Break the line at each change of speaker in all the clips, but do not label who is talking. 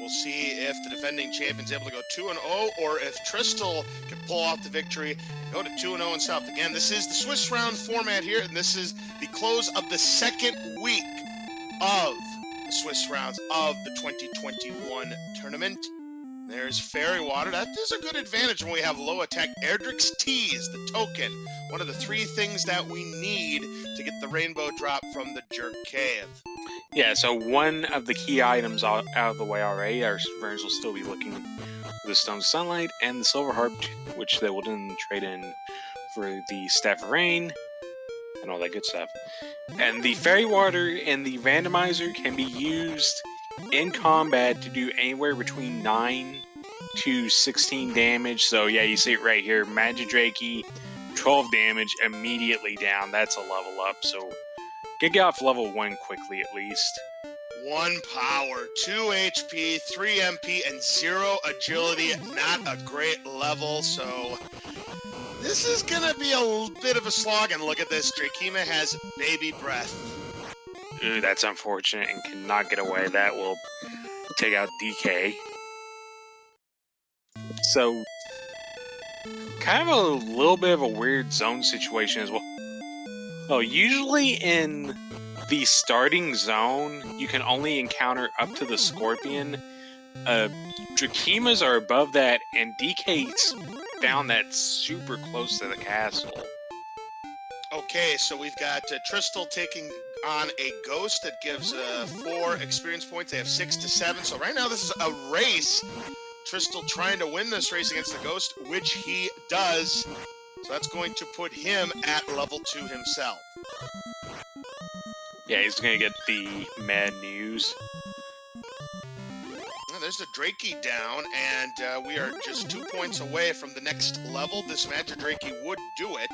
We'll see if the defending champion's able to go 2-0, or if Tristal can pull off the victory and go to 2-0 in South. Again, this is the Swiss round format here, and this is the close of the second week of the Swiss rounds of the 2021 tournament. There's Fairy Water. That is a good advantage when we have low attack. Erdrick's Tease, the token. One of the 3 things that we need to get the rainbow drop from the Jerk Cave.
Yeah, so one of the key items out of the way already. Our runners will still be looking for the Stone Sunlight and the Silver Harp, which they will then trade in for the Staff of Rain and all that good stuff. And the Fairy Water and the Randomizer can be used in combat to do anywhere between 9 to 16 damage. So yeah, you see it right here. Magidrakey, 12 damage, immediately down. That's a level up. So get off level 1 quickly at least.
1 power, 2 HP, 3 MP, and 0 agility. Not a great level, so this is going to be a bit of a slog. And look at this. Drakema has baby breath.
Ooh, that's unfortunate and cannot get away. That will take out DK. So, kind of a little bit of a weird zone situation as well. Oh, usually in the starting zone, you can only encounter up to the Scorpion. Drakemas are above that, and DK's found that super close to the castle.
Okay, so we've got Tristal taking on a Ghost that gives 4 experience points. They have 6 to 7. So right now this is a race. Tristal trying to win this race against the Ghost, which he does. So that's going to put him at level 2 himself.
Yeah, he's going to get the Mad News.
Well, there's the Drakey down, and we are just 2 points away from the next level. This Magidrakey would do it.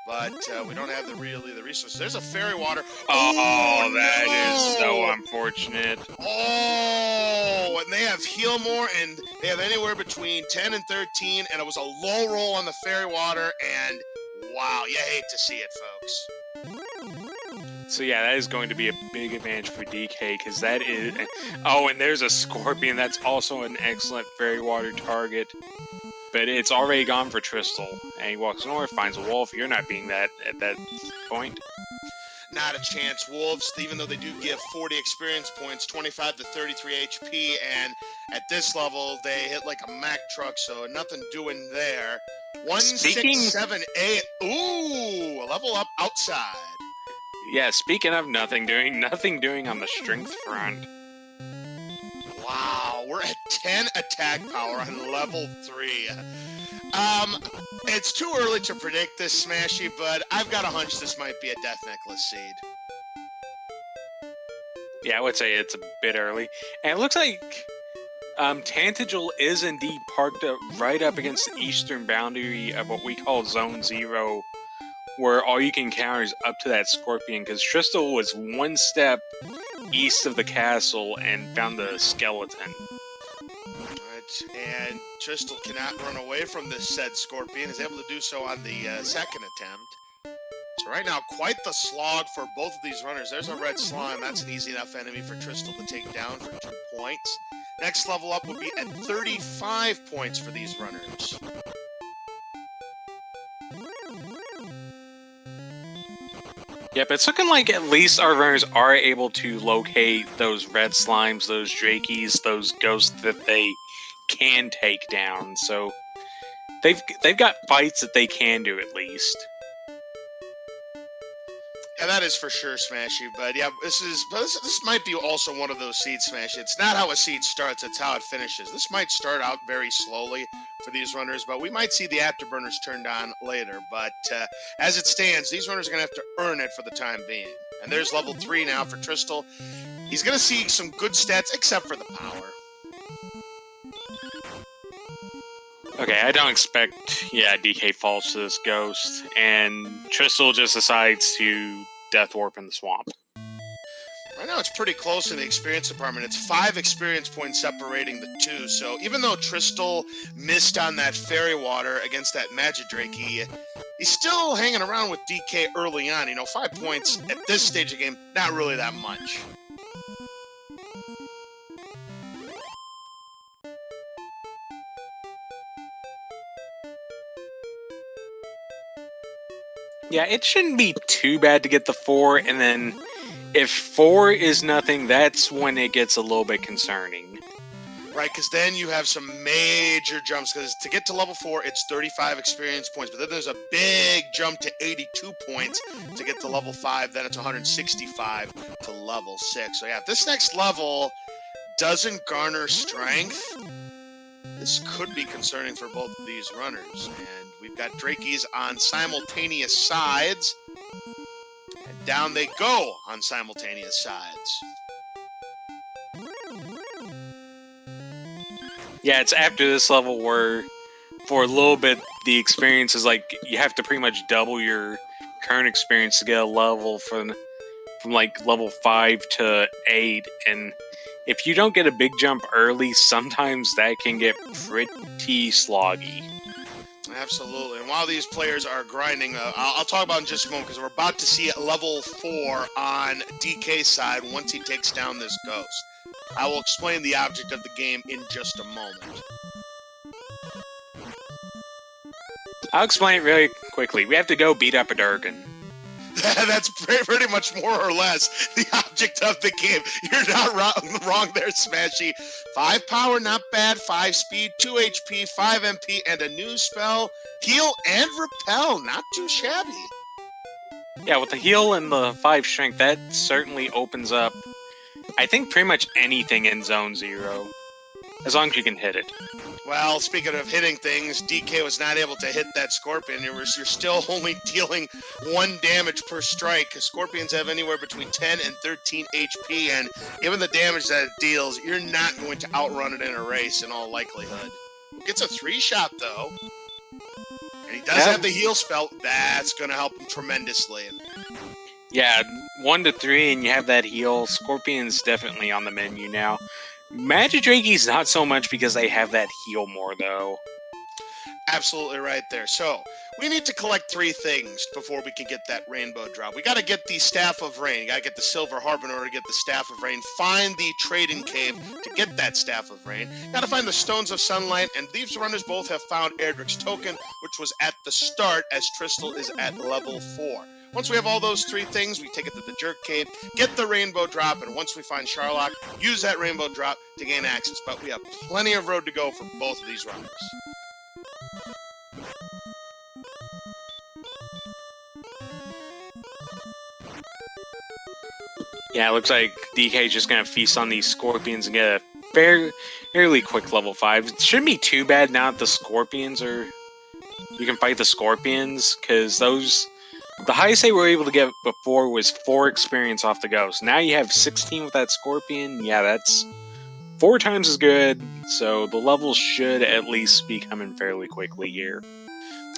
But we don't have the resources. There's a Fairy Water.
Oh, that is so unfortunate.
Oh, and they have Heal More, and they have anywhere between 10 and 13, and it was a low roll on the Fairy Water, and wow, you hate to see it, folks.
So yeah, that is going to be a big advantage for DK, because that is... Oh, and there's a Scorpion. That's also an excellent Fairy Water target. But it's already gone for Tristal. And he walks north, finds a wolf. You're not being that at that point.
Not a chance. Wolves, even though they do give 40 experience points, 25 to 33 HP, and at this level, they hit like a Mack truck, so nothing doing there. 1, 6, 7, 8. Ooh, a level up outside.
Yeah, speaking of nothing doing on the strength front.
Wow, we're at 10 attack power on level 3. It's too early to predict this, Smashy, but I've got a hunch this might be a Death Necklace seed.
Yeah, I would say it's a bit early. And it looks like Tantagel is indeed parked up right up against the eastern boundary of what we call Zone 0, where all you can encounter is up to that Scorpion, because Tristal was 1 step east of the castle and found the skeleton.
And Tristal cannot run away from this said Scorpion. Is able to do so on the second attempt. So right now, quite the slog for both of these runners. There's a red slime. That's an easy enough enemy for Tristal to take down for 2 points. Next level up would be at 35 points for these runners.
Yep, it's looking like at least our runners are able to locate those red slimes, those Drakeys, those ghosts that they can take down. So they've got fights that they can do at least.
Yeah, that is for sure, Smashy. But yeah, this might be also one of those seeds, Smashy. It's not how a seed starts; it's how it finishes. This might start out very slowly for these runners, but we might see the afterburners turned on later. But as it stands, these runners are going to have to earn it for the time being. And there's level 3 now for Tristal. He's going to see some good stats, except for the power.
Okay, I don't expect, DK falls to this ghost, and Tristal just decides to Death Warp in the swamp.
Right now it's pretty close in the experience department. It's 5 experience points separating the 2, so even though Tristal missed on that Fairy Water against that Magidrakey, he's still hanging around with DK early on. 5 points at this stage of the game, not really that much.
Yeah, it shouldn't be too bad to get the 4, and then if 4 is nothing, that's when it gets a little bit concerning.
Right, because then you have some major jumps, because to get to level 4, it's 35 experience points, but then there's a big jump to 82 points to get to level 5, then it's 165 to level 6. So yeah, if this next level doesn't garner strength, this could be concerning for both of these runners. And we've got Drakeys on simultaneous sides, and down they go on simultaneous sides.
Yeah, it's after this level where, for a little bit, the experience is like you have to pretty much double your current experience to get a level from like level 5 to 8, and if you don't get a big jump early, sometimes that can get pretty sloggy.
Absolutely. And while these players are grinding, I'll talk about in just a moment, because we're about to see level 4 on DK's side once he takes down this ghost. I will explain the object of the game in just a moment.
I'll explain it really quickly. We have to go beat up a Durgan.
That's pretty much more or less the object of the game. You're not wrong there, Smashy. 5 power, not bad. 5 speed, 2 HP, 5 MP, and a new spell. Heal and repel, not too shabby.
Yeah, with the heal and the 5 strength, that certainly opens up, I think, pretty much anything in Zone 0. As long as you can hit it.
Well, speaking of hitting things, DK was not able to hit that Scorpion. You're still only dealing 1 damage per strike. Scorpions have anywhere between 10 and 13 HP, and given the damage that it deals, you're not going to outrun it in a race in all likelihood. Gets a 3-shot, though. And he does have the heal spell. That's going to help him tremendously.
Yeah, 1 to 3, and you have that heal. Scorpion's definitely on the menu now. Magidrake's not so much because they have that heal more, though.
Absolutely right there. So, we need to collect 3 things before we can get that rainbow drop. We got to get the Staff of Rain. You got to get the Silver Harp in order to get the Staff of Rain. Find the Trading Cave to get that Staff of Rain. Got to find the Stones of Sunlight, and these runners both have found Erdrick's Token, which was at the start as Tristal is at level 4. Once we have all those 3 things, we take it to the Jerk Cave, get the Rainbow Drop, and once we find Sharlock, use that Rainbow Drop to gain access. But we have plenty of road to go for both of these runners.
Yeah, it looks like DK's just going to feast on these Scorpions and get a fairly quick level 5. It shouldn't be too bad now that the Scorpions are... You can fight the Scorpions, because those... The highest they were able to get before was 4 experience off the Ghost. Now you have 16 with that Scorpion. Yeah, that's 4 times as good. So the levels should at least be coming fairly quickly here.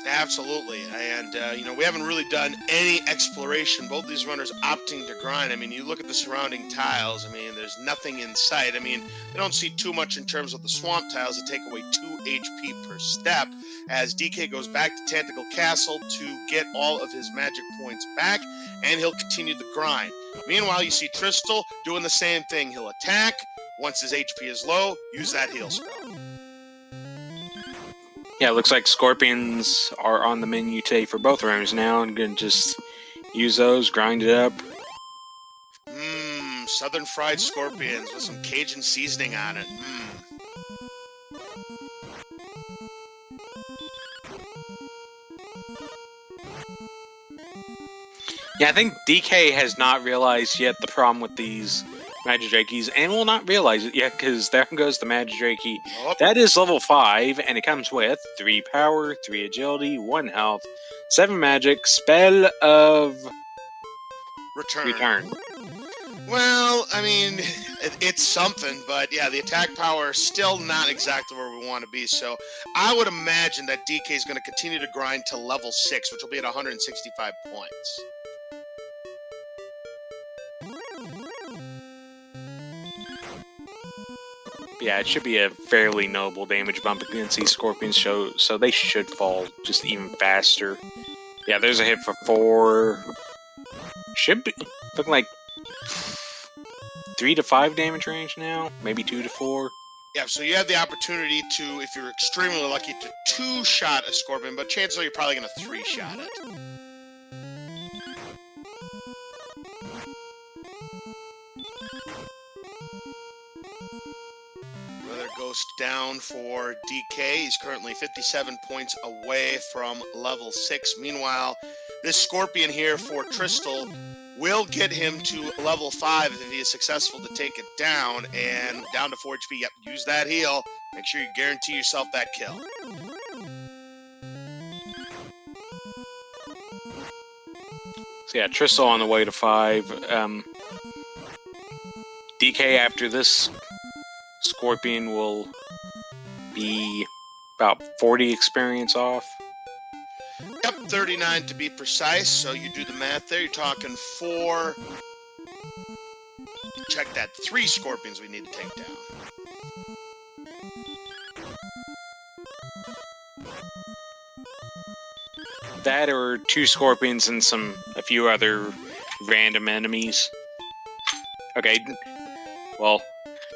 Absolutely. And, we haven't really done any exploration. Both these runners opting to grind. I mean, you look at the surrounding tiles. I mean, there's nothing in sight. I mean, they don't see too much in terms of the swamp tiles that take away 2 HP per step, as DK goes back to Tentacle Castle to get all of his magic points back, and he'll continue the grind. Meanwhile, you see Tristal doing the same thing. He'll attack. Once his HP is low, use that heal spell.
Yeah, it looks like Scorpions are on the menu today for both runners now. I'm going to just use those, grind it up.
Southern fried Scorpions with some Cajun seasoning on it.
Yeah, I think DK has not realized yet the problem with these Magidrakes, and will not realize it yet, because there goes the Magidrake.
Oh.
That is level 5, and it comes with 3 power, 3 agility, 1 health, 7 magic, spell of... Return.
Well, I mean, it's something, but yeah, the attack power is still not exactly where we want to be, so I would imagine that DK is going to continue to grind to level 6, which will be at 165 points.
Yeah, it should be a fairly noble damage bump against these Scorpions, so they should fall just even faster. Yeah, there's a hit for 4. Should be looking like 3 to 5 damage range now, maybe 2 to 4.
Yeah, so you have the opportunity to, if you're extremely lucky, to 2-shot a Scorpion, but chances are you're probably going to 3-shot it. ghost down for DK. He's currently 57 points away from level 6. Meanwhile, this Scorpion here for Tristal will get him to level 5 if he is successful to take it down. And down to 4 HP. Yep, use that heal. Make sure you guarantee yourself that kill.
So yeah, Tristal on the way to 5. DK after this Scorpion will be about 40 experience off.
Yep, 39 to be precise. So you do the math there. You're talking 4. Check that. 3 Scorpions we need to take down.
That or 2 Scorpions and a few other random enemies. Okay, well,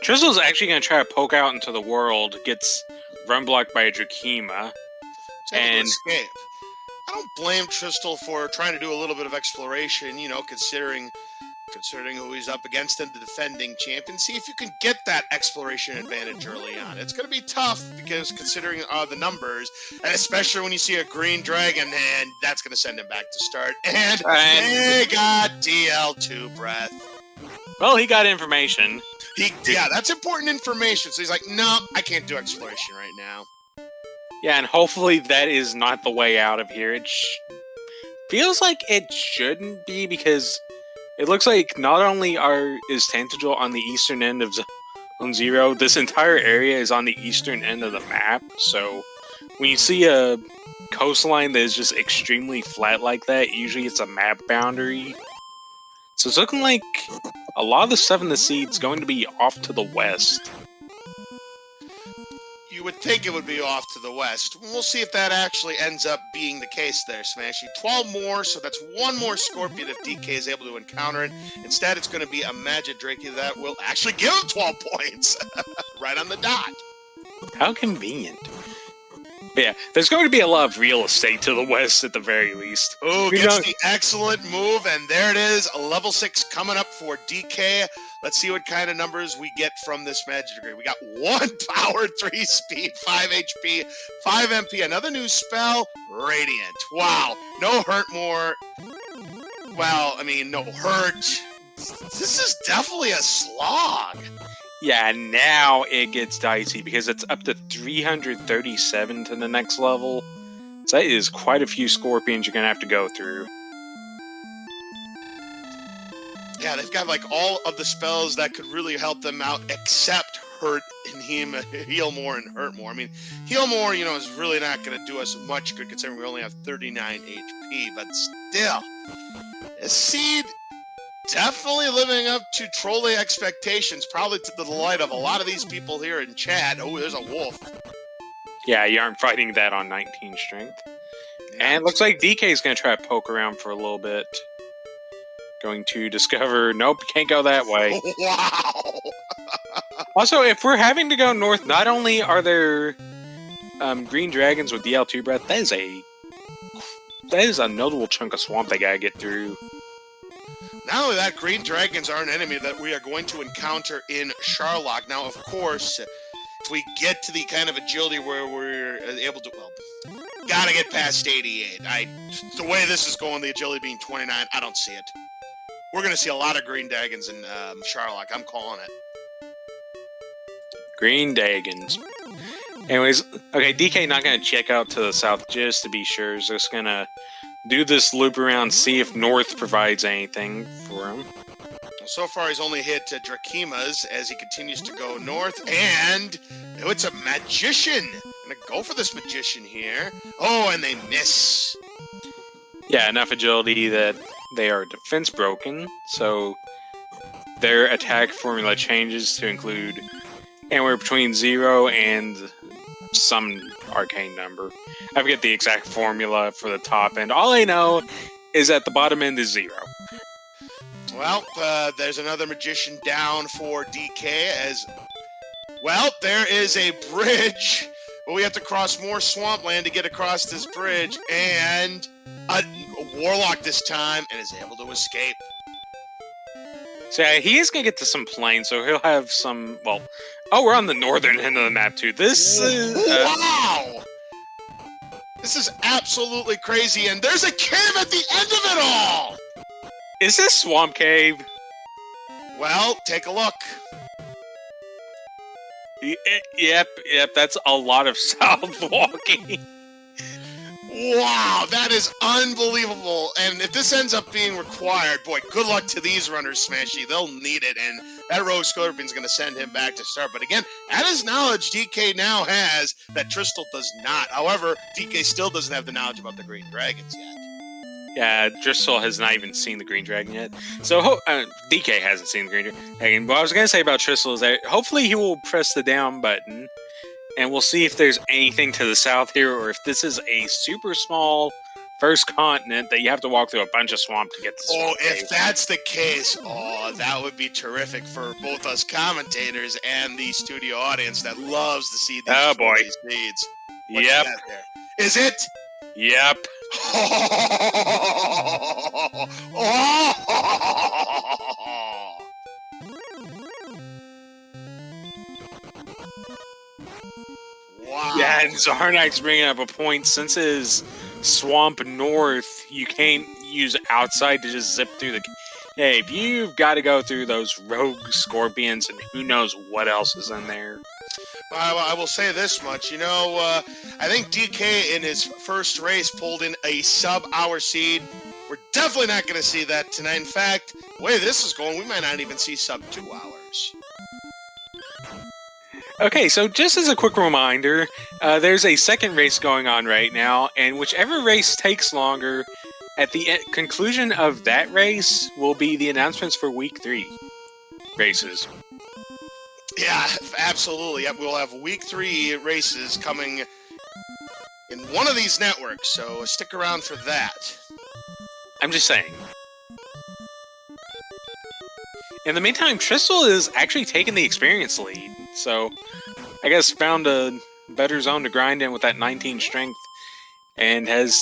Tristal's actually going to try to poke out into the world, gets run blocked by a Drakima, and
escape. I don't blame Tristal for trying to do a little bit of exploration, you know, considering who he's up against and the defending champion. See if you can get that exploration advantage early on. It's going to be tough because considering the numbers, and especially when you see a green dragon, and that's going to send him back to start. And they got DL2 breath.
Well, he got information.
Yeah, that's important information. So he's like, no, I can't do exploration right now.
Yeah, and hopefully that is not the way out of here. It feels like it shouldn't be, because it looks like not only is Tantagel on the eastern end of Zone 0, this entire area is on the eastern end of the map. So when you see a coastline that is just extremely flat like that, usually it's a map boundary. So it's looking like a lot of the stuff in the seed's going to be off to the west.
You would think it would be off to the west. We'll see if that actually ends up being the case there, Smashy. 12 more, so that's 1 more Scorpion if DK is able to encounter it. Instead, it's going to be a Magic Drakey that will actually give him 12 points. Right on the dot.
How convenient. But yeah, there's going to be a lot of real estate to the west at the very least.
Oh, gets the excellent move, and there it is. A level 6 coming up for DK. Let's see what kind of numbers we get from this Magic Degree. We got 1 power, 3 speed, 5 HP, 5 MP. Another new spell, Radiant. Wow. No hurt more. Well, I mean, no hurt. This is definitely a slog.
Yeah, now it gets dicey because it's up to 337 to the next level. So that is quite a few Scorpions you're going to have to go through.
Yeah, they've got like all of the spells that could really help them out except hurt and heal more and hurt more. I mean, heal more, you know, is really not going to do us much good considering we only have 39 HP, but still, a seed definitely living up to trolley expectations, probably to the delight of a lot of these people here in chat. Oh, there's a wolf.
Yeah, you aren't fighting that on 19 strength. And it looks like DK is going to try to poke around for a little bit. Going to discover, nope, can't go that way.
Wow!
Also, if we're having to go north, not only are there green dragons with DL2 breath, that is a notable chunk of swamp they gotta get through.
Not only that, green dragons are an enemy that we are going to encounter in Charlock. Now, of course, if we get to the kind of agility where we're able to, well, gotta get past 88. The way this is going, the agility being 29, I don't see it. We're going to see a lot of green dragons in Charlock. I'm calling it.
Green dragons. Anyways, okay, DK not going to check out to the south just to be sure. He's just going to do this loop around, see if north provides anything for him.
So far, he's only hit Drakimas as he continues to go north, and it's a magician. I'm going to go for this magician here. Oh, and they miss.
Yeah, enough agility that they are defense broken, so their attack formula changes to include anywhere between 0 and some arcane number. I forget the exact formula for the top end. All I know is that the bottom end is 0.
Well, there's another magician down for DK as... Well, there is a bridge, but we have to cross more swampland to get across this bridge, and a warlock this time, and is able to escape.
So yeah, he is going to get to some plains, so he'll have some, well... Oh, we're on the northern end of the map, too. This is...
wow! This is absolutely crazy, and there's a cave at the end of it all!
Is this Swamp Cave?
Well, take a look.
Yep, that's a lot of south walking.
Wow, that is unbelievable. And if this ends up being required, boy, good luck to these runners, Smashy. They'll need it, and that Rogue Scorpion's going to send him back to start. But again, at his knowledge, DK now has that Tristal does not. However, DK still doesn't have the knowledge about the Green Dragons yet.
Yeah, Driscoll has not even seen the Green Dragon yet. So, DK hasn't seen the Green Dragon. What I was going to say about Tristal is that hopefully he will press the down button, and we'll see if there's anything to the south here, or if this is a super small first continent that you have to walk through a bunch of swamp to get to Swamp Cave.
If that's the case, that would be terrific for both us commentators and the studio audience that loves to see these seeds.
Yep.
Is it?
Yep.
Wow.
Yeah, and Zarnite's bringing up a point. Since his swamp north, you can't use outside to just zip through the cave. You've got to go through those rogue scorpions, and who knows what else is in there.
I will say this much, I think DK in his first race pulled in a sub-hour seed. We're definitely not going to see that tonight. In fact, the way this is going, we might not even see sub-2 hours.
Okay, so just as a quick reminder, there's a second race going on right now, and whichever race takes longer, at the conclusion of that race will be the announcements for Week 3 races.
Yeah, absolutely. Yep, we'll have Week 3 races coming in one of these networks, so stick around for that.
I'm just saying. In the meantime, Tristal is actually taking the experience lead, so I guess found a better zone to grind in with that 19 strength, and has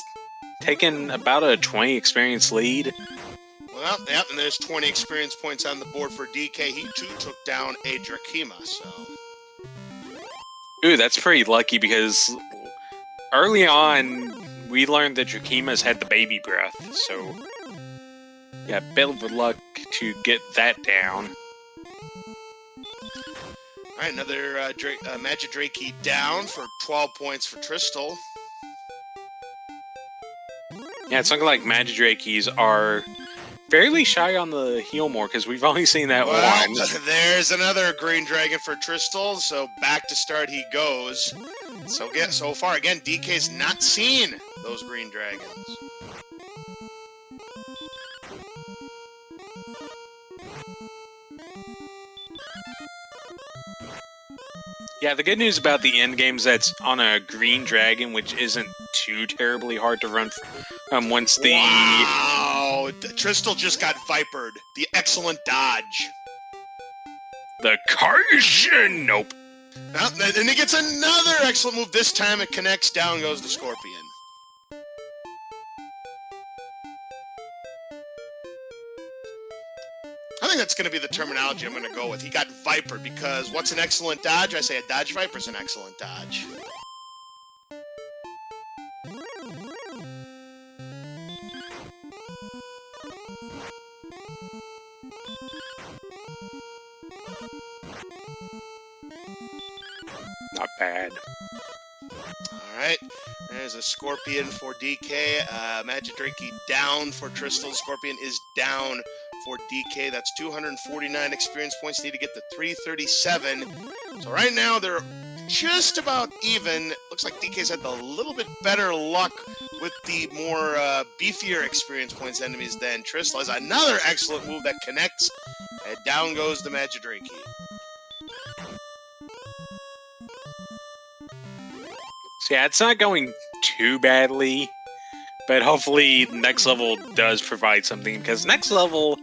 taken about a 20 experience lead.
Well, yep, and there's 20 experience points on the board for DK. He, too, took down a Drakima, so...
Ooh, that's pretty lucky, because early on, we learned that Drakimas had the baby breath, so... yeah, bit of luck to get that down.
Alright, another Magidrake down for 12 points for Tristal.
Yeah, it's looking like Magidrakes are fairly shy on the heal more, because we've only seen that one.
There's another Green Dragon for Tristal, so back to start he goes. So far, again, DK's not seen those Green Dragons.
Yeah, the good news about the end games that's on a Green Dragon, which isn't too terribly hard to run once the...
Wow! Tristal just got vipered. The excellent dodge.
The Carson! Nope.
And he gets another excellent move. This time it connects. Down goes the Scorpion. I think that's going to be the terminology I'm going to go with. He got vipered, because what's an excellent dodge? I say a dodge viper's an excellent dodge.
Not bad.
Alright, there's a Scorpion for DK. Magidrake down for Tristal. Scorpion is down for DK. That's 249 experience points. Need to get to 337. So right now they're just about even. Looks like DK's had a little bit better luck with the more beefier experience points enemies than Tristal. Has another excellent move that connects, and down goes the Magidrake.
So yeah, it's not going too badly, but hopefully next level does provide something, because next level,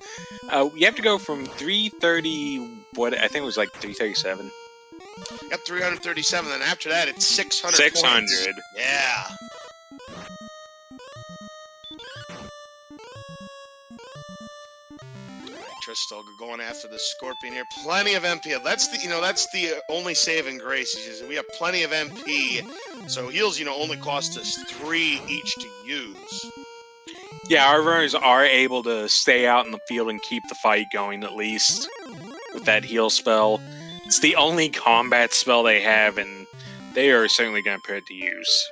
you have to go from 330, what, I think it was like 337.
Yep, 337, and after that it's 600
600.
points. Yeah. Tristal going after the Scorpion here. Plenty of MP. That's the only saving grace. Is we have plenty of MP, so heals only cost us 3 each to use.
Yeah, our runners are able to stay out in the field and keep the fight going at least with that heal spell. It's the only combat spell they have, and they are certainly going to put it to use.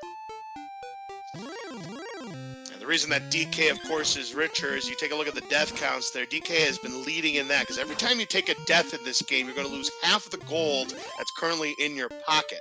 The reason that DK, of course, is richer is you take a look at the death counts there. DK has been leading in that, because every time you take a death in this game, you're going to lose half of the gold that's currently in your pocket.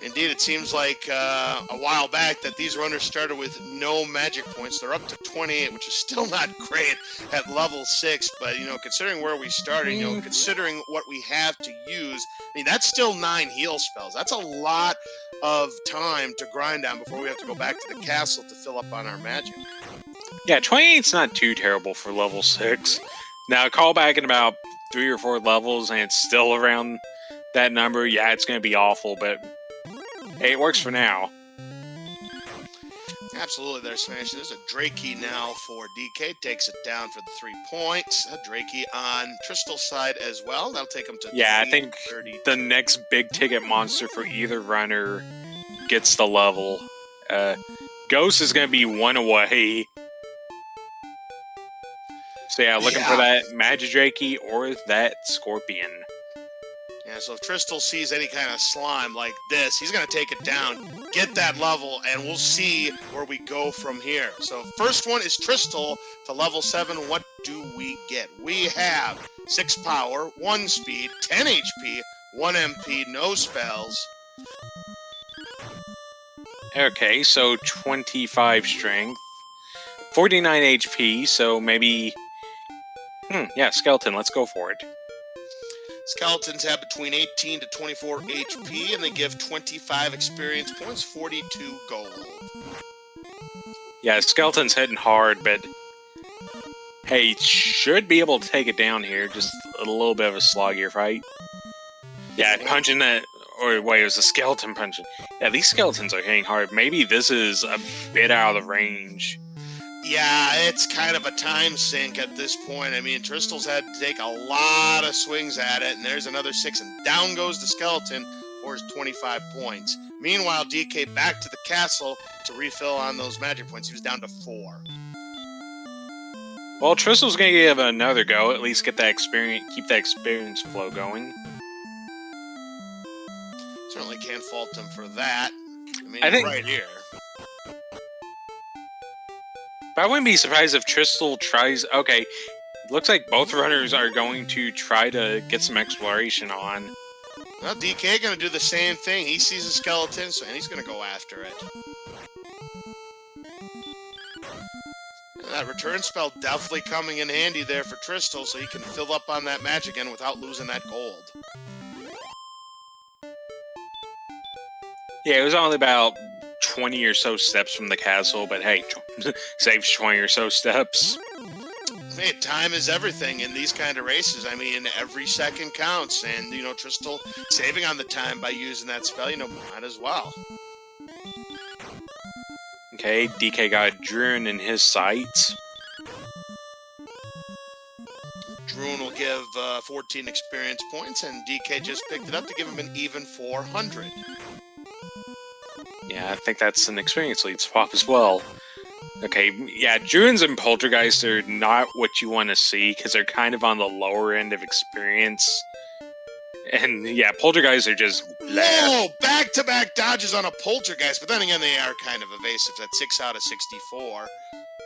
Indeed, it seems like a while back that these runners started with no magic points. They're up to 28, which is still not great at level 6, but, considering where we started, considering what we have to use, that's still 9 heal spells. That's a lot of time to grind down before we have to go back to the castle to fill up on our magic.
Yeah, 28's not too terrible for level 6. Now, call back in about 3 or 4 levels, and it's still around that number. Yeah, it's going to be awful, but hey, it works for now.
Absolutely there, Smash. There's a Drakey now for DK. Takes it down for the 3 points. A Drakey on Tristal's side as well. That'll take him to
I think the next big ticket monster for either runner gets the level. Ghost is going to be 1 away. So yeah, looking for that Magidrakey or that Scorpion.
Yeah, so if Tristal sees any kind of slime like this, he's going to take it down, get that level, and we'll see where we go from here. So first one is Tristal to level 7. What do we get? We have 6 power, 1 speed, 10 HP, 1 MP, no spells.
Okay, so 25 strength, 49 HP, so maybe... yeah, Skeleton, let's go for it.
Skeletons have between 18 to 24 HP, and they give 25 experience points, 42 gold.
Yeah, Skeleton's hitting hard, but hey, should be able to take it down here. Just a little bit of a sloggier fight. Yeah, punching that... Or wait, it was a Skeleton punching. Yeah, these Skeletons are hitting hard. Maybe this is a bit out of the range.
Yeah, it's kind of a time sink at this point. Tristal's had to take a lot of swings at it, and there's another 6, and down goes the Skeleton for his 25 points. Meanwhile, DK back to the castle to refill on those magic points. He was down to 4.
Well, Tristal's going to give another go, at least get that experience, keep that experience flow going.
Certainly can't fault him for that.
I think
right here.
But I wouldn't be surprised if Tristal tries... Okay, looks like both runners are going to try to get some exploration on.
Well, DK going to do the same thing. He sees a skeleton, and he's going to go after it. And that return spell definitely coming in handy there for Tristal, so he can fill up on that magic again without losing that gold.
Yeah, it was only about 20 or so steps from the castle, but hey, saves 20 or so steps.
Hey, time is everything in these kind of races. Every second counts, and, Tristal saving on the time by using that spell, might as well.
Okay, DK got Druin in his sights.
Druin will give 14 experience points, and DK just picked it up to give him an even 400.
Yeah, I think that's an experience lead swap as well. Okay, yeah, Druins and Poltergeist are not what you want to see, because they're kind of on the lower end of experience. And yeah, Poltergeists are just...
Whoa! Back-to-back dodges on a Poltergeist, but then again, they are kind of evasive. That's 6 out of 64.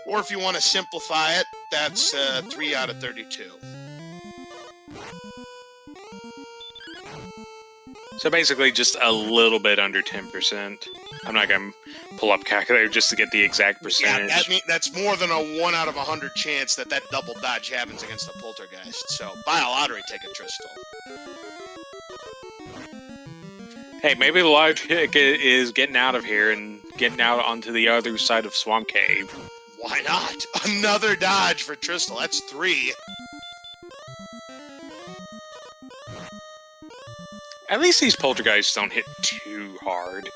Or if you want to simplify it, that's 3 out of 32.
So basically just a little bit under 10%. I'm not going to pull up calculator just to get the exact percentage.
Yeah, that's more than a 1 out of 100 chance that double dodge happens against a Poltergeist. So buy a lottery ticket, Tristal.
Hey, maybe the lottery ticket is getting out of here and getting out onto the other side of Swamp Cave.
Why not? Another dodge for Tristal. That's 3.
At least these Poltergeists don't hit too hard.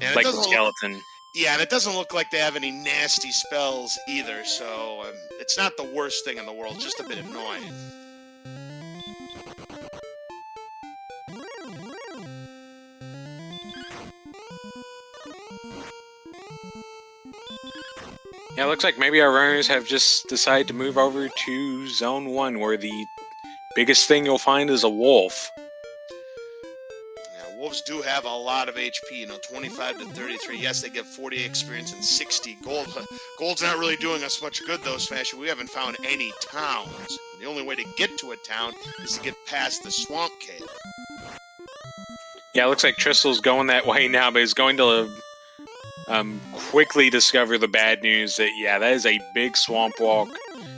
And
like the Skeleton.
Yeah, and it doesn't look like they have any nasty spells either, so it's not the worst thing in the world, just a bit annoying.
Yeah, it looks like maybe our runners have just decided to move over to Zone 1, where the biggest thing you'll find is a wolf.
Yeah, wolves do have a lot of HP, 25 to 33. Yes, they get 40 experience and 60 gold. Gold's not really doing us much good, though, Smashy. We haven't found any towns. The only way to get to a town is to get past the swamp cave.
Yeah, it looks like Tristal's going that way now, but he's going to quickly discover the bad news that, yeah, that is a big swamp walk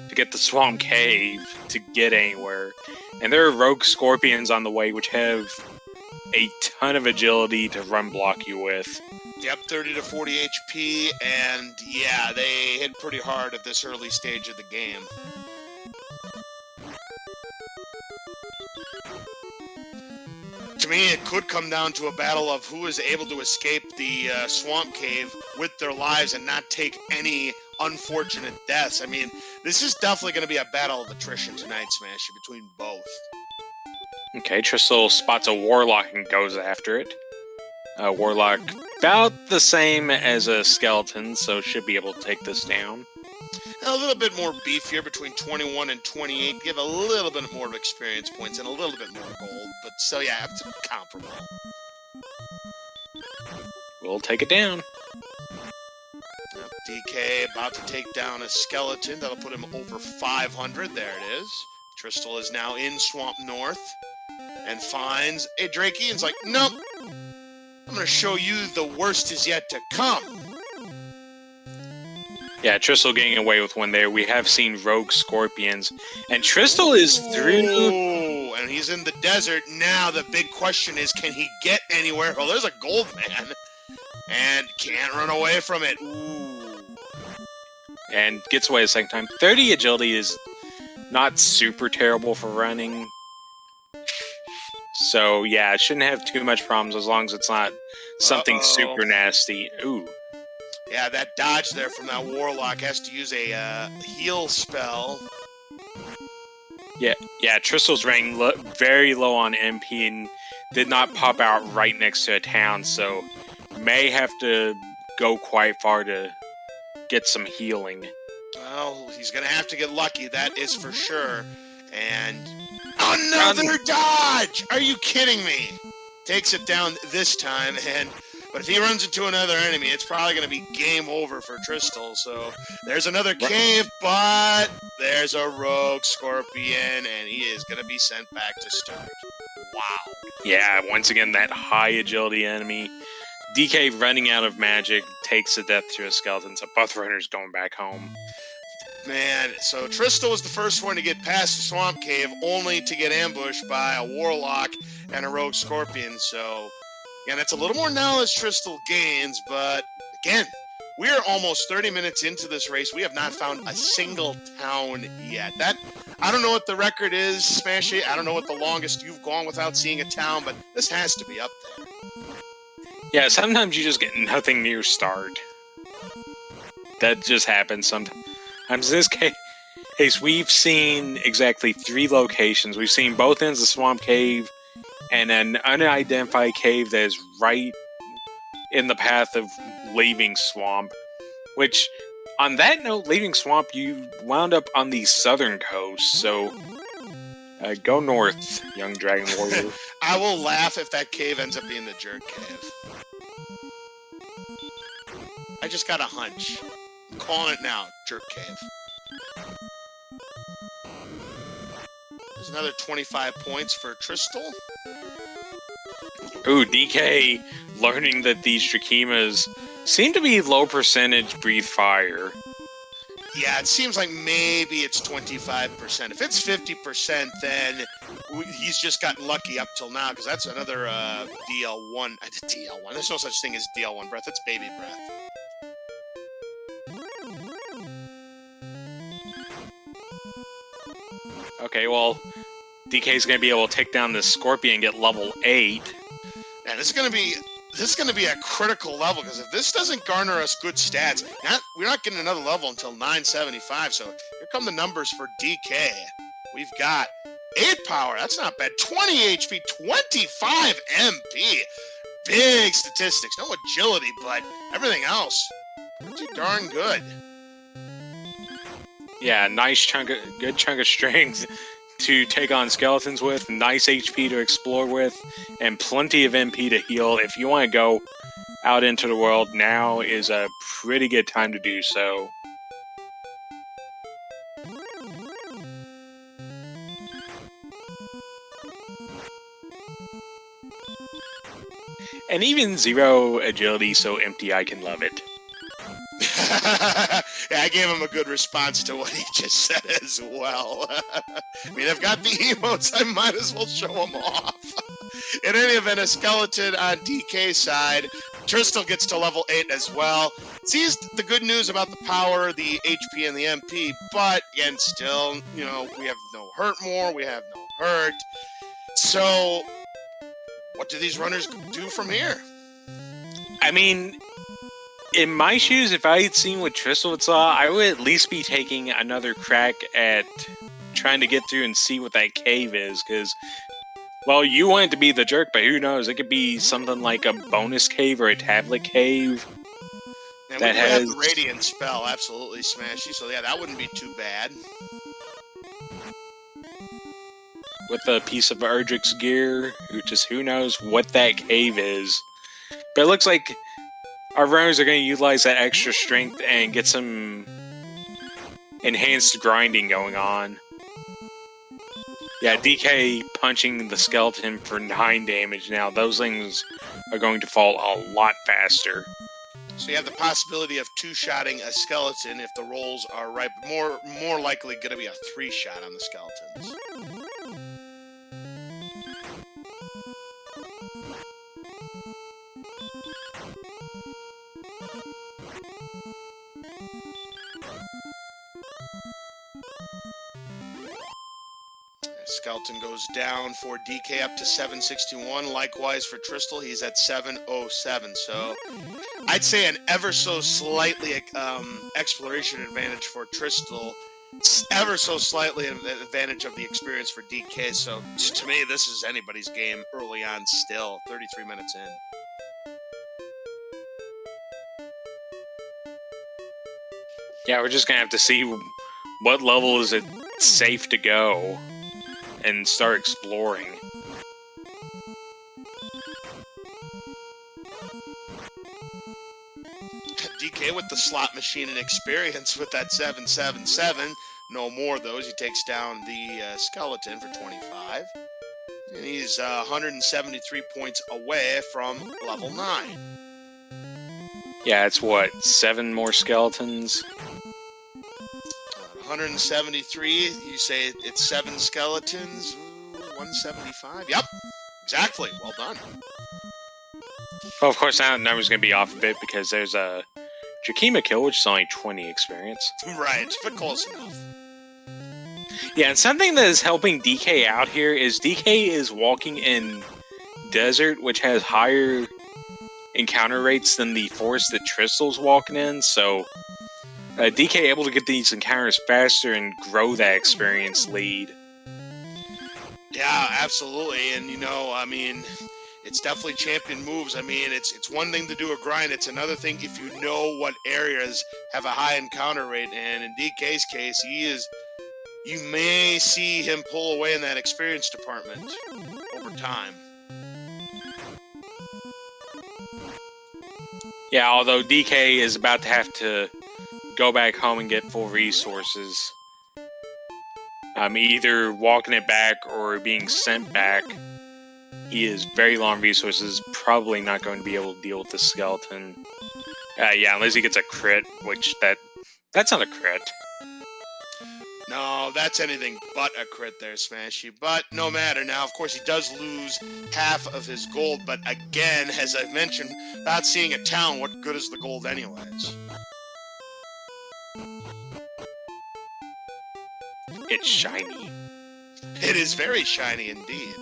to get the swamp cave to get anywhere. And there are rogue scorpions on the way, which have a ton of agility to run block you with.
Yep, 30 to 40 HP, and yeah, they hit pretty hard at this early stage of the game. To me, it could come down to a battle of who is able to escape the swamp cave with their lives and not take any unfortunate deaths. I mean, this is definitely going to be a battle of attrition tonight, Smashy, between both.
Okay, Tristal spots a Warlock and goes after it. Warlock, about the same as a Skeleton, so should be able to take this down.
A little bit more beef here between 21 and 28. Give a little bit more experience points and a little bit more gold, but still, yeah, it's comparable.
We'll take it down.
Yep, DK about to take down a Skeleton. That'll put him over 500. There it is. Tristal is now in Swamp North and finds a Drakey and's like, nope. I'm going to show you the worst is yet to come.
Yeah, Tristal getting away with one there. We have seen rogue scorpions, and Tristal is through.
Ooh, and he's in the desert. Now the big question is, can he get anywhere? Well, there's a gold man, and can't run away from it. Ooh.
And gets away a second time. 30 agility is not super terrible for running. So, yeah, it shouldn't have too much problems as long as it's not something super nasty. Ooh.
Yeah, that dodge there from that Warlock has to use a heal spell.
Yeah, Tristal's running very low on MP and did not pop out right next to a town, so may have to go quite far to get some healing.
Well, he's going to have to get lucky, that is for sure. And another dodge! Are you kidding me? Takes it down this time, but if he runs into another enemy, it's probably going to be game over for Tristal. So there's another cave, but there's a rogue scorpion, and he is going to be sent back to start. Wow.
Yeah, once again, that high agility enemy. DK running out of magic takes a death to a skeleton, so both runners going back home.
Man, so Tristal was the first one to get past the swamp cave, only to get ambushed by a Warlock and a rogue scorpion, so... Yeah, that's a little more knowledge Tristal gains, but again, we are almost 30 minutes into this race. We have not found a single town yet. I don't know what the record is, Smashy. I don't know what the longest you've gone without seeing a town, but this has to be up there.
Yeah, sometimes you just get nothing near start. That just happens sometimes. In this case, we've seen exactly 3 locations. We've seen both ends of the swamp cave, and an unidentified cave that is right in the path of leaving swamp. Which, on that note, leaving swamp, you wound up on the southern coast, so go north, young dragon warrior.
I will laugh if that cave ends up being the jerk cave. I just got a hunch. I'm calling it now, jerk cave. There's another 25 points for Tristal.
Ooh, DK learning that these Trakimas seem to be low percentage breathe fire.
Yeah, it seems like maybe it's 25%. If it's 50%, then he's just gotten lucky up till now, because that's another DL1. DL1. There's no such thing as DL1 breath. It's baby breath.
Okay, well, DK's going to be able to take down this Scorpion and get level 8.
Yeah, this is going to be this is going to be a critical level, because if this doesn't garner us good stats, we're not getting another level until 975. So here come the numbers for DK. We've got 8 power. That's not bad. 20 HP, 25 MP. Big statistics. No agility, but everything else pretty darn good.
Yeah, good chunk of strength to take on skeletons with, nice HP to explore with, and plenty of MP to heal. If you want to go out into the world, now is a pretty good time to do so. And even 0 agility, so empty, I can love it.
Yeah, I gave him a good response to what he just said as well. I mean, I've got the emotes, I might as well show them off. In any event, a skeleton on DK's side. Tristal gets to level 8 as well. Sees the good news about the power, the HP, and the MP, but again, still, you know, we have no hurt more, we have no hurt. So, what do these runners do from here?
I mean, in my shoes, if I had seen what Tristal saw, I would at least be taking another crack at trying to get through and see what that cave is, because, well, you want it to be the jerk, but who knows? It could be something like a bonus cave or a tablet cave.
And we have the Radiant spell, absolutely smashy, so yeah, that wouldn't be too bad.
With a piece of Erdrick's gear, who knows what that cave is. But it looks like our runners are going to utilize that extra strength and get some enhanced grinding going on. Yeah, DK punching the skeleton for 9 damage now. Those things are going to fall a lot faster.
So you have the possibility of 2-shotting a skeleton if the rolls are right, but more likely going to be a 3-shot on the skeletons. Skeleton goes down for DK up to 761. Likewise for Tristal, he's at 707. So I'd say an ever so slightly exploration advantage for Tristal. Ever so slightly an advantage of the experience for DK. So to me, this is anybody's game early on still. 33 minutes in.
Yeah, we're just going to have to see what level is it safe to go and start exploring.
DK with the slot machine and experience with that 777. No more of those. He takes down the skeleton for 25. And he's 173 points away from level 9.
Yeah, it's what, 7 more skeletons?
173, you say it's 7 skeletons, 175, yep, exactly, well done.
Well, of course, that number's going to be off a bit because there's a Jakima kill, which is only 20 experience.
Right, but close enough.
Yeah, and something that is helping DK out here is DK is walking in desert, which has higher encounter rates than the forest that Tristal's walking in, so DK able to get these encounters faster and grow that experience lead.
Yeah, absolutely. And, you know, I mean, it's definitely champion moves. I mean, it's one thing to do a grind. It's another thing if you know what areas have a high encounter rate. And in DK's case, you may see him pull away in that experience department over time.
Yeah, although DK is about to have to go back home and get full resources. Either walking it back or being sent back. He is very low on resources, probably not going to be able to deal with the skeleton. Yeah, unless he gets a crit, which that's not a crit.
No, that's anything but a crit there, Smashy. But no matter. Now, of course, he does lose half of his gold, but again, as I've mentioned, not seeing a town, what good is the gold anyways?
It's shiny.
It is very shiny indeed.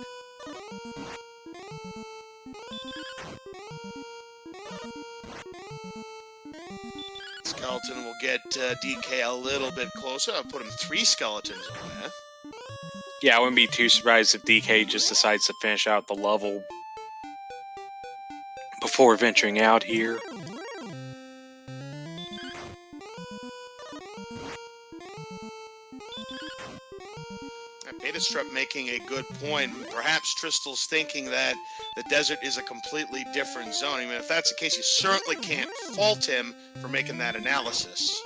skeleton will get DK a little bit closer. I'll put him 3 skeletons away.
Yeah, I wouldn't be too surprised if DK just decides to finish out the level before venturing out here.
Betastrap making a good point. Perhaps Tristal's thinking that the desert is a completely different zone. I mean, if that's the case, you certainly can't fault him for making that analysis.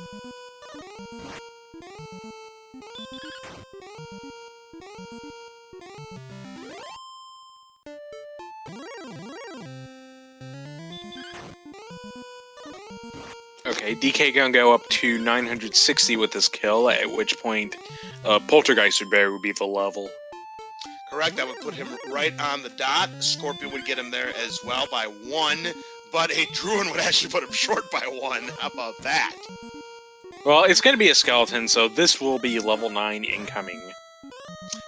Okay, DK gonna go up to 960 with this kill, at which point Poltergeist would be the level.
Correct, that would put him right on the dot. Scorpion would get him there as well by 1, but a Druid would actually put him short by 1. How about that?
Well, it's gonna be a skeleton, so this will be level 9 incoming.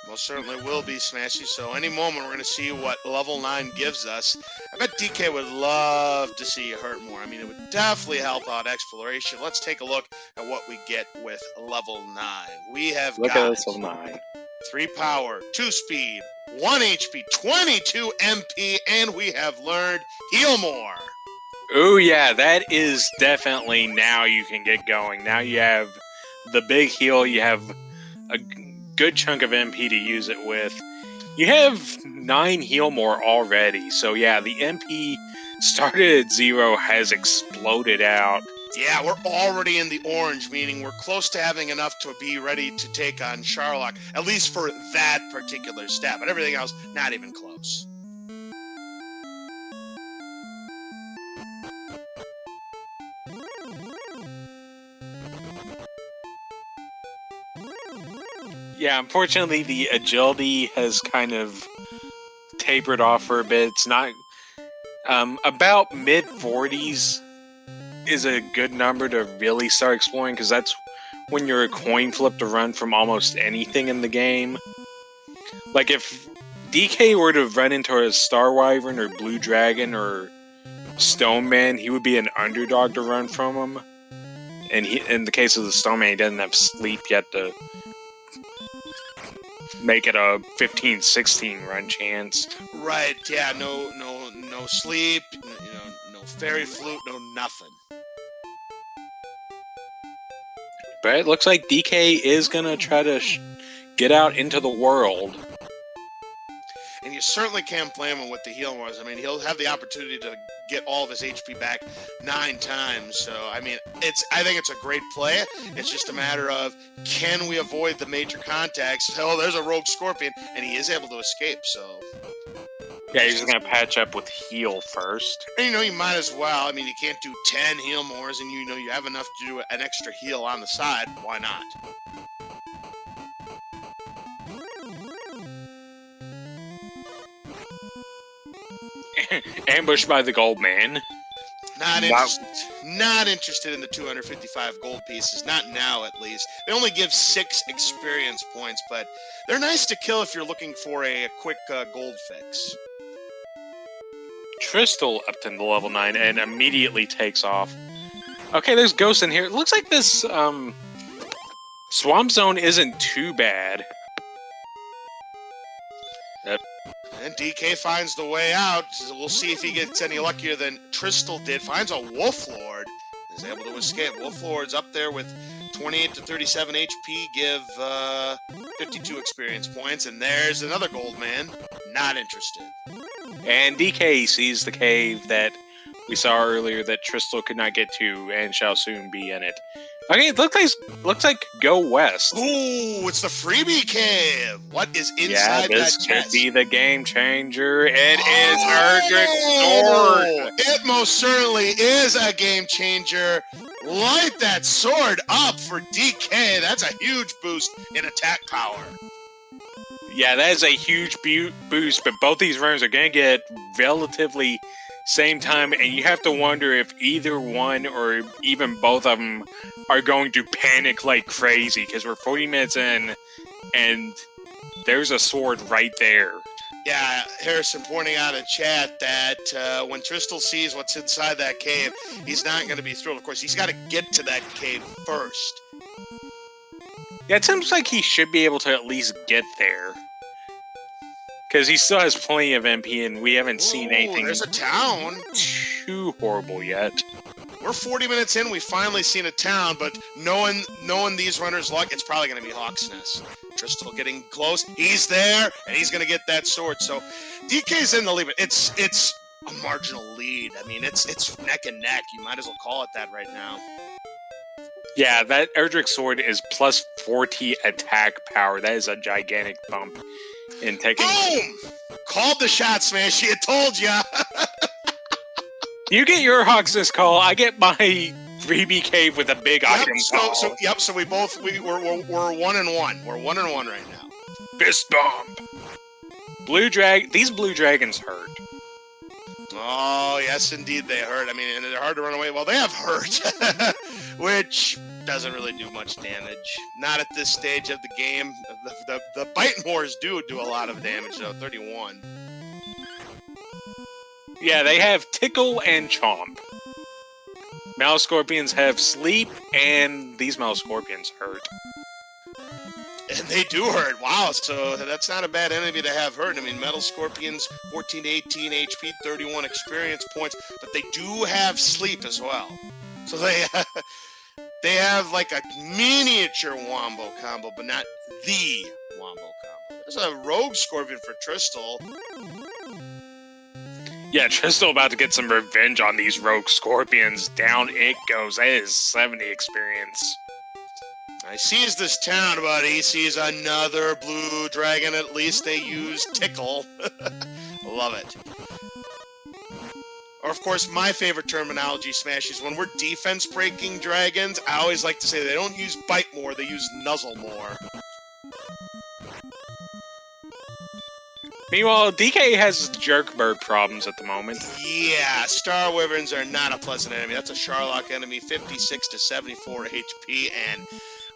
Most certainly will be, Smashy, so any moment we're going to see what level 9 gives us. I bet DK would love to see you hurt more. I mean, it would definitely help out exploration. Let's take a look at what we get with level 9. We have
Look
got
at this level 9.
3 power, 2 speed, 1 HP, 22 MP, and we have learned Heal More.
Oh yeah, that is definitely now you can get going. Now you have the big heal, you have a good chunk of MP to use it with. You have 9 heal more already, so yeah, the MP started at 0 has exploded out.
Yeah, we're already in the orange, meaning we're close to having enough to be ready to take on Sharlock, at least for that particular stat, but everything else, not even close.
Yeah, unfortunately, the agility has kind of tapered off for a bit. It's not... about mid-40s is a good number to really start exploring, because that's when you're a coin flip to run from almost anything in the game. Like, if DK were to run into a Star Wyvern or Blue Dragon or Stone Man, he would be an underdog to run from him. And in the case of the Stone Man, he doesn't have sleep yet to make it a 15-16 run chance.
Right, yeah, no sleep, no fairy flute, no nothing.
But it looks like DK is gonna try to get out into the world.
And you certainly can't blame him with the heal wars. I mean, he'll have the opportunity to get all of his HP back 9 times. So, I mean, I think it's a great play. It's just a matter of, can we avoid the major contacts? Oh, there's a rogue Scorpion, and he is able to escape, so...
Yeah, he's just gonna patch up with heal first.
And you might as well. I mean, you can't do 10 heal mores, and you have enough to do an extra heal on the side. Why not?
Ambushed by the gold man.
Not interested in the 255 gold pieces. Not now, at least. They only give 6 experience points, but they're nice to kill if you're looking for a quick gold fix.
Tristal up to the level 9 and immediately takes off. Okay, there's ghosts in here. It looks like this swamp zone isn't too bad.
And DK finds the way out. We'll see if he gets any luckier than Tristal did. Finds a Wolf Lord. Is able to escape. Wolf Lord's up there with 28 to 37 HP. Give 52 experience points. And there's another gold man. Not interested.
And DK sees the cave that we saw earlier that Tristal could not get to and shall soon be in it. Okay, it looks like go west.
Ooh, it's the freebie cave. What is inside that chest?
Yeah, this could be the game changer. It is Erdrick's sword.
It most certainly is a game changer. Light that sword up for DK. That's a huge boost in attack power.
Yeah, that is a huge boost, but both these runs are going to get relatively same time, and you have to wonder if either one or even both of them are going to panic like crazy, because we're 40 minutes in, and there's a sword right there.
Yeah, Harrison pointing out in chat that when Tristal sees what's inside that cave, he's not going to be thrilled. Of course, he's got to get to that cave first.
Yeah, it seems like he should be able to at least get there. Because he still has plenty of MP, and we haven't seen anything
There's a town.
too horrible yet.
We're 40 minutes in. We've finally seen a town, but knowing these runners' luck, it's probably going to be Hawksness. Tristal getting close. He's there, and he's going to get that sword. So DK's in the lead. It's a marginal lead. I mean, it's neck and neck. You might as well call it that right now.
Yeah, that Erdrick sword is plus 40 attack power. That is a gigantic bump in taking.
Boom! Called the shot, Smashy. I told ya.
You get your Hawksness call. I get my 3B cave with a big item call.
So we're 1-1. We're 1-1 right now.
Fist bump. These blue dragons hurt.
Oh, yes, indeed, they hurt. I mean, and they're hard to run away. Well, they have hurt, which doesn't really do much damage. Not at this stage of the game. The Bite Moors do a lot of damage, though. 31.
Yeah, they have Tickle and Chomp. Mouse Scorpions have Sleep, and these Mouse Scorpions hurt.
And they do hurt. Wow, so that's not a bad enemy to have hurt. I mean, Metal Scorpions, 14 to 18 HP, 31 experience points, but they do have Sleep as well. So they have like a miniature Wombo combo, but not the Wombo combo. There's a Rogue Scorpion for Tristal.
Yeah, Tristal about to get some revenge on these Rogue Scorpions. Down it goes. That is 70 experience.
He sees this town, but he sees another blue dragon. At least they use Tickle. Love it. Or, of course, my favorite terminology, Smash, is when we're defense-breaking dragons, I always like to say they don't use Bite more, they use Nuzzle more.
Meanwhile, DK has Jerkbird problems at the moment.
Yeah, Star Wyverns are not a pleasant enemy. That's a Sharlock enemy, 56 to 74 HP, and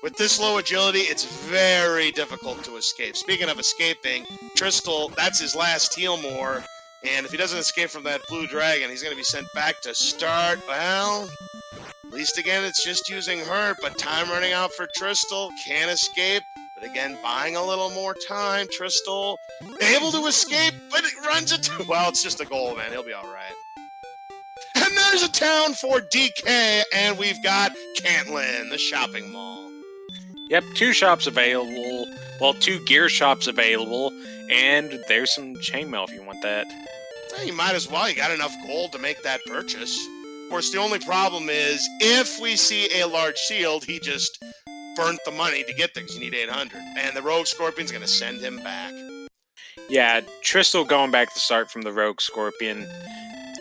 with this low agility, it's very difficult to escape. Speaking of escaping, Tristal, that's his last heal more, and if he doesn't escape from that blue dragon, he's going to be sent back to start. Well, at least again, it's just using hurt, but time running out for Tristal, can't escape. But again, buying a little more time, Tristal able to escape, but it runs into... Well, it's just a goal, man. He'll be all right. And there's a town for DK, and we've got Cantlin, the shopping mall.
Yep, 2 shops available. Well, 2 gear shops available, and there's some chainmail if you want that.
Well, you might as well. You got enough gold to make that purchase. Of course, the only problem is, if we see a large shield, he just burnt the money to get there because you need 800. And the Rogue Scorpion's going to send him back.
Yeah, Tristal going back to start from the Rogue Scorpion.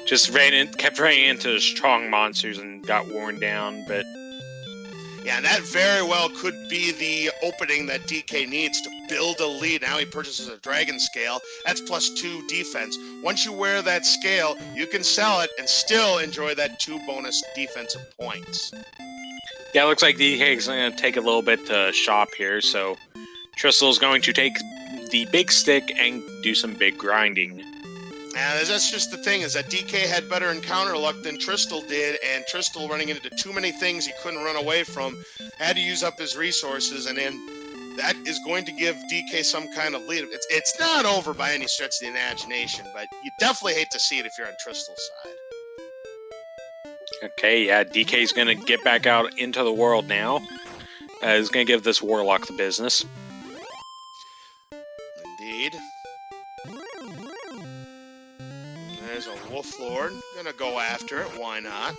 Just kept running into strong monsters and got worn down, but...
Yeah, and that very well could be the opening that DK needs to build a lead. Now he purchases a Dragon Scale. That's +2 defense. Once you wear that scale, you can sell it and still enjoy that 2 bonus defensive points.
Yeah, it looks like DK is going to take a little bit to shop here, so Tristal's going to take the big stick and do some big grinding.
And that's just the thing, is that DK had better encounter luck than Tristal did, and Tristal, running into too many things he couldn't run away from, had to use up his resources, and then that is going to give DK some kind of lead. It's not over by any stretch of the imagination, but you definitely hate to see it if you're on Tristal's side.
Okay, yeah, DK's going to get back out into the world now. He's going to give this Warlock the business.
Indeed. There's a Wolf Lord. Gonna go after it. Why not?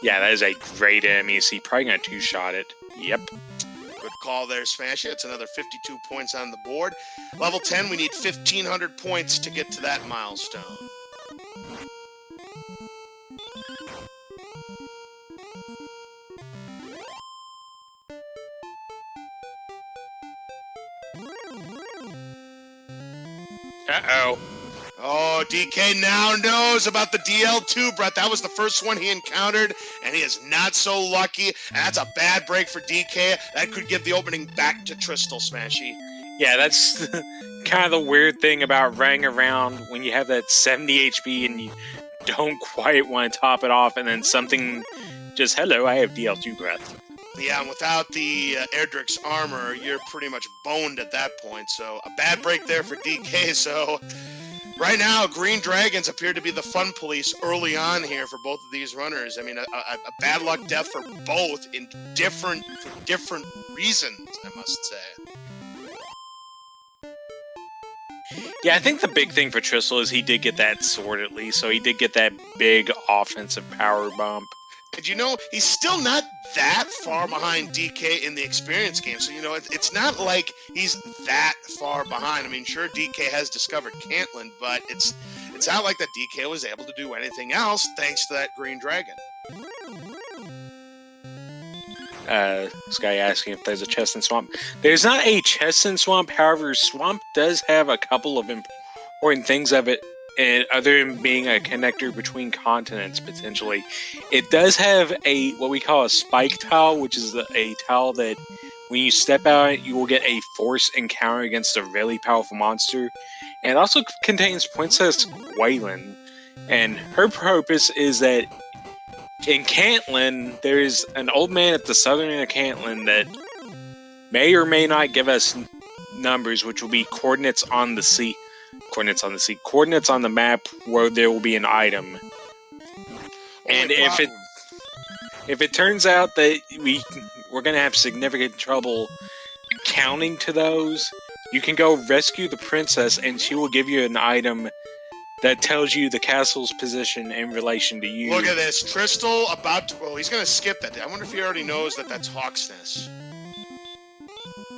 Yeah, that is a great enemy. Is he probably going to 2-shot it? Yep.
Good call there, Smash. It's another 52 points on the board. Level 10, we need 1,500 points to get to that milestone.
Uh-oh.
Oh, DK now knows about the DL2, Brett. That was the first one he encountered, and he is not so lucky. And that's a bad break for DK. That could give the opening back to Tristal, Smashy.
Yeah, that's kind of the weird thing about running around when you have that 70 HP and you don't quite want to top it off, and then something just, hello, I have DL2 breath.
Yeah, and without the Erdrick's armor, you're pretty much boned at that point. So a bad break there for DK. So right now, Green Dragons appear to be the fun police early on here for both of these runners. I mean, a bad luck death for both in different reasons, I must say.
Yeah, I think the big thing for Tristal is he did get that sword at least, so he did get that big offensive power bump.
And you know, he's still not that far behind DK in the experience game. So, you know, it's not like he's that far behind. I mean, sure, DK has discovered Cantland, but it's not like that DK was able to do anything else thanks to that Green Dragon.
This guy asking if there's a chest in Swamp. There's not a chest in Swamp, however, Swamp does have a couple of important things of it, and other than being a connector between continents, potentially. It does have a, what we call a spike tile, which is a tile that when you step out, you will get a force encounter against a really powerful monster. And it also contains Princess Waylon, and her purpose is that in Cantland, there is an old man at the southern end of Cantland that may or may not give us numbers, which will be coordinates on the sea. Coordinates on the map where there will be an item. And if it turns out that we're going to have significant trouble counting to those, you can go rescue the princess, and she will give you an item that tells you the castle's position in relation to you.
Look at this. Tristal about to... Oh, he's going to skip that. I wonder if he already knows that that's Hawksness.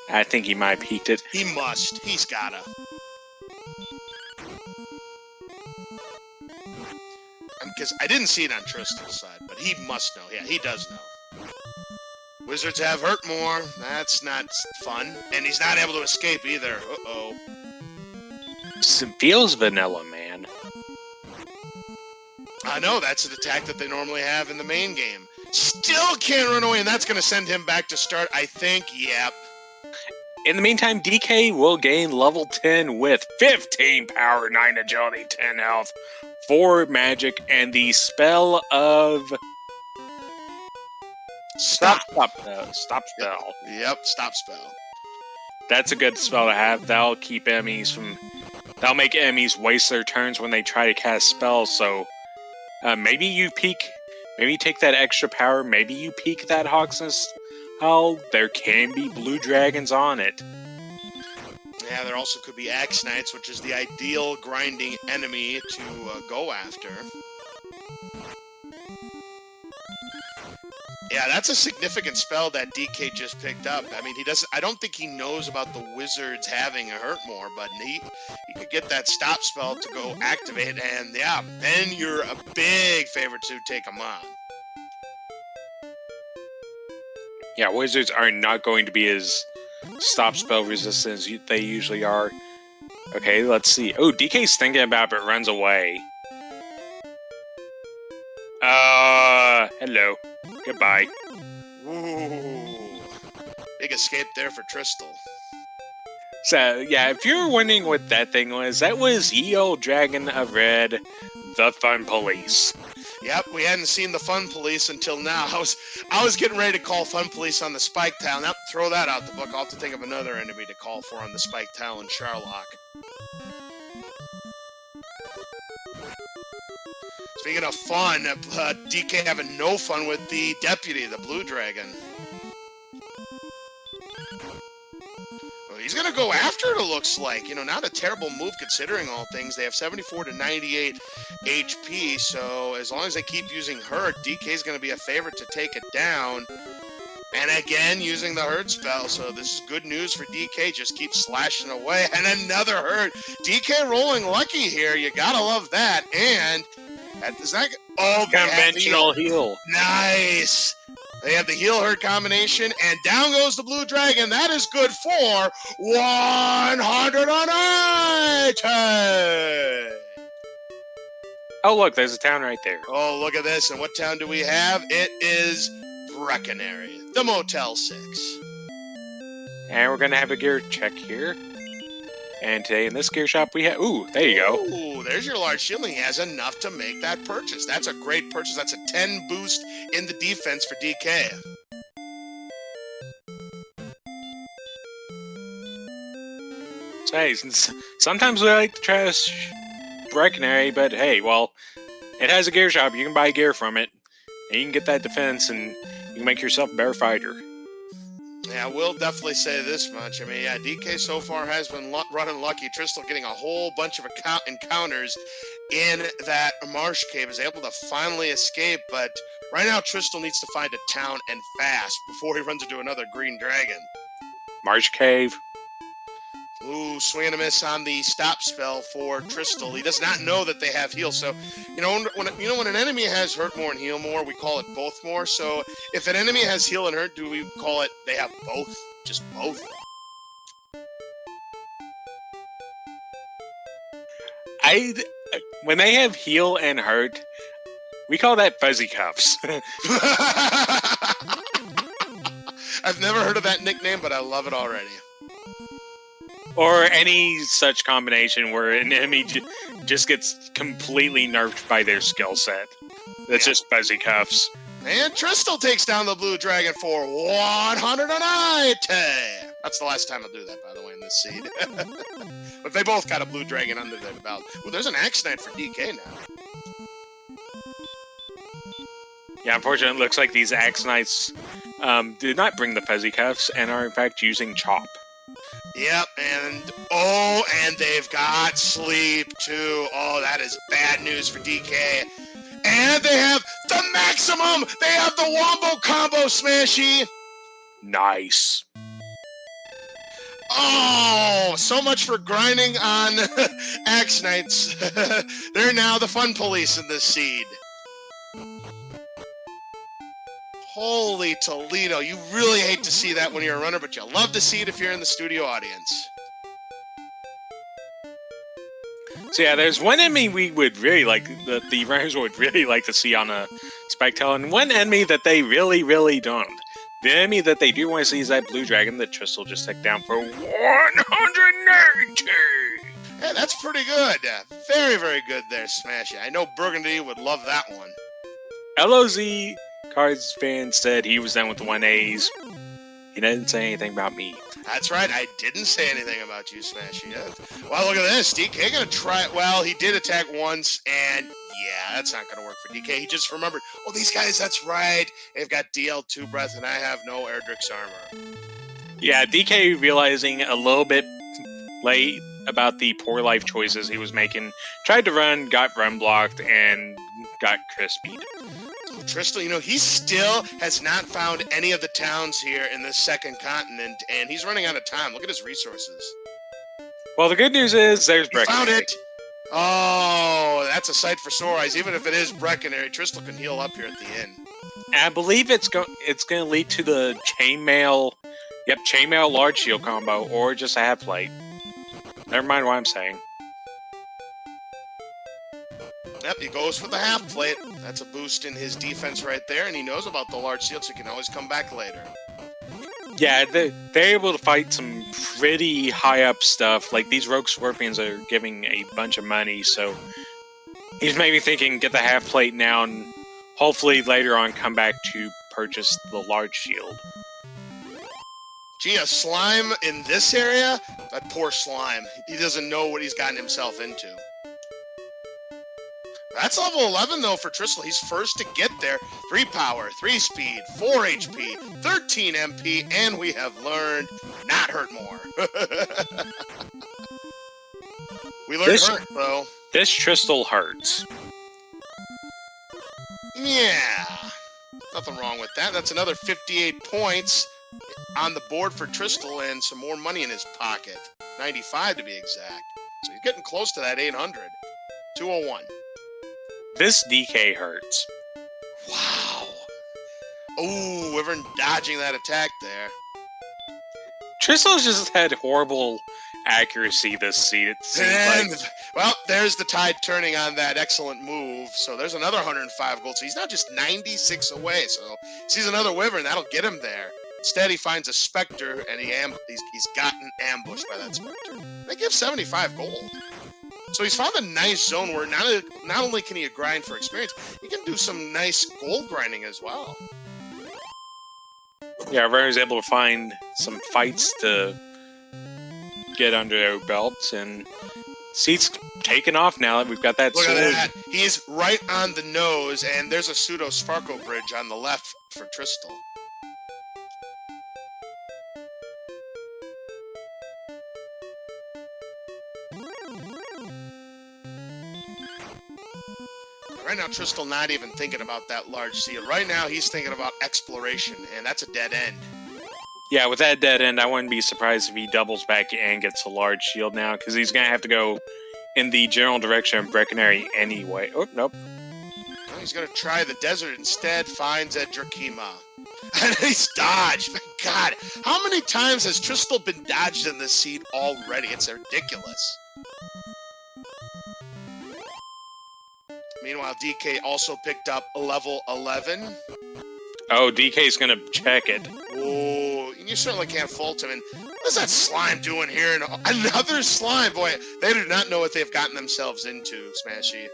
I think he might have peeked it.
He must. He's gotta. Because I didn't see it on Tristal's side, but he must know. Yeah, he does know. Wizards have hurt more. That's not fun. And he's not able to escape either. Uh-oh.
It feels vanilla, man.
I know, that's an attack that they normally have in the main game. Still can't run away, and that's going to send him back to start, I think. Yep.
In the meantime, DK will gain level 10 with 15 power, 9 agility, 10 health, 4 magic, and the spell of... Stop spell.
Yep, stop spell.
That's a good spell to have. That'll keep enemies from... That'll make enemies waste their turns when they try to cast spells, so... maybe you peek... Maybe take that extra power, maybe you peek that Hawksness. Oh, there can be blue dragons on it.
Yeah, there also could be Axe Knights, which is the ideal grinding enemy to go after. Yeah, that's a significant spell that DK just picked up. I mean, he doesn't. I don't think he knows about the Wizards having a hurt more, but he could get that stop spell to go activate, and yeah, then you're a big favorite to take him on.
Yeah, Wizards are not going to be as stop spell resistant as they usually are. Okay, let's see. Oh, DK's thinking about it, but runs away. Hello. Goodbye.
Ooh. Big escape there for Tristal.
So, yeah, if you're wondering what that thing was, that was Ye Olde Dragon of Red, the Fun Police.
Yep, we hadn't seen the Fun Police until now. I was getting ready to call Fun Police on the Spike Tile. Now, throw that out the book. I'll have to think of another enemy to call for on the Spike Tile in Charlock. Speaking of fun, DK having no fun with the Deputy, the Blue Dragon. Well, he's going to go after it, it looks like. You know, not a terrible move considering all things. They have 74 to 98 HP, so as long as they keep using Hurt, DK's going to be a favorite to take it down. And again, using the Hurt spell, so this is good news for DK. Just keep slashing away. And another Hurt. DK rolling lucky here. You got to love that. And...
conventional heal.
Nice. They have the heal hurt combination, and down goes the Blue Dragon. That is good for 180.
Oh, look, there's a town right there.
Oh, look at this. And what town do we have? It is Breckenary, the Motel 6.
And we're going to have a gear check here. And today in this gear shop we have... Ooh, there you go.
Ooh, there's your large shield. He has enough to make that purchase. That's a great purchase. That's a 10 boost in the defense for DK.
So, hey, sometimes we like to trash Breckenary, but hey, well, it has a gear shop. You can buy gear from it. And you can get that defense, and you can make yourself a better fighter.
Yeah, we'll definitely say this much. I mean, yeah, DK so far has been running lucky. Tristal getting a whole bunch of encounters in that marsh cave, is able to finally escape, but right now Tristal needs to find a town and fast before he runs into another green dragon.
Marsh cave.
Ooh, swing and a miss on the stop spell for Tristal. He does not know that they have heal. So, when an enemy has hurt more and heal more, we call it both more. So, if an enemy has heal and hurt, do we call it they have both? Just both?
When they have heal and hurt, we call that fuzzy cuffs.
I've never heard of that nickname, but I love it already.
Or any such combination where an enemy just gets completely nerfed by their skill set. That's just fuzzy cuffs.
And Tristal takes down the blue dragon for 190. That's the last time I'll do that, by the way, in this seed. But they both got a blue dragon under their belt. Ooh, there's an Axe Knight for DK now.
Yeah, unfortunately, it looks like these Axe Knights did not bring the fuzzy cuffs and are, in fact, using Chop.
Yep, and they've got sleep, too. Oh, that is bad news for DK. And they have the maximum! They have the Wombo Combo Smashy!
Nice.
Oh, so much for grinding on Axe Knights. They're now the fun police in this seed. Holy Toledo, you really hate to see that when you're a runner, but you love to see it if you're in the studio audience.
So yeah, there's one enemy we would really like, that the runners would really like to see on a Spectel, and one enemy that they really, really don't. The enemy that they do want to see is that blue dragon that Tristal just took down for 190!
Yeah, that's pretty good. Very, very good there, Smashy. I know Burgundy would love that one.
LOZ Cards fan said he was done with the 1As. He didn't say anything about me.
That's right, I didn't say anything about you, Smashy. Well, look at this. DK gonna try it. Well, he did attack once, and yeah, that's not gonna work for DK. He just remembered, oh, these guys, that's right. They've got DL2 breath, and I have no Erdrick's armor.
Yeah, DK realizing a little bit late about the poor life choices he was making. Tried to run, got run blocked, and got crispied.
Tristal, he still has not found any of the towns here in this second continent, and he's running out of time. Look at his resources.
Well, the good news is there's Breckenary.
Found it! Oh, that's a sight for sore eyes. Even if it is Breckenary, Tristal can heal up here at the end.
And I believe it's going to lead to the chainmail large shield combo, or just a half plate. Never mind what I'm saying.
Yep, he goes for the half plate. That's a boost in his defense right there, and he knows about the large shield, so he can always come back later.
Yeah, they're able to fight some pretty high up stuff. Like, these rogue scorpions are giving a bunch of money, so he's maybe thinking, get the half plate now, and hopefully later on come back to purchase the large shield.
Gee, a slime in this area? That poor slime. He doesn't know what he's gotten himself into. That's level 11, though, for Tristal. He's first to get there. 3 power, 3 speed, 4 HP, 13 MP, and we have learned not hurt more. We learned hurt, though.
This Tristal hurts.
Yeah. Nothing wrong with that. That's another 58 points on the board for Tristal and some more money in his pocket. 95 to be exact. So he's getting close to that 800. 201.
This DK hurts.
Wow. Ooh, Wyvern dodging that attack there.
Tristal's just had horrible accuracy this seed, it seems like.
Well, there's the tide turning on that excellent move. So there's another 105 gold. So he's now just 96 away. So sees another Wyvern. That'll get him there. Instead, he finds a Spectre, and he's gotten ambushed by that Spectre. They give 75 gold. So he's found a nice zone where not only can he grind for experience, he can do some nice gold grinding as well.
Yeah, Renner's able to find some fights to get under their belts, and Seat's taken off now that we've got that
Look
sword.
at that. He's right on the nose, and there's a pseudo Sparkle Bridge on the left for Tristal. Right now, Tristal not even thinking about that large seal. Right now, he's thinking about exploration, and that's a dead end.
Yeah, with that dead end, I wouldn't be surprised if he doubles back and gets a large shield now, because he's going to have to go in the general direction of Breckenary anyway. Oh, nope.
Well, he's going to try the desert instead, finds a Drakima. And he's dodged. My God, how many times has Tristal been dodged in this seed already? It's ridiculous. Meanwhile, DK also picked up a level 11.
Oh, DK's going to check it.
Oh, you certainly can't fault him. And what is that slime doing here? And another slime. Boy, they do not know what they've gotten themselves into, Smashy.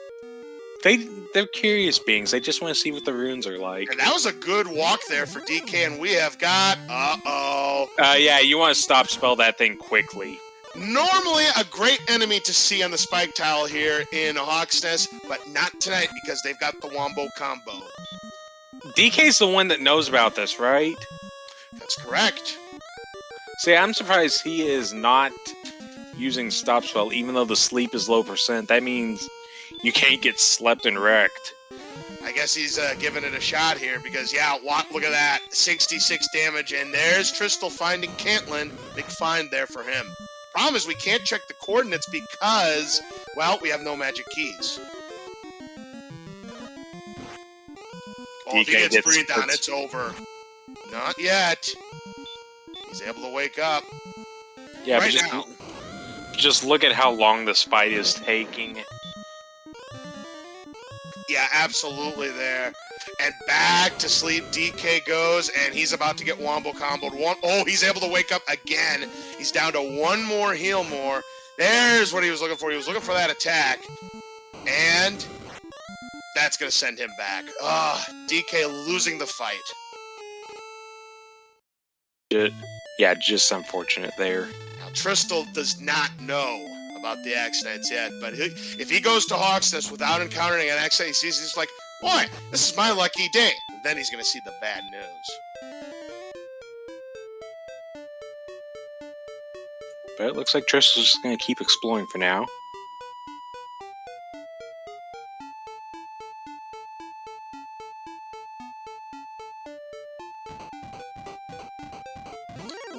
They're curious beings. They just want to see what the runes are like.
And that was a good walk there for DK, and we have got... Uh-oh.
Yeah, you want to stop spell that thing quickly.
Normally a great enemy to see on the spike tile here in Hawk's Nest, but not tonight because they've got the Wombo combo.
DK's the one that knows about this, right?
That's correct.
See, I'm surprised he is not using stop spell, even though the sleep is low %. That means you can't get slept and wrecked.
I guess he's giving it a shot here because, yeah, look at that. 66 damage, and there's Tristal finding Cantlin. Big find there for him. Problem is we can't check the coordinates because, well, we have no magic keys. Oh, if he gets breathed on, it's over. Not yet. He's able to wake up.
Yeah,
right
but
now.
Just look at how long this fight is taking.
Yeah, absolutely there. And back to sleep DK goes, and he's about to get Wombo comboed. Oh, he's able to wake up again. He's down to one more heal more. There's what he was looking for. He was looking for that attack. And that's going to send him back. DK losing the fight.
Yeah, just unfortunate there.
Now, Tristal does not know about the accidents yet, but if he goes to Hawk's Nest without encountering an accident, he sees he's like, boy, this is my lucky day. And then he's going to see the bad news.
But it looks like Tristan's just going to keep exploring for now.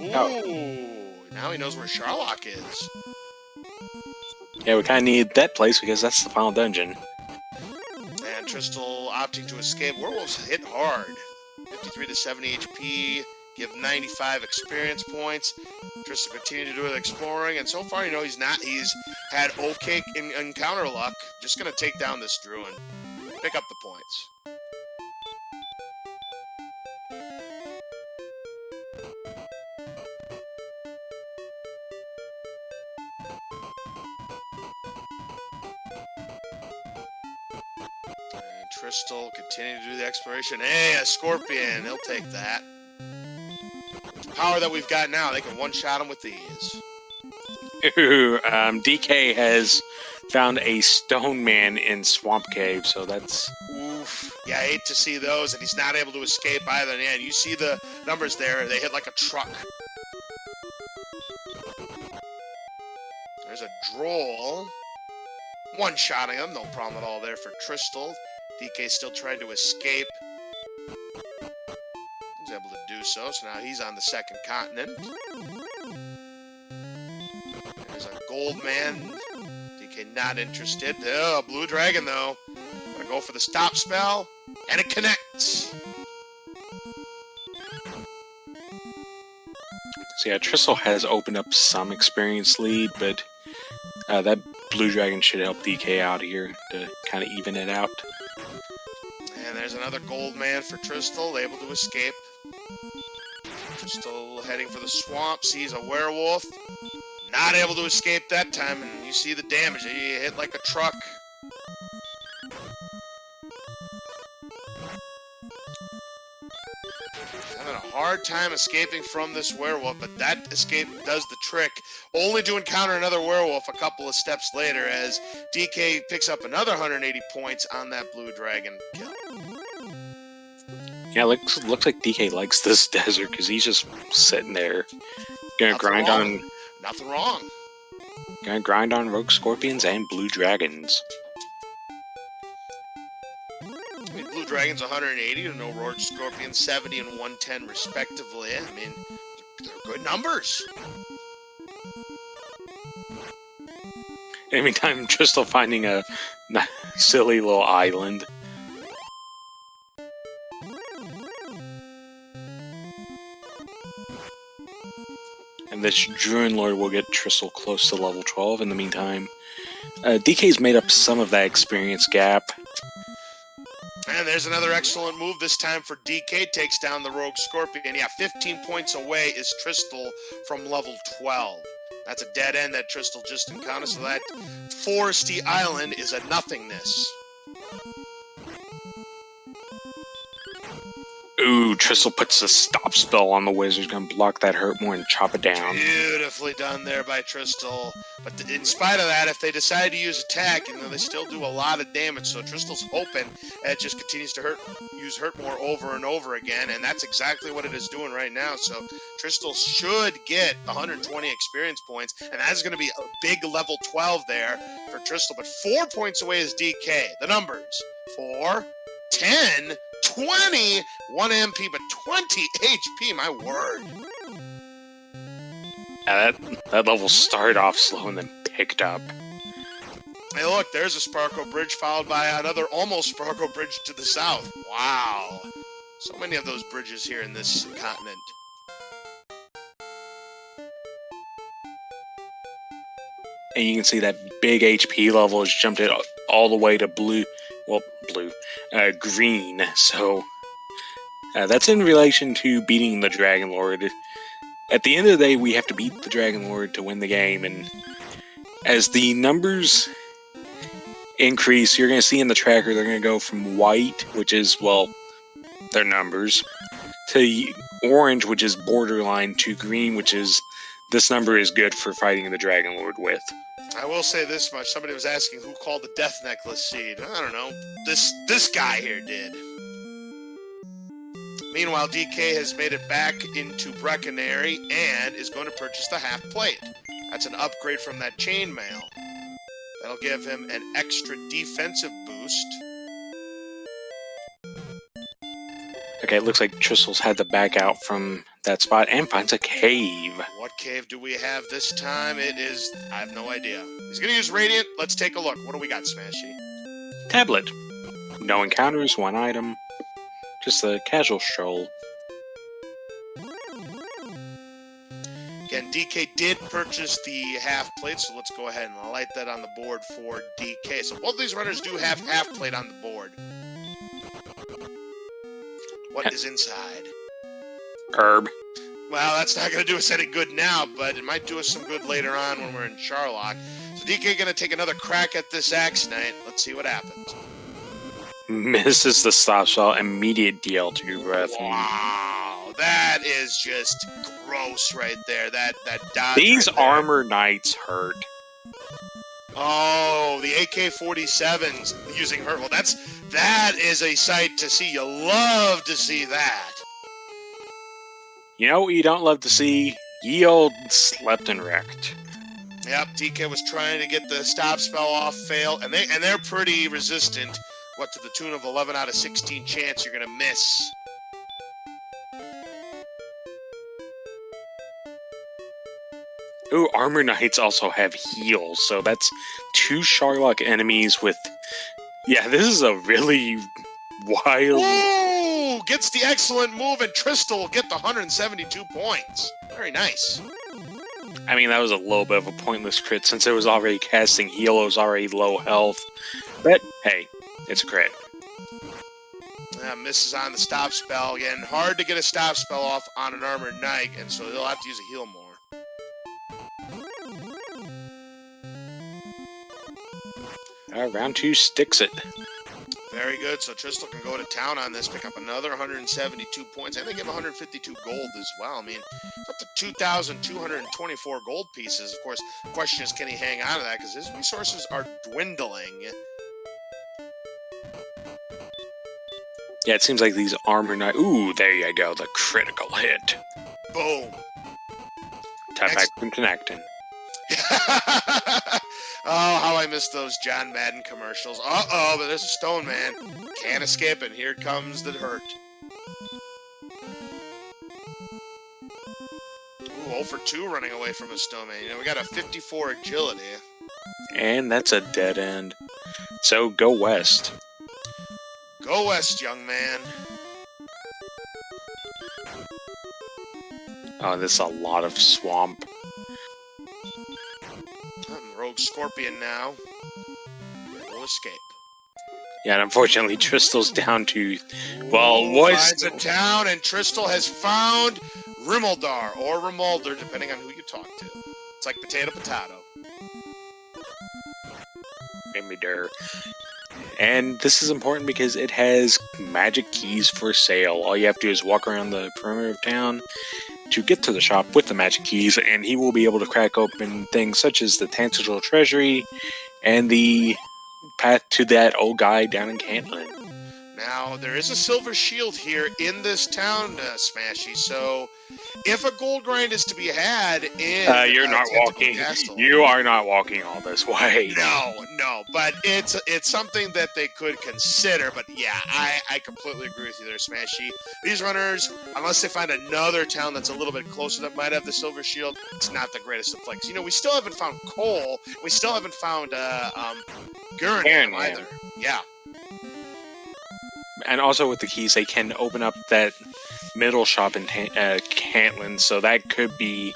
Ooh, now he knows where Sharlock is.
Yeah, we kind of need that place because that's the final dungeon.
And Tristal opting to escape. Werewolves hit hard. 53 to 70 HP, give 95 experience points. Tristal continue to do the exploring, and so far, he's had okay encounter luck. Just gonna take down this Druid. Pick up the points. Tristal continue to do the exploration. Hey, a Scorpion. He'll take that. Power that we've got now, they can one-shot him with these.
Ooh, DK has found a stone man in Swamp Cave, so that's...
Oof. Yeah, I hate to see those, and he's not able to escape either. And you see the numbers there. They hit like a truck. There's a Droll. One-shotting him. No problem at all there for Tristal. DK still trying to escape. He's able to do so now he's on the second continent. There's a gold man. DK not interested. Oh, blue dragon, though. Gonna go for the stop spell, and it connects.
So yeah, Tristal has opened up some experience lead, but that blue dragon should help DK out here to kind of even it out.
And there's another gold man for Tristal, able to escape. Crystal heading for the swamp, sees a werewolf. Not able to escape that time, and you see the damage. He hit like a truck. Having a hard time escaping from this werewolf, but that escape does the trick. Only to encounter another werewolf a couple of steps later as DK picks up another 180 points on that blue dragon kill.
Yeah, looks like DK likes this desert because he's just sitting there. Gonna grind on...
Nothing wrong.
Gonna grind on rogue scorpions and blue dragons.
I mean, blue dragons 180 to no rogue scorpions 70 and 110 respectively. I mean, they're good numbers.
Anytime Tristal finding a silly little island. And this Druid Lord will get Tristal close to level 12 in the meantime. DK's made up some of that experience gap.
And there's another excellent move this time for DK. Takes down the Rogue Scorpion. Yeah, 15 points away is Tristal from level 12. That's a dead end that Tristal just encountered, so that foresty island is a nothingness.
Ooh, Tristal puts a stop spell on the wizard. Gonna block that hurt more and chop it down.
Beautifully done there by Tristal. But in spite of that, if they decide to use attack, you know, they still do a lot of damage. So Tristal's hoping it just continues to use hurt more over and over again. And that's exactly what it is doing right now. So Tristal should get 120 experience points. And that's going to be a big level 12 there for Tristal. But 4 points away is DK. The numbers: 4, 10, 20, 1 MP, but 20 HP, my word.
Yeah, that level started off slow and then picked up.
Hey, look, there's a Sparkle Bridge followed by another almost Sparkle Bridge to the south. Wow. So many of those bridges here in this continent.
And you can see that big HP level has jumped it all the way to green. So that's in relation to beating the Dragon Lord. At the end of the day, we have to beat the Dragon Lord to win the game, and as the numbers increase, you're going to see in the tracker they're going to go from white, which is, well, their numbers, to orange, which is borderline, to green, which is this number is good for fighting the Dragon Lord with.
I will say this much. Somebody was asking who called the Death Necklace seed. I don't know. This guy here did. Meanwhile, DK has made it back into Brecconary and is going to purchase the half plate. That's an upgrade from that chainmail. That'll give him an extra defensive boost.
Okay, it looks like Tristal's had to back out from that spot and finds a cave.
What cave do we have this time? It is... I have no idea. He's going to use Radiant. Let's take a look. What do we got, Smashy?
Tablet. No encounters, 1 item. Just a casual stroll.
Again, DK did purchase the half plate, so let's go ahead and light that on the board for DK. So both these runners do have half plate on the board. What is inside?
Herb.
Well, that's not going to do us any good now, but it might do us some good later on when we're in Charlock. So DK going to take another crack at this Axe Knight. Let's see what happens.
Misses the stop shot, immediate DL2 breath.
Wow, that is just gross right there. That dodge.
These
right there.
armor knights hurt.
Oh, the AK-47s using hurt. Well, that is a sight to see. You love to see that.
You know what you don't love to see? Ye old slept and wrecked.
Yep, DK was trying to get the stop spell off, failed, and they're pretty resistant. What, to the tune of 11 out of 16 chance you're going to miss.
Ooh, Armor Knights also have heals, so that's 2 Charlock enemies with... Yeah, this is a really wild...
Ooh, gets the excellent move, and Tristal will get the 172 points. Very nice.
I mean, that was a little bit of a pointless crit, since it was already casting heal, it was already low health. But, hey, it's a crit.
Misses on the stop spell. Again, hard to get a stop spell off on an Armored Knight, and so he'll have to use a heal more.
Round 2 sticks it.
Very good. So Tristal can go to town on this, pick up another 172 points, and they give 152 gold as well. I mean, it's up to 2,224 gold pieces. Of course, the question is, can he hang on to that? Because his resources are dwindling.
Yeah, it seems like these Armor Knight... Ooh, there you go. The critical hit.
Boom.
Tap back from connecting.
Oh, how I miss those John Madden commercials. Uh-oh, but there's a Stone Man. Can't escape it. Here comes the hurt. Ooh, 0 for 2 running away from a Stone Man. You know, we got a 54 agility.
And that's a dead end. So, go west.
Go west, young man.
Oh, this is a lot of swamp.
Rogue Scorpion now. Will escape.
Yeah, and unfortunately, Tristal's down to... Well, was...
Finds a town, and Tristal has found Rimuldar, or Rimulder, depending on who you talk to. It's like potato.
Rimulder. And this is important because it has magic keys for sale. All you have to do is walk around the perimeter of town to get to the shop with the magic keys, and he will be able to crack open things such as the Tangible Treasury and the path to that old guy down in Cantlin.
Now, there is a silver shield here in this town, Smashy, so if a gold grind is to be had in...
you're not walking.
Castle,
you are not walking all this way.
No, but it's something that they could consider, but yeah, I completely agree with you there, Smashy. These runners, unless they find another town that's a little bit closer that might have the silver shield, it's not the greatest of flicks. You know, we still haven't found coal, we still haven't found Gurren either. Yeah.
And also with the keys, they can open up that middle shop in Cantlin, so that could be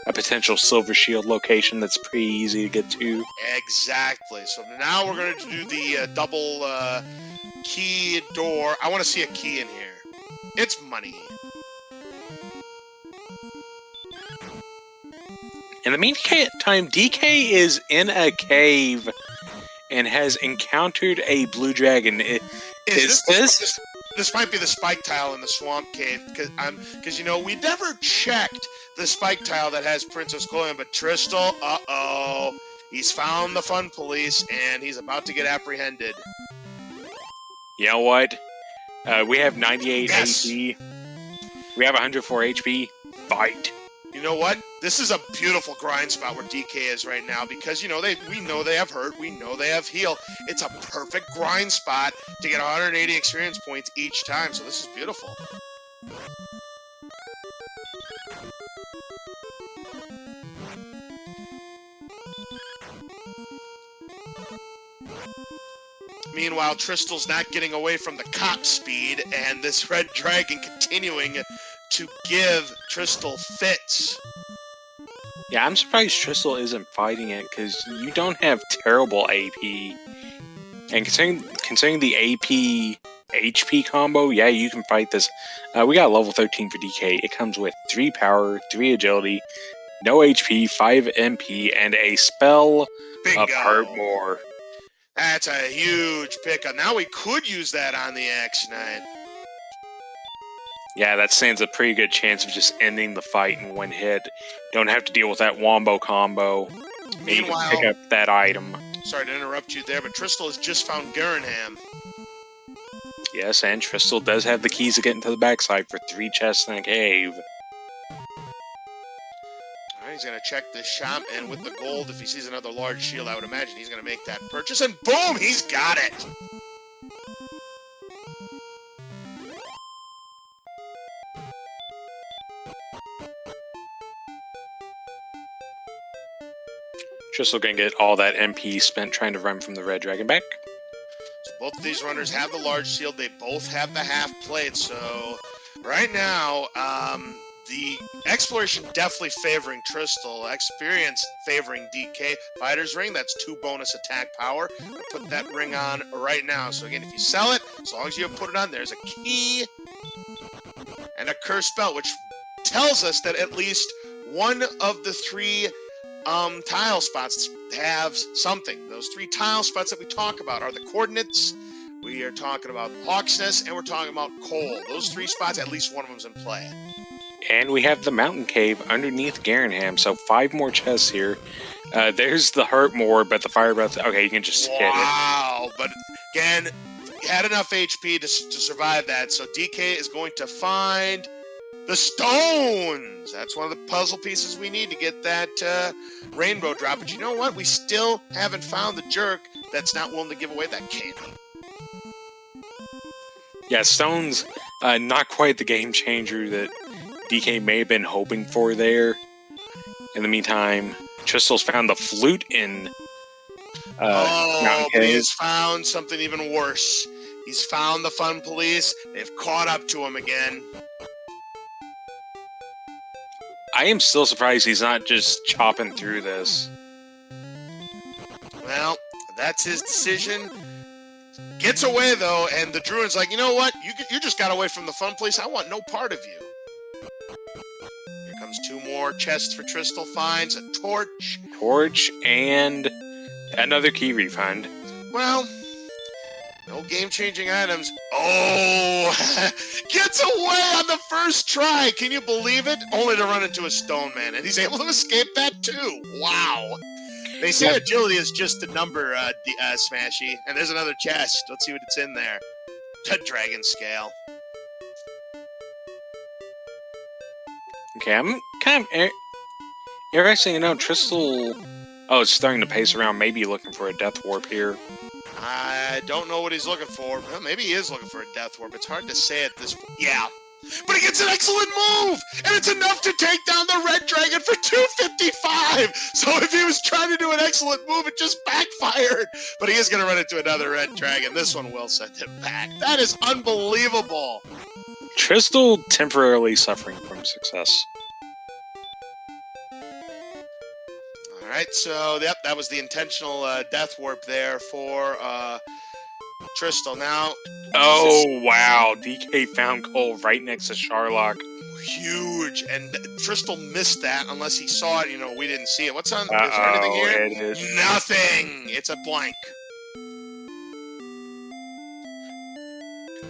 a potential Silver Shield location that's pretty easy to get to.
Exactly. So now we're going to do the double key door. I want to see a key in here. It's money.
In the meantime, DK is in a cave and has encountered a blue dragon.
This might be the spike tile in the swamp cave, because you know, we never checked the spike tile that has Princess Gloria, but Tristal, he's found the fun police and he's about to get apprehended.
You know what? We have 98
Yes.
HP. We have 104 HP. Fight.
You know what? This is a beautiful grind spot where DK is right now, because, you know, we know they have hurt, we know they have heal. It's a perfect grind spot to get 180 experience points each time, so this is beautiful. Meanwhile, Tristal's not getting away from the cop speed, and this red dragon continuing to give Tristal fits.
Yeah, I'm surprised Tristal isn't fighting it, because you don't have terrible AP. And considering the AP HP combo, yeah, you can fight this. We got level 13 for DK. It comes with 3 power, 3 agility, no HP, 5 MP, and a spell
Bingo.
of Heartmore.
That's a huge pickup. Now we could use that on the X-Knight.
Yeah, that stands a pretty good chance of just ending the fight in one hit. Don't have to deal with that wombo combo. Maybe
Meanwhile,
pick up that item.
Sorry to interrupt you there, but Tristal has just found Gurrenham.
Yes, and Tristal does have the keys to get into the backside for 3 chests in a cave.
Alright, he's going to check this shop, and with the gold, if he sees another large shield, I would imagine he's going to make that purchase, and boom, he's got it!
Tristal gonna get all that MP spent trying to run from the red dragon back.
So both of these runners have the large shield. They both have the half plate. So right now, the exploration definitely favoring Tristal, experience favoring DK. Fighter's Ring, that's 2 bonus attack power. Put that ring on right now. So again, if you sell it, as long as you have put it on, there's a key and a cursed belt, which tells us that at least one of the 3 tile spots have something. Those 3 tile spots that we talk about are the coordinates, we are talking about Hawksness, and we're talking about Coal. Those 3 spots, at least one of them's in play.
And we have the mountain cave underneath Garanham, so 5 more chests here. There's the Hurtmore, but the fire breath. Okay, you can just hit it.
Wow, but again, had enough HP to survive that, so DK is going to find the stones. That's one of the puzzle pieces we need to get that rainbow drop. But you know what? We still haven't found the jerk that's not willing to give away that candy.
Yeah, stones, not quite the game changer that DK may have been hoping for there. In the meantime, Tristal's found the flute in Mountain
but he
Cave.
has found something even worse. He's found the fun police. They've caught up to him again.
I am still surprised he's not just chopping through this.
Well, that's his decision. Gets away, though, and the Druid's like, you know what? You just got away from the fun police. I want no part of you. Here comes 2 more chests for Tristal. Finds a torch.
Torch and another key refund.
Well, no game-changing items. Oh! Gets away on the first try! Can you believe it? Only to run into a stone man, and he's able to escape that too. Wow! They say agility is just a number, Smashy. And there's another chest. Let's see what it's in there. A dragon scale.
Okay, I'm kind of interesting to know. Tristal... Oh, it's starting to pace around, maybe looking for a death warp here.
I don't know what he's looking for. Well, maybe he is looking for a death warp. It's hard to say at this point. Yeah. But he gets an excellent move! And it's enough to take down the red dragon for 255! So if he was trying to do an excellent move, it just backfired! But he is going to run into another red dragon. This one will send him back. That is unbelievable!
Tristal temporarily suffering from success.
Alright, so yep, that was the intentional death warp there for Tristal. Now...
Oh, wow. DK found Cole right next to Sharlock.
Huge, and Tristal missed that unless he saw it. You know, we didn't see it. What's on? Is there anything here?
It is.
Nothing. It's a blank.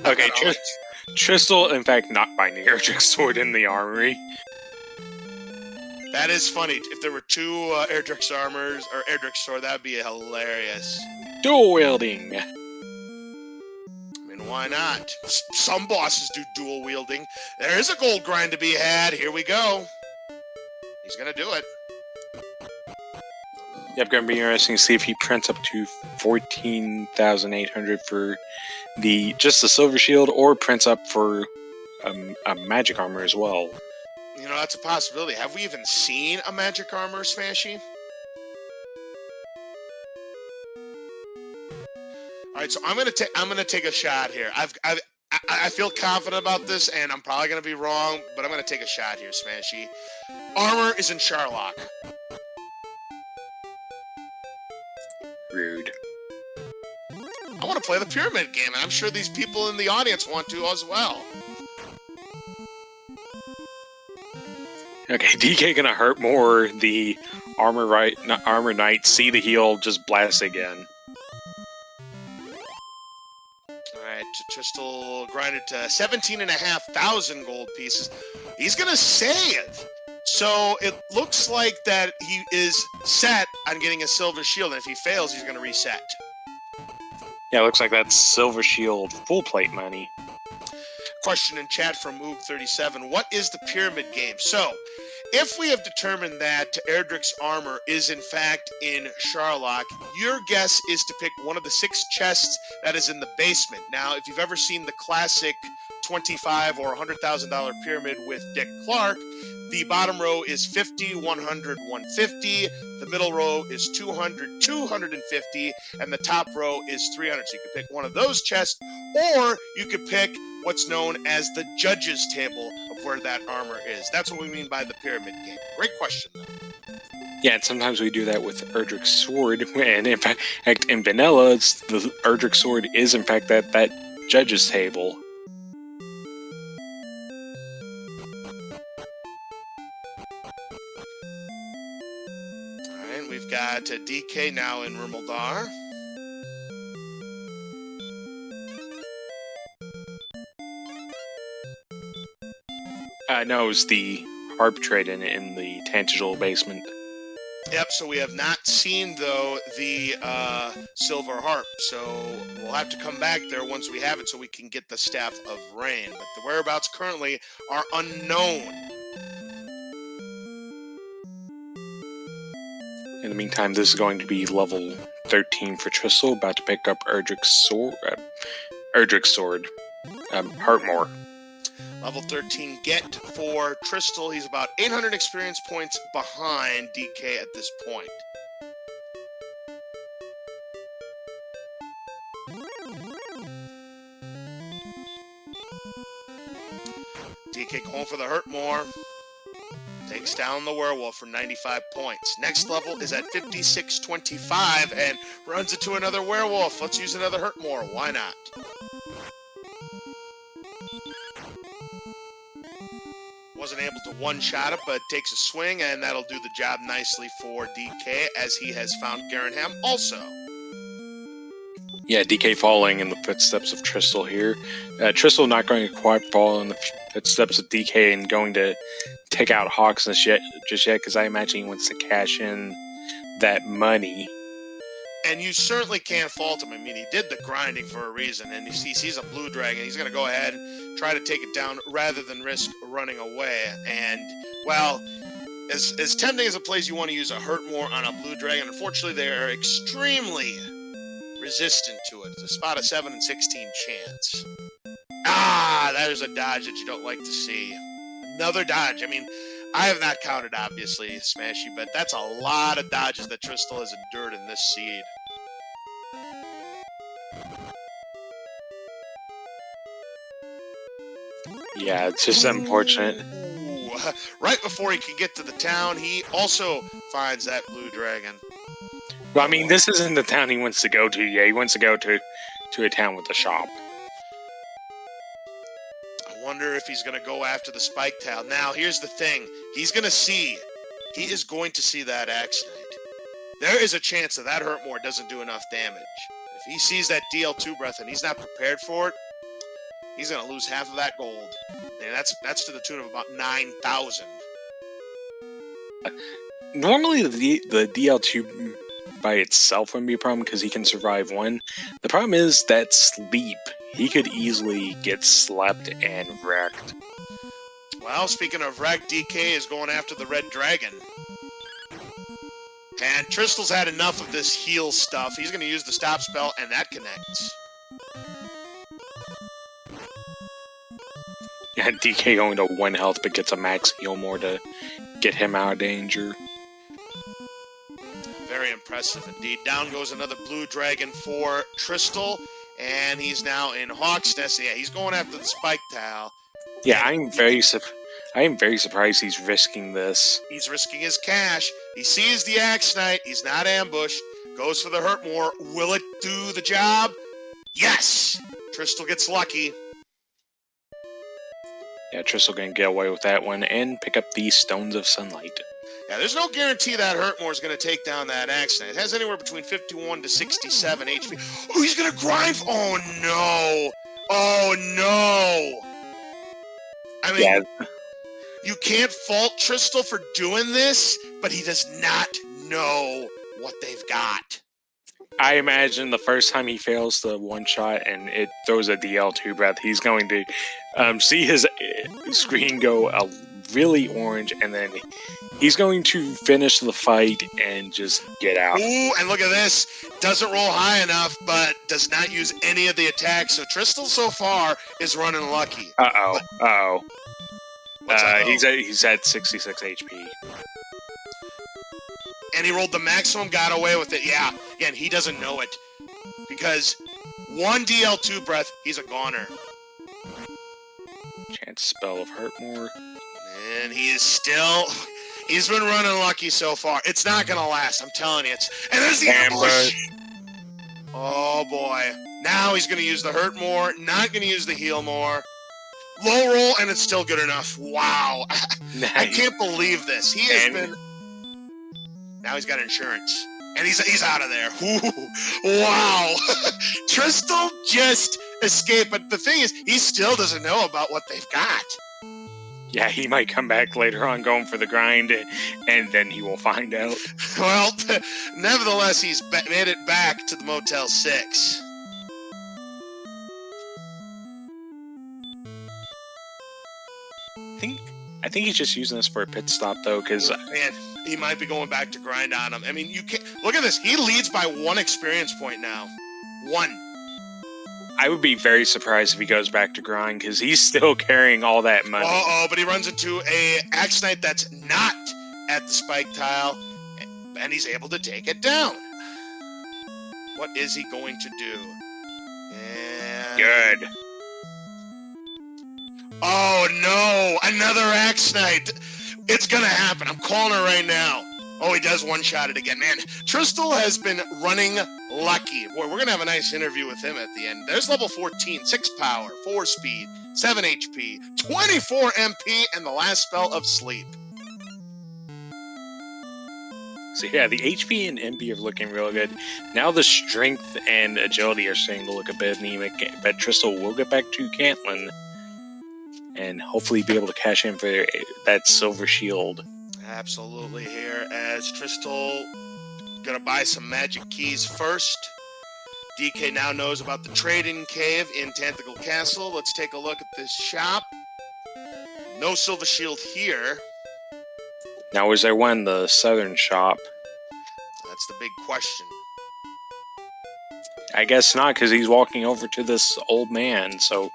Okay, Tristal, in fact, not finding Erdrick's sword in the armory.
That is funny. If there were 2 Erdrick's armors or Erdrick's sword, that would be hilarious.
Dual wielding.
Why not? Some bosses do dual wielding. There is a gold grind to be had. Here we go. He's gonna do it.
Yep, gonna be interesting to see if he prints up to 14,800 for just the silver shield, or prints up for a magic armor as well.
You know, that's a possibility. Have we even seen a magic armor, Smashy? All right, so I'm gonna take a shot here. I feel confident about this, and I'm probably gonna be wrong, but I'm gonna take a shot here, Smashy. Armor is in Sharlock.
Rude.
I want to play the pyramid game, and I'm sure these people in the audience want to as well.
Okay, DK gonna hurt more. The armor knight. See the heal, just blast again.
Tristal grinded to 17,500 gold pieces. He's going to save. So it looks like that he is set on getting a silver shield, and if he fails, he's going to reset.
Yeah, it looks like that's silver shield full plate money.
Question in chat from Oog37. What is the pyramid game? So, if we have determined that Erdrick's armor is in fact in Sharlock, your guess is to pick one of the 6 chests that is in the basement. Now, if you've ever seen the classic $25 or $100,000 pyramid with Dick Clark, the bottom row is 50, 100, 150. The middle row is 200, 250, and the top row is 300. So you could pick one of those chests, or you could pick what's known as the judge's table of where that armor is. That's what we mean by the pyramid game. Great question, though.
Yeah, and sometimes we do that with Erdrick's Sword, and in fact, in vanilla, the Erdrick's Sword is in fact that judge's table.
Alright, we've got DK now in Rumildar.
No, it's the harp trade in the Tangible basement.
Yep, so we have not seen, though, the silver harp, so we'll have to come back there once we have it so we can get the Staff of Rain. But the whereabouts currently are unknown.
In the meantime, this is going to be level 13 for Tristal, about to pick up Erdrick's Sword, Heartmore.
Level 13 get for Tristal. He's about 800 experience points behind DK at this point. DK going for the Hurtmore. Takes down the Werewolf for 95 points. Next level is at 5625 and runs into another Werewolf. Let's use another Hurtmore. Why not? Wasn't able to one-shot it, but takes a swing, and that'll do the job nicely for DK, as he has found Garanham also.
Yeah, DK following in the footsteps of Tristal here. Tristal not going to quite follow in the footsteps of DK and going to take out Hawks just yet, because I imagine he wants to cash in that money.
And you certainly can't fault him. I mean, he did the grinding for a reason, and he sees a blue dragon. He's going to go ahead and try to take it down rather than risk running away. And, well, as tempting as it plays, you want to use a Hurtmore on a blue dragon. Unfortunately, they are extremely resistant to it. It's a spot of 7 in 16 chance. Ah, that is a dodge that you don't like to see. Another dodge. I mean, I have not counted, obviously, Smashy, but that's a lot of dodges that Tristal has endured in this seed.
Yeah, it's just unfortunate.
Ooh. Right before he can get to the town, he also finds that blue dragon.
Well, I mean, this isn't the town he wants to go to. Yeah, he wants to go to a town with a shop.
I wonder if he's going to go after the Spike Tile. Now, here's the thing. He is going to see that Axe Knight. There is a chance that Hurtmore doesn't do enough damage. If he sees that DL2 breath and he's not prepared for it, he's going to lose half of that gold. And that's to the tune of about 9,000.
Normally, the DL2 by itself wouldn't be a problem because he can survive one. The problem is that sleep. He could easily get slept and wrecked.
Well, speaking of wrecked, DK is going after the Red Dragon. And Tristal's had enough of this heal stuff. He's going to use the stop spell, and that connects.
Yeah, DK going to 1 health, but gets a max heal more to get him out of danger.
Very impressive indeed. Down goes another blue dragon for Tristal, and he's now in Hawk's Nest. Yeah, he's going after the Spike Tile.
Yeah, I am very surprised he's risking this.
He's risking his cash. He sees the Axe Knight. He's not ambushed. Goes for the Hurtmore. Will it do the job? Yes! Tristal gets lucky.
Yeah, Tristal gonna get away with that one and pick up the Stones of Sunlight.
Yeah, there's no guarantee that Hurtmore is going to take down that Axe Knight. It has anywhere between 51 to 67 HP. Oh, he's going to grind. Oh, no. Oh, no. I mean, yeah. You can't fault Tristal for doing this, but he does not know what they've got.
I imagine the first time he fails the one-shot and it throws a DL2 breath, he's going to see his screen go really orange, and then he's going to finish the fight and just get out.
Ooh, and look at this. Doesn't roll high enough, but does not use any of the attacks. So Tristal so far is running lucky.
Uh-oh.
What's up?
He's at 66 HP.
And he rolled the maximum, got away with it. Yeah, and he doesn't know it. Because one DL2 breath, he's a goner.
Chance spell of hurt more.
And he is still... He's been running lucky so far. It's not going to last, I'm telling you. And there's the ambush! Oh, boy. Now he's going to use the hurt more, not going to use the heal more. Low roll, and it's still good enough. Wow.
Nice.
I can't believe this. He has been... Now he's got insurance. And he's out of there. Ooh, wow. Tristal just escaped. But the thing is, he still doesn't know about what they've got.
Yeah, he might come back later on going for the grind, and then he will find out.
Well, nevertheless, he's made it back to the Motel 6.
I think he's just using this for a pit stop, though, because...
Man, he might be going back to grind on him. I mean, you can't... Look at this. He leads by 1 experience point now. 1.
I would be very surprised if he goes back to grind, because he's still carrying all that money.
Uh-oh, but he runs into a Axe Knight that's not at the spike tile, and he's able to take it down. What is he going to do? And...
Good.
Oh, no! Another Axe Knight! It's gonna happen. I'm calling her right now. Oh, he does one-shot it again. Man, Tristal has been running lucky. Boy, we're gonna have a nice interview with him at the end. There's level 14, 6 power, 4 speed, 7 HP, 24 MP, and the last spell of sleep.
So yeah, the HP and MP are looking real good. Now the strength and agility are starting to look a bit anemic, but Tristal will get back to Cantlin and hopefully be able to cash in for that silver shield.
Absolutely here, as Tristal gonna buy some magic keys first. DK now knows about the trading cave in Tentacle Castle. Let's take a look at this shop. No silver shield here.
Now, is there one in the southern shop?
That's the big question.
I guess not, because he's walking over to this old man, so...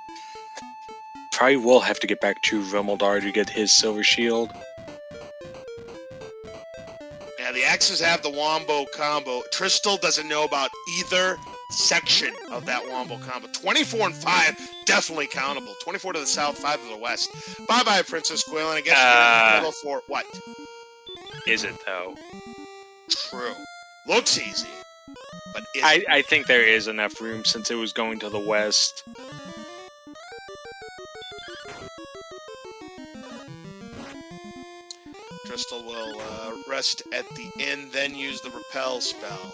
Probably will have to get back to Rimuldar to get his silver shield.
Yeah, the axes have the Wombo combo. Tristal doesn't know about either section of that Wombo combo. 24 and 5, definitely countable. 24 to the south, 5 to the west. Bye-bye, Princess Quaylin. I guess you're going to for what?
Is it, though?
True. Looks easy, but
I think there is enough room since it was going to the west.
Tristal will rest at the inn, then use the repel spell.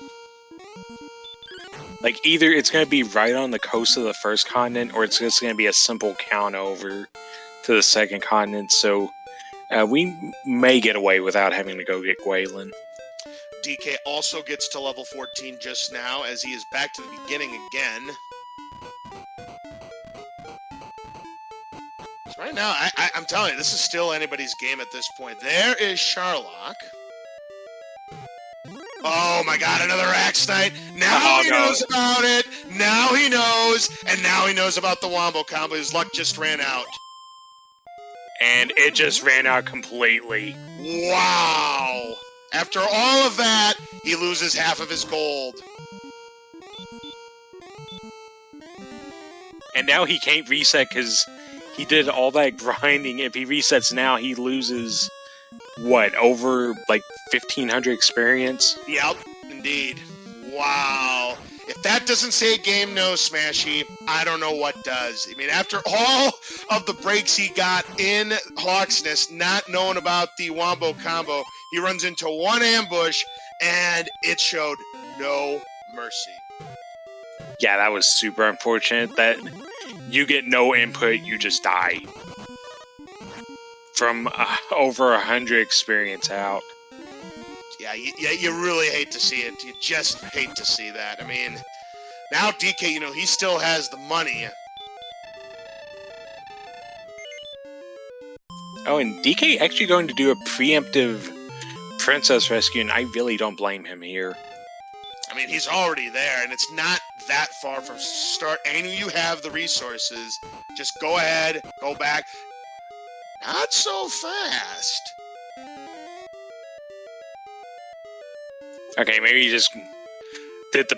Like, either it's going to be right on the coast of the first continent, or it's just going to be a simple count over to the second continent, so we may get away without having to go get Gwaylin.
DK also gets to level 14 just now, as he is back to the beginning again. So right now, I'm telling you, this is still anybody's game at this point. There is Sharlock. Oh my god, another Axe Knight. Now he knows about it. Now he knows. And now he knows about the Wombo combo. His luck just ran out.
And it just ran out completely.
Wow. After all of that, he loses half of his gold.
And now he can't reset because he did all that grinding. If he resets now, he loses, what, over like 1,500 experience?
Yep, indeed. Wow. If that doesn't say game no, Smashy, I don't know what does. I mean, after all of the breaks he got in Hawksness, not knowing about the Wombo combo, he runs into one ambush, and it showed no mercy.
Yeah, that was super unfortunate that you get no input, you just die. From over 100 experience out.
Yeah, you really hate to see it. You just hate to see that. I mean, now DK, you know, he still has the money.
Oh, and DK actually going to do a preemptive princess rescue, and I really don't blame him here.
I mean, he's already there, and it's not that far from start. And you have the resources. Just go ahead, go back. Not so fast.
Okay, maybe he just did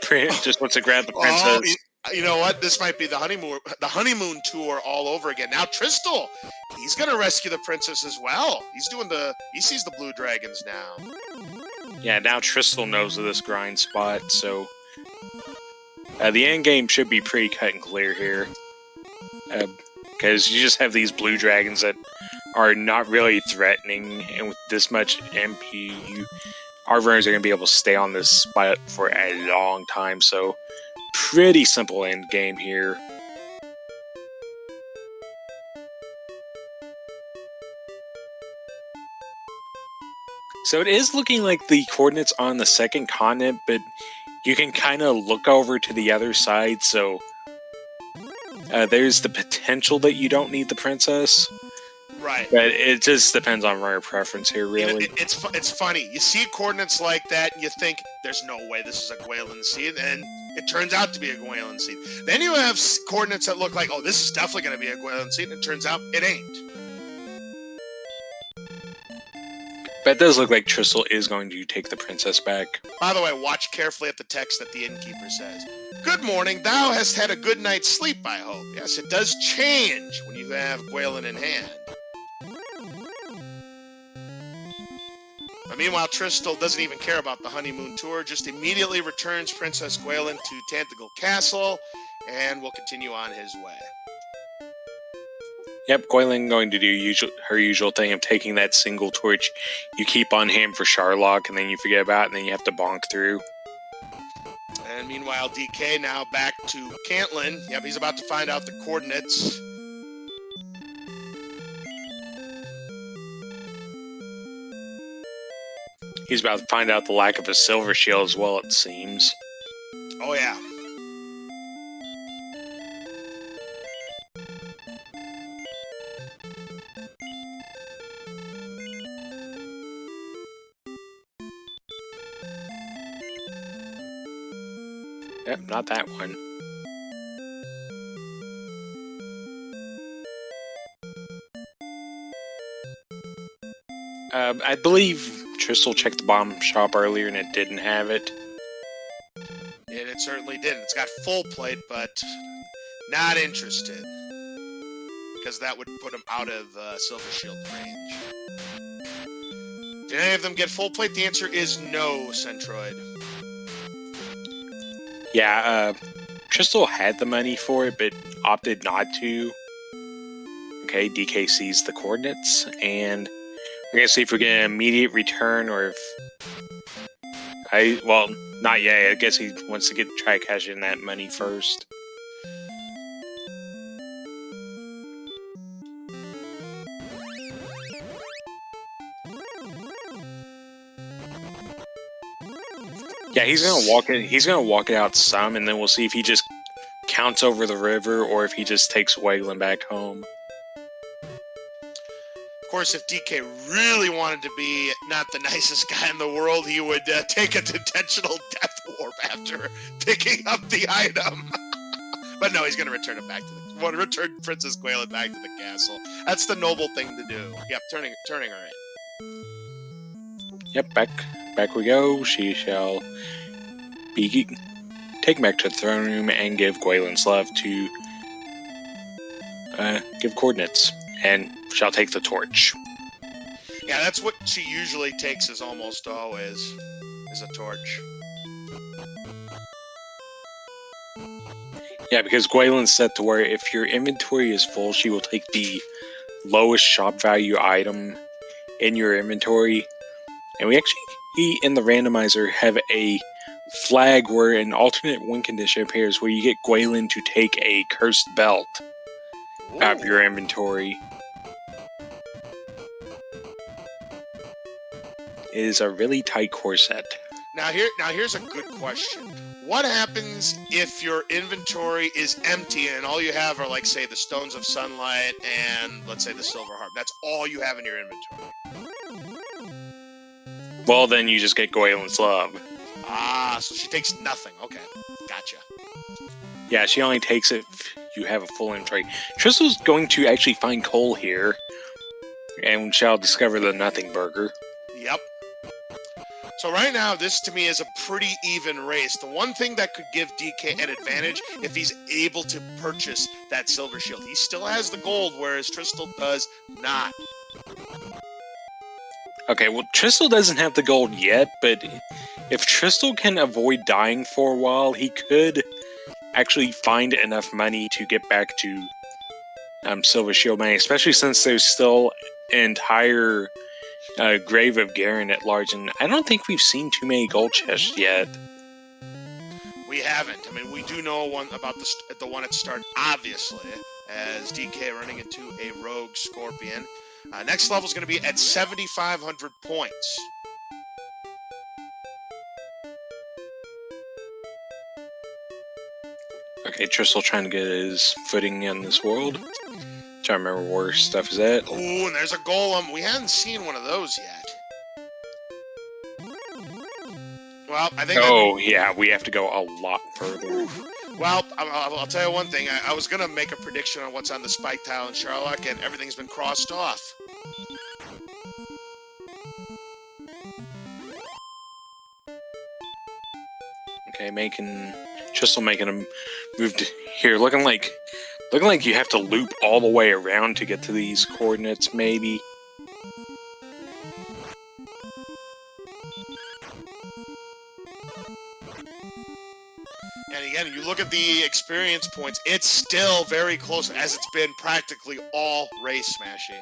just wants to grab the princess.
You know what? This might be the honeymoon tour all over again. Now Tristal, he's gonna rescue the princess as well. He sees the blue dragons now.
Yeah, now Tristal knows of this grind spot, so the end game should be pretty cut and clear here. Because you just have these blue dragons that are not really threatening, and with this much MP, our runners are going to be able to stay on this spot for a long time, so pretty simple end game here. So it is looking like the coordinates on the second continent, but you can kind of look over to the other side, so there's the potential that you don't need the princess.
Right.
But it just depends on runner preference here, really.
It's funny. You see coordinates like that, and you think, there's no way this is a Gwaelin seed, and it turns out to be a Gwaelin seed. Then you have coordinates that look like, oh, this is definitely going to be a Gwaelin seed, and it turns out it ain't.
But it does look like Tristal is going to take the princess back.
By the way, watch carefully at the text that the innkeeper says. Good morning, thou hast had a good night's sleep, I hope. Yes, it does change when you have Gwaelin in hand. But meanwhile, Tristal doesn't even care about the honeymoon tour, just immediately returns Princess Gwaelin to Tantagal Castle, and will continue on his way.
Yep, Gwaelin going to do her usual thing of taking that single torch you keep on hand for Sharlock, and then you forget about it, and then you have to bonk through.
And meanwhile, DK now back to Cantlin. Yep, he's about to find out the coordinates.
He's about to find out the lack of a silver shield as well, it seems.
Oh, yeah.
Yep, not that one. I believe Tristal checked the bomb shop earlier and it didn't have it.
It certainly didn't. It's got full plate, but not interested. Because that would put him out of Silver Shield range. Did any of them get full plate? The answer is no, Centroid.
Yeah, Tristal had the money for it, but opted not to. Okay, DK sees the coordinates, and we're going to see if we get an immediate return, or if... well, not yet. I guess he wants to try to cash in that money first. Yeah, he's gonna walk it. He's gonna walk it out some, and then we'll see if he just counts over the river, or if he just takes Gwaelin back home.
Of course, if DK really wanted to be not the nicest guy in the world, he would take an intentional death warp after picking up the item. But no, he's gonna return it back to return Princess Gwaelin back to the castle. That's the noble thing to do. Yep, turning her in.
Yep, back we go. She shall be taken back to the throne room and give Gwaelin's love to give coordinates, and shall take the torch.
Yeah, that's what she usually takes, is almost always is a torch.
Yeah, because Gwaelin's set to where if your inventory is full, she will take the lowest shop value item in your inventory. And we actually, in the randomizer, have a flag where an alternate win condition appears where you get Gwaelin to take a cursed belt out of your inventory. It is a really tight core set.
Now here's a good question. what happens if your inventory is empty and all you have are, like, say, the Stones of Sunlight and, let's say, the Silver Harp? That's all you have in your inventory.
Well, then you just get Goylin's Love.
Ah, so she takes nothing. Okay, gotcha.
Yeah, she only takes it if you have a full inventory. Tristal's going to actually find coal here, and shall discover the Nothing Burger.
Yep. So right now, this to me is a pretty even race. The one thing that could give DK an advantage if he's able to purchase that Silver Shield. He still has the gold, whereas Tristal does not.
Okay, well, Tristal doesn't have the gold yet, but if Tristal can avoid dying for a while, he could actually find enough money to get back to Silver Shield money, especially since there's still an entire Grave of Garen at large, and I don't think we've seen too many gold chests yet.
We haven't. I mean, we do know about the one at start, obviously, as DK running into a Rogue Scorpion. Next level is going to be at 7,500 points.
Okay, Tristal trying to get his footing in this world. Trying to remember where stuff is at.
Ooh, and there's a golem. We hadn't seen one of those yet. Well, I think...
Oh, yeah, we have to go a lot further.
Well, I'll tell you one thing. I was going to make a prediction on what's on the spike tile in Sherlock, and everything's been crossed off.
Okay, Tristal making a move here. Looking like you have to loop all the way around to get to these coordinates, maybe.
And again, you look at the experience points, it's still very close, as it's been practically all race, Smashy.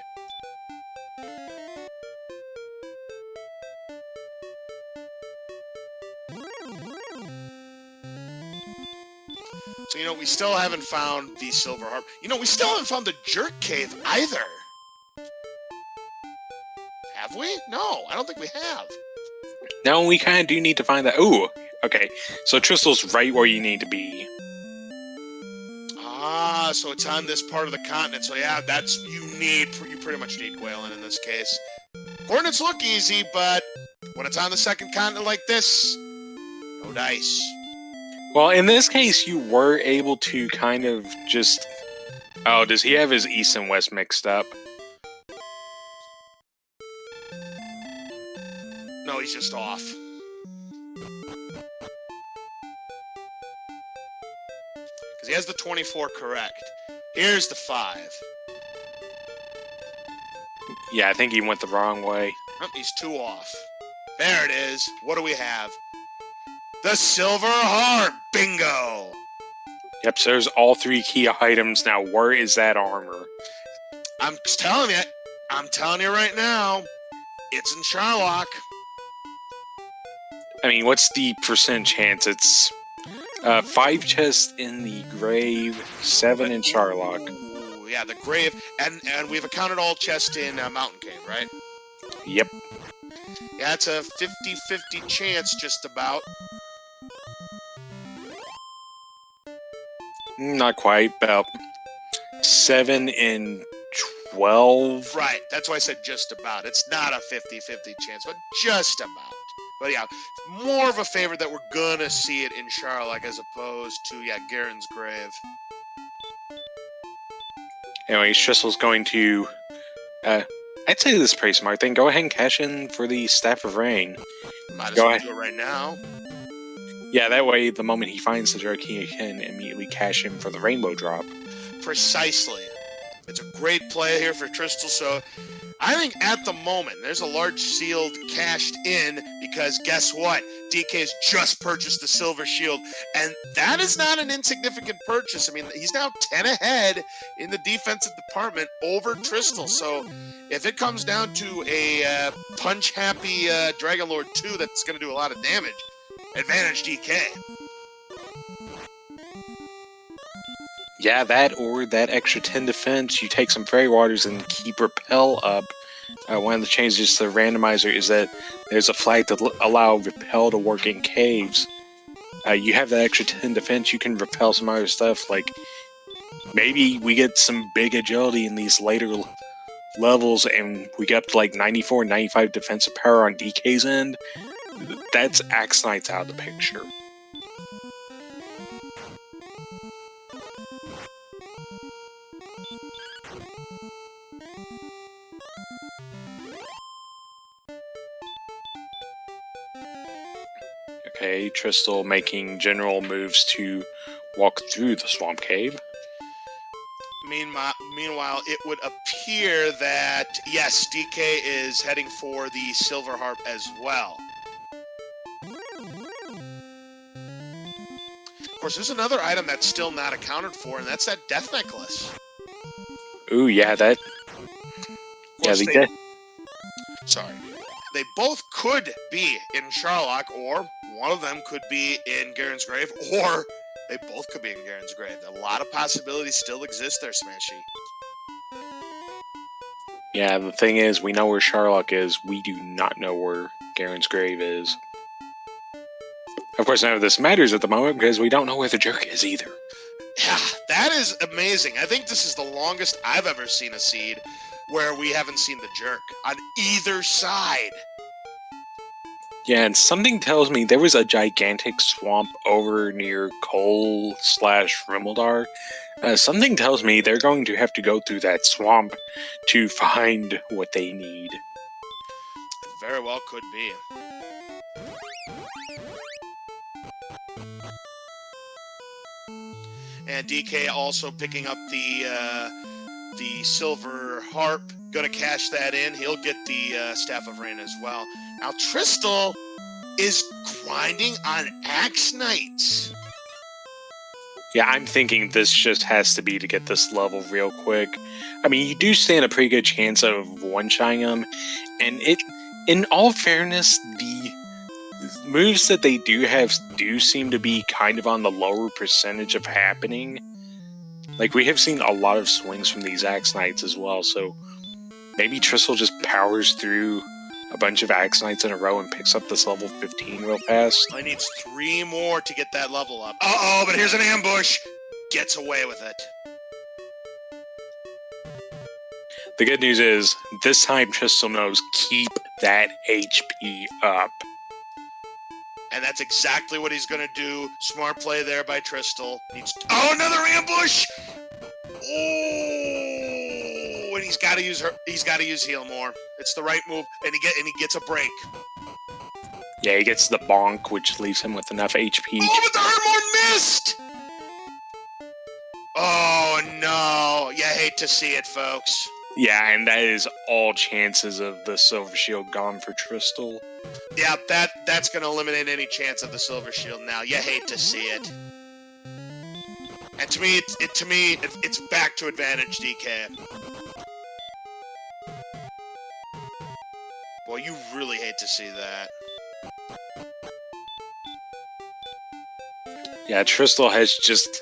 So, we still haven't found the Silver Harp. We still haven't found the Jerk Cave either. Have we? No, I don't think we have.
No, we kind of do need to find that. Ooh, okay. So Tristal's right where you need to be.
Ah, so it's on this part of the continent. So yeah, you pretty much need Gwalen in this case. Coordinates look easy, but when it's on the second continent like this, no dice.
Well, in this case, you were able to kind of just... Oh, does he have his east and west mixed up?
No, he's just off. Because he has the 24 correct. Here's the 5.
Yeah, I think he went the wrong way.
Oh, he's 2 off. There it is. What do we have? The Silver Harp! Bingo!
Yep, so there's all 3 key items. Now, where is that armor?
I'm telling you right now, it's in Sherlock.
I mean, what's the percent chance? It's 5 chests in the grave, 7 in Sherlock.
Ooh, yeah, the grave, and we've accounted all chests in Mountain Cave, right?
Yep.
Yeah, it's a 50-50 chance, just about.
Not quite, about 7 in 12.
Right, that's why I said just about. It's not a 50-50 chance, but just about. But yeah, more of a favor that we're gonna see it in Sherlock as opposed to, Garen's grave.
Anyway, Tristal's going to... I'd say this is pretty smart thing. Go ahead and cash in for the Staff of Rain.
Might as well do it right now.
Yeah, that way, the moment he finds the jerk, he can immediately cash in for the Rainbow Drop.
Precisely. It's a great play here for Tristal, so I think at the moment, there's a large sealed cashed in, because guess what? DK has just purchased the Silver Shield, and that is not an insignificant purchase. I mean, he's now 10 ahead in the defensive department over Tristal, so if it comes down to a punch-happy Dragon Lord 2 that's going to do a lot of damage, advantage DK.
Yeah, that or that extra 10 defense, you take some Fairy Waters and keep Repel up. One of the changes to the Randomizer is that there's a flag to allow Repel to work in caves. You have that extra 10 defense, you can repel some other stuff. Like, maybe we get some big agility in these later levels and we get up to like 94, 95 defensive power on DK's end. That's Axe Knight's out of the picture. Okay, Tristal making general moves to walk through the Swamp Cave.
Meanwhile, it would appear that, yes, DK is heading for the Silver Harp as well. Of course, there's another item that's still not accounted for, and that's that Death Necklace.
Ooh, yeah, that... Yeah,
Sorry. They both could be in Charlock, or one of them could be in Garen's Grave, or they both could be in Garen's Grave. A lot of possibilities still exist there, Smashy.
Yeah, the thing is, we know where Charlock is. We do not know where Garen's Grave is. Of course, none of this matters at the moment because we don't know where the Jerk is either.
Yeah, that is amazing. I think this is the longest I've ever seen a seed where we haven't seen the Jerk on either side.
Yeah, and something tells me there was a gigantic swamp over near Cole/Rimuldar. Something tells me they're going to have to go through that swamp to find what they need.
Very well could be. And DK also picking up the Silver Harp. Gonna cash that in. He'll get the Staff of Rain as well. Now Tristal is grinding on Axe Knights.
Yeah, I'm thinking this just has to be to get this level real quick. I mean, you do stand a pretty good chance of one-shotting them, and in all fairness, the moves that they do have do seem to be kind of on the lower percentage of happening. Like, we have seen a lot of swings from these Axe Knights as well, so maybe Tristal just powers through a bunch of Axe Knights in a row and picks up this level 15 real fast.
He needs 3 more to get that level up. Uh-oh, but here's an ambush. Gets away with it.
The good news is, this time Tristal knows keep that HP up.
And that's exactly what he's going to do. Smart play there by Tristal. Oh, another ambush! Oh, and he's got to use heal more. It's the right move, and he gets a break.
Yeah, he gets the bonk, which leaves him with enough HP.
Oh, but the Armor missed! Oh no! You hate to see it, folks.
Yeah, and that is all chances of the Silver Shield gone for Tristal.
Yeah, that's going to eliminate any chance of the Silver Shield now. You hate to see it. And to me, it's back to advantage, DK. Boy, you really hate to see that.
Yeah, Tristal has just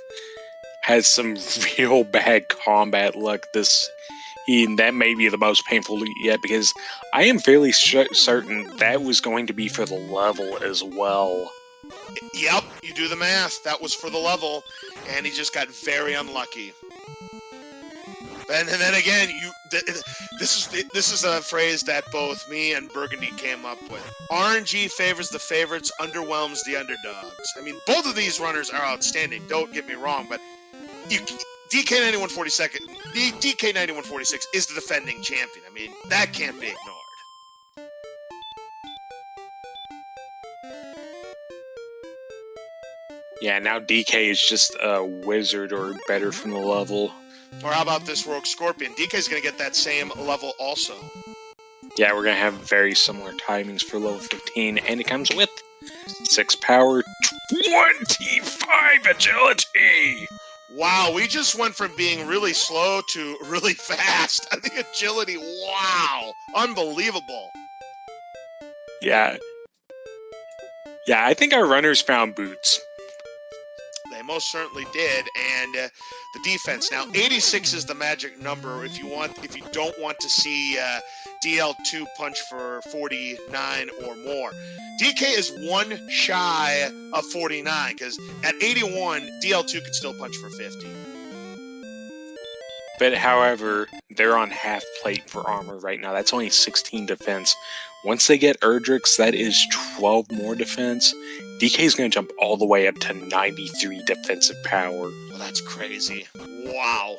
had some real bad combat luck that may be the most painful yet, because I am fairly certain that was going to be for the level as well.
Yep, you do the math. That was for the level, and he just got very unlucky. And then again, this is a phrase that both me and Burgundy came up with. RNG favors the favorites, underwhelms the underdogs. I mean, both of these runners are outstanding. Don't get me wrong, but dk9146 is the defending champion. I mean, that can't be ignored.
Yeah, now DK is just a wizard or better from the level.
Or how about this Rogue Scorpion? DK's going to get that same level also.
Yeah, we're going to have very similar timings for level 15, and it comes with 6 power, 25 agility!
Wow, we just went from being really slow to really fast. I think agility, wow, unbelievable.
Yeah, I think our runners found boots.
They most certainly did, and the defense. Now, 86 is the magic number if you don't want to see DL2 punch for 49 or more. DK is one shy of 49, because at 81, DL2 can still punch for 50.
But however, they're on half plate for armor right now. That's only 16 defense. Once they get Erdrix, that is 12 more defense. DK is going to jump all the way up to 93 defensive power.
Well, that's crazy. Wow.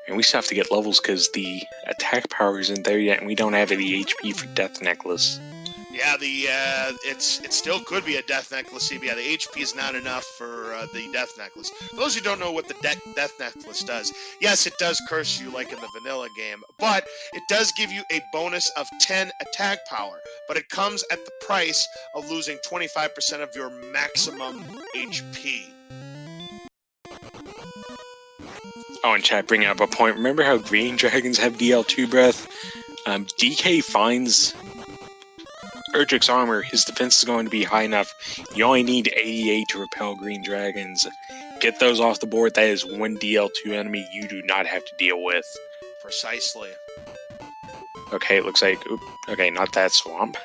And we still have to get levels because the attack power isn't there yet, and we don't have any HP for Death Necklace.
Yeah, it still could be a Death Necklace, but yeah, the HP is not enough for the Death Necklace. For those who don't know what the Death Necklace does, yes, it does curse you like in the vanilla game, but it does give you a bonus of 10 attack power, but it comes at the price of losing 25% of your maximum HP.
Oh, and chat, bringing up a point. Remember how green dragons have DL2 breath? DK finds Erdrix armor. His defense is going to be high enough. You only need 88 to repel green dragons. Get those off the board. That is one DL2 enemy you do not have to deal with.
Precisely.
Okay, it looks like... okay, not that swamp.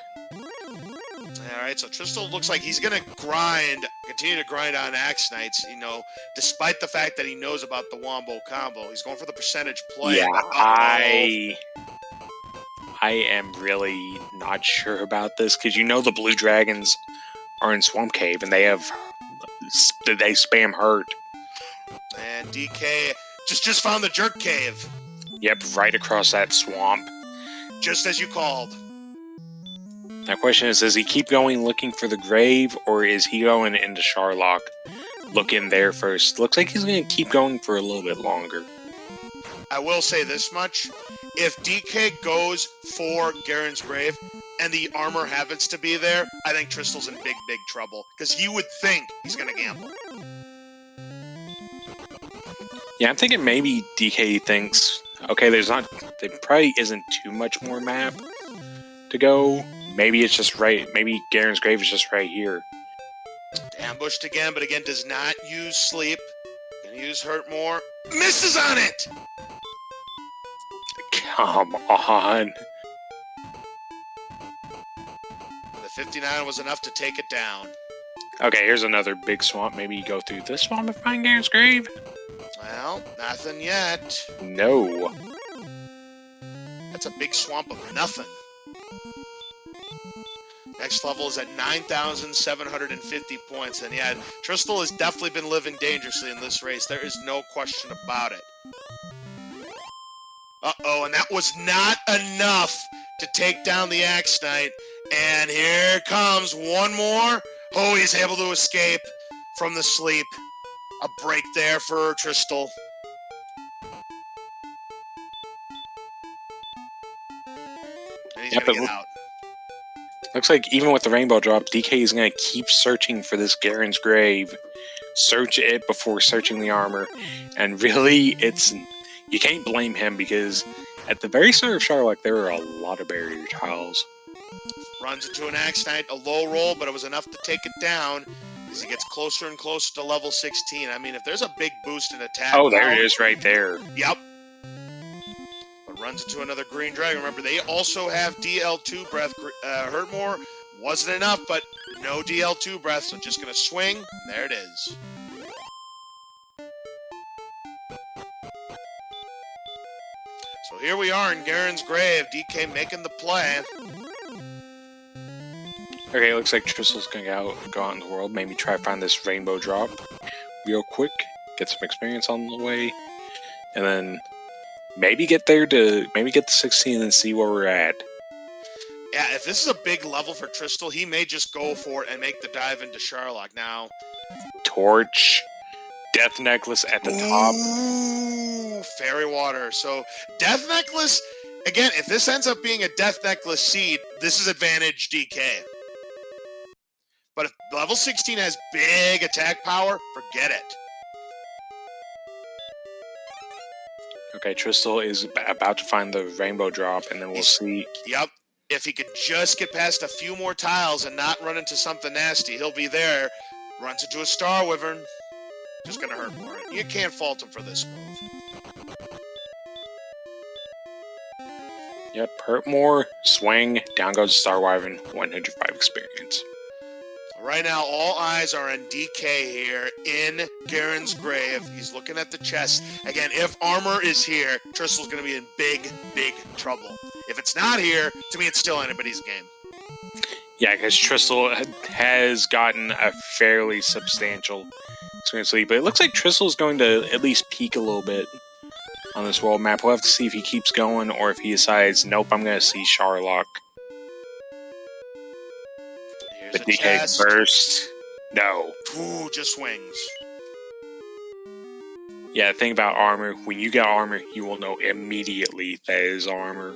Alright, so Tristal looks like he's going to continue to grind on Axe Knights, despite the fact that he knows about the Wombo combo. He's going for the percentage play.
Yeah, I am really not sure about this, because the blue dragons are in Swamp Cave, and they spam hurt.
And DK just found the Jerk Cave.
Yep, right across that swamp.
Just as you called.
My question is, does he keep going looking for the grave, or is he going into Sharlock? Look in there first. Looks like he's going to keep going for a little bit longer.
I will say this much. If DK goes for Garen's grave, and the armor happens to be there, I think Tristal's in big, big trouble. Because you would think he's going to gamble.
Yeah, I'm thinking maybe DK thinks, okay, there probably isn't too much more map to go. Maybe it's just right. Maybe Garen's grave is just right here.
Ambushed again, but again does not use sleep. Gonna use hurt more. Misses on it!
Come on.
The 59 was enough to take it down.
Okay, here's another big swamp. Maybe you go through this swamp and find Garen's grave?
Well, nothing yet.
No.
That's a big swamp of nothing. Next level is at 9,750 points. And yeah, Tristal has definitely been living dangerously in this race. There is no question about it. Uh-oh, and that was not enough to take down the Axe Knight. And here comes one more. Oh, he's able to escape from the sleep. A break there for Tristal. And he's going to get out.
Looks like even with the rainbow drop, DK is going to keep searching for this Garen's grave. Search it before searching the armor. And really, you can't blame him, because at the very start of Sharlock, there were a lot of barrier tiles.
Runs into an Axe Knight, a low roll, but it was enough to take it down as he gets closer and closer to level 16. I mean, if there's a big boost in attack...
Oh, there it is right there.
Yep. But runs into another green dragon. Remember, they also have DL2 breath. Hurt more. Wasn't enough, but no DL2 breath, so just going to swing. There it is. So here we are in Garen's grave. DK making the play.
Okay, it looks like Tristal's gonna go out in the world, maybe try to find this rainbow drop real quick, get some experience on the way, and then maybe get the 16 and see where we're at.
Yeah, if this is a big level for Tristal, he may just go for it and make the dive into Sharlock now.
Torch, Death Necklace at the top.
Ooh, Fairy Water. So, Death Necklace, again, if this ends up being a Death Necklace seed, this is advantage DK. But if level 16 has big attack power, forget it.
Okay, Tristal is about to find the rainbow drop, and then we'll see.
Yep. If he could just get past a few more tiles and not run into something nasty, he'll be there. Runs into a Star Wyvern. Just going to hurt more. You can't fault him for this move.
Yep, hurt more, swing, down goes Star Wyvern, 105 experience.
Right now, all eyes are on DK here in Garen's grave. He's looking at the chest. Again, if armor is here, Tristal's going to be in big, big trouble. If it's not here, to me, it's still anybody's game.
Yeah, because Tristal has gotten a fairly substantial experience lead, but it looks like Tristal's going to at least peak a little bit on this world map. We'll have to see if he keeps going or if he decides, nope, I'm going to see Sharlock.
Here's
The
a
DK
chest.
burst. No.
Ooh, just swings.
Yeah, the thing about armor, when you get armor, you will know immediately that is armor.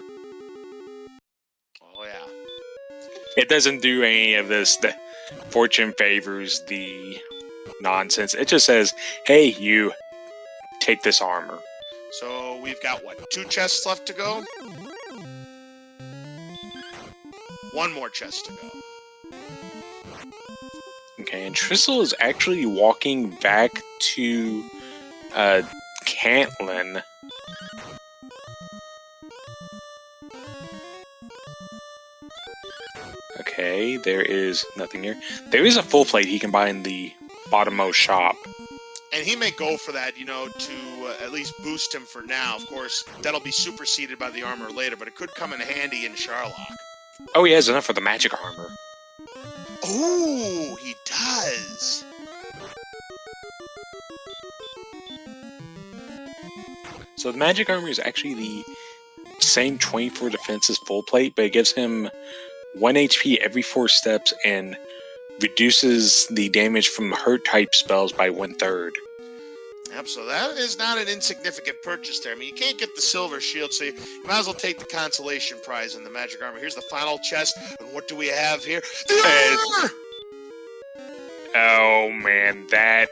Oh, yeah.
It doesn't do any of this. The fortune favors the nonsense. It just says, hey, you, take this armor.
So we've got, what, 2 chests left to go? 1 more chest to go.
Okay, and Tristal is actually walking back to Cantlin. Okay, there is nothing here. There is a full plate he can buy in the bottommost shop.
And he may go for that, you know, to at least boost him for now. Of course, that'll be superseded by the armor later, but it could come in handy in Sharlock.
Oh, he has enough for the magic armor.
Ooh, he does.
So the magic armor is actually the same 24 defense as full plate, but it gives him 1 HP every 4 steps and reduces the damage from hurt type spells by 1/3.
Yep, so that is not an insignificant purchase there. I mean, you can't get the silver shield, so you might as well take the consolation prize in the magic armor. Here's the final chest, and what do we have here?
Oh man, that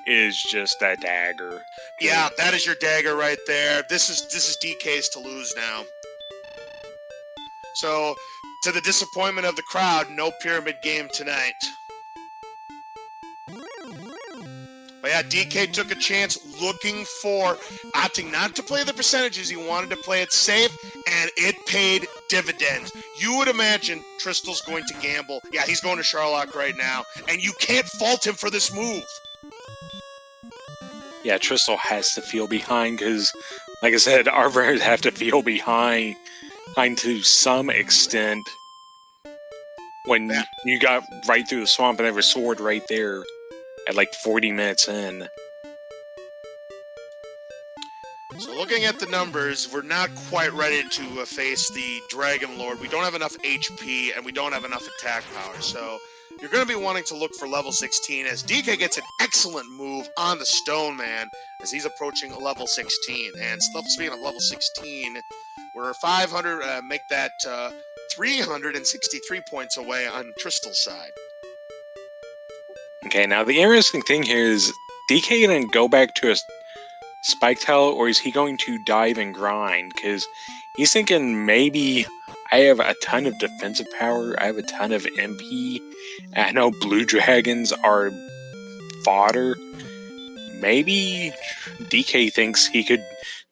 is just a dagger.
Yeah, that is your dagger right there. This is DK's to lose now. So, to the disappointment of the crowd, no pyramid game tonight. But yeah, DK took a chance looking for, opting not to play the percentages. He wanted to play it safe, and it paid dividends. You would imagine Tristal's going to gamble. Yeah, he's going to Sharlock right now, and you can't fault him for this move.
Yeah, Tristal has to feel behind because, like I said, our players have to feel behind to some extent. When you got right through the swamp and there was a sword right there at like 40 minutes in.
So looking at the numbers, we're not quite ready to face the Dragon Lord. We don't have enough HP, and we don't have enough attack power. So you're going to be wanting to look for level 16, as DK gets an excellent move on the Stone Man as he's approaching level 16. And speaking of level 16, we're 500, make that 363 points away on Tristal's side.
Okay, now the interesting thing here is DK going to go back to a Spike Towel, or is he going to dive and grind? Because he's thinking maybe I have a ton of defensive power, I have a ton of MP, and I know blue dragons are fodder. Maybe DK thinks he could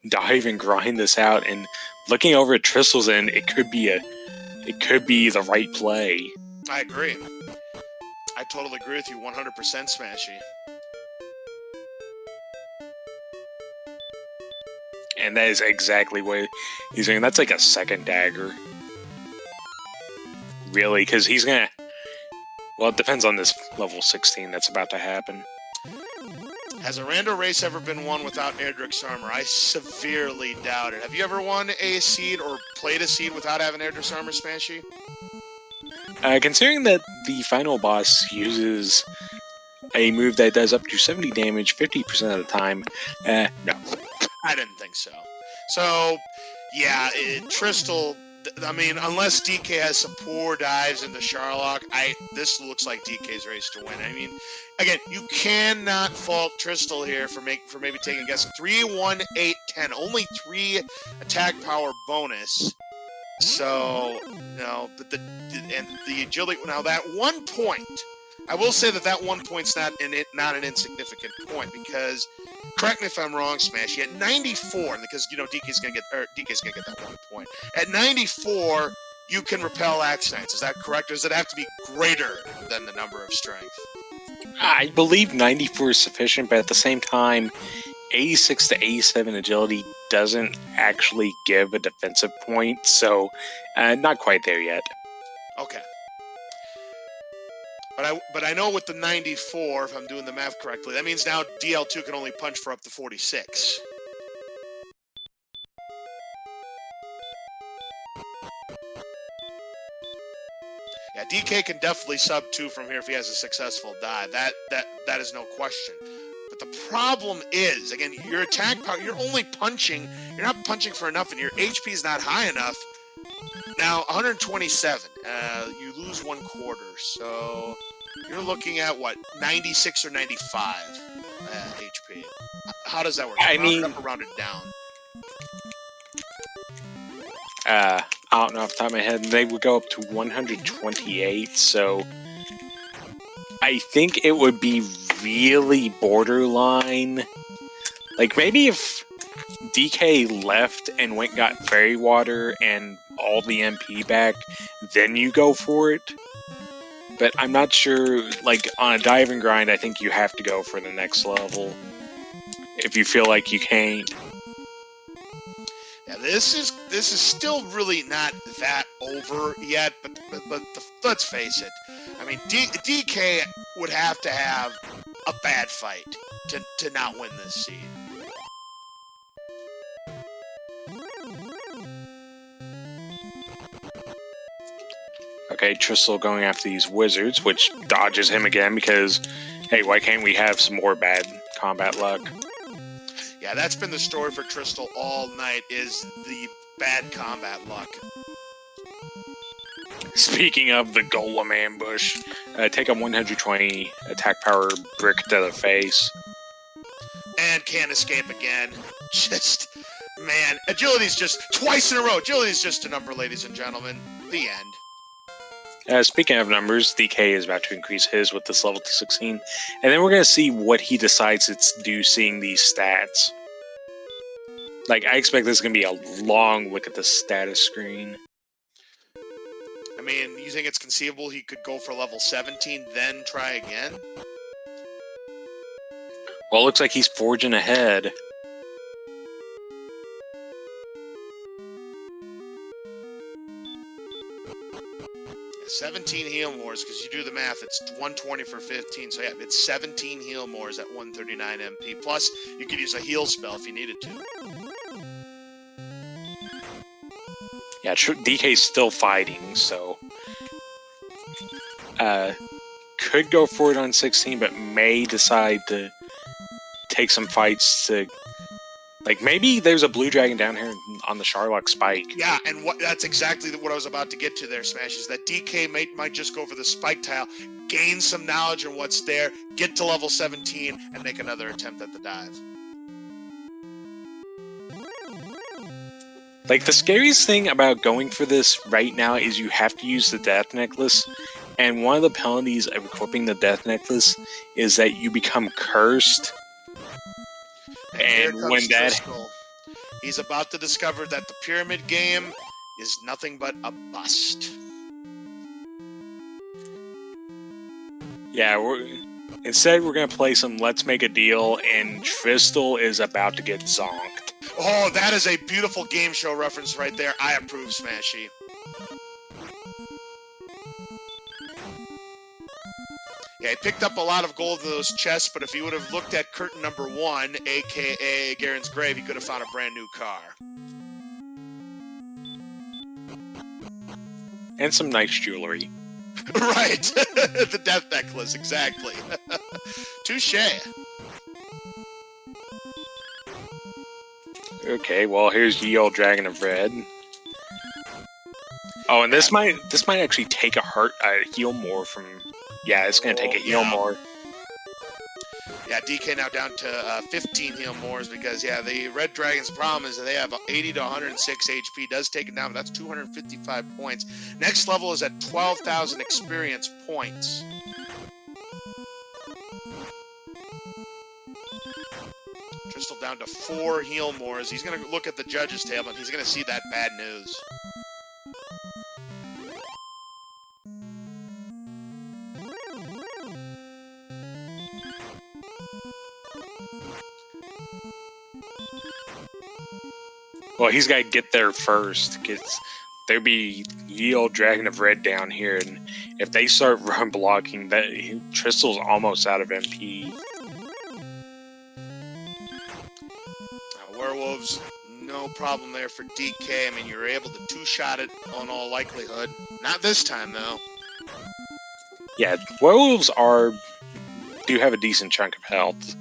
dive and grind this out, and looking over at Tristal's end, it could be the right play.
I agree. I totally agree with you 100%, Smashy.
And that is exactly what he's doing. That's like a second dagger. Really, because he's gonna... Well, it depends on this level 16 that's about to happen.
Has a rando race ever been won without Erdrick's armor? I severely doubt it. Have you ever won a seed or played a seed without having Erdrick's armor, Smashy?
Considering that the final boss uses a move that does up to 70 damage 50% of the time, no.
I didn't think so. So, yeah, Tristal, I mean, unless DK has some poor dives into Sharlock, this looks like DK's race to win. I mean, again, you cannot fault Tristal here for maybe taking a guess. 3, 1, 8, 10. Only 3 attack power bonus. So, but the agility, now that 1 point I will say that 1 point's not an insignificant point because, correct me if I'm wrong, Smashy, at 94, because DK's gonna get that 1 point. At 94, you can repel Axe Knights. Is that correct, or does it have to be greater than the number of strength?
I believe 94 is sufficient, but at the same time, 86 to 87 agility doesn't actually give a defensive point, so not quite there yet.
Okay. But I know with the 94, if I'm doing the math correctly, that means now DL2 can only punch for up to 46. Yeah, DK can definitely sub 2 from here if he has a successful dive. That is no question. But the problem is, again, your attack power, you're only punching, you're not punching for enough, and your HP is not high enough. Now, 127, you lose 1/4, so you're looking at, what, 96 or 95 HP. How does that work?
I mean,
round it up or round it down?
I don't know off the top of my head. They would go up to 128, so I think it would be really borderline. Like, maybe if DK left and went got Fairy Water and all the MP back, then you go for it. But I'm not sure, like, on a dive and grind, I think you have to go for the next level. If you feel like you can't.
Yeah, this is still really not that over yet, but let's face it. I mean, DK would have to have a bad fight to not win this seed.
Okay, Tristal going after these wizards, which dodges him again because, hey, why can't we have some more bad combat luck?
Yeah, that's been the story for Tristal all night, is the bad combat luck.
Speaking of the Golem ambush, take a 120 attack power brick to the face.
And can't escape again. Just, man, agility's just, twice in a row, agility's just a number, ladies and gentlemen. The end.
Speaking of numbers, DK is about to increase his with this level to 16, and then we're going to see what he decides it's due seeing these stats. Like, I expect this is going to be a long look at the status screen.
I mean, you think it's conceivable he could go for level 17, then try again?
Well, it looks like he's forging ahead.
17 heal mores, because you do the math, it's 120 for 15, so yeah, it's 17 heal mores at 139 MP. Plus, you could use a heal spell if you needed to.
Yeah, DK's still fighting, so... could go for it on 16, but may decide to take some fights to... Like, maybe there's a blue dragon down here on the Sharlock spike.
Yeah, and that's exactly what I was about to get to there, Smash, is that DK might just go for the spike tile, gain some knowledge on what's there, get to level 17, and make another attempt at the dive.
Like, the scariest thing about going for this right now is you have to use the Death Necklace, and one of the penalties of equipping the Death Necklace is that you become cursed.
And when that... He's about to discover that the pyramid game is nothing but a bust.
Yeah, instead we're going to play some Let's Make a Deal, and Tristal is about to get zonked.
Oh, that is a beautiful game show reference right there. I approve, Smashy. Yeah, he picked up a lot of gold in those chests, but if he would have looked at curtain number 1, a.k.a. Garen's Grave, he could have found a brand new car.
And some nice jewelry.
Right! The Death Necklace, exactly. Touché.
Okay, well, here's Ye Old Dragon of Red. Oh, and this might actually take a heal more from... Yeah, it's going to take a heal more.
Yeah, DK now down to 15 heal mores because, yeah, the Red Dragon's problem is that they have 80 to 106 HP. Does take it down, but that's 255 points. Next level is at 12,000 experience points. Tristal down to 4 heal mores. He's going to look at the judge's table, and he's going to see that bad news.
Well, he's got to get there first, because there'd be Yield Dragon of Red down here, and if they start run blocking, that Tristal's almost out of MP.
Werewolves, no problem there for DK. I mean, you're able to two-shot it on all likelihood. Not this time, though.
Yeah, Werewolves do have a decent chunk of health.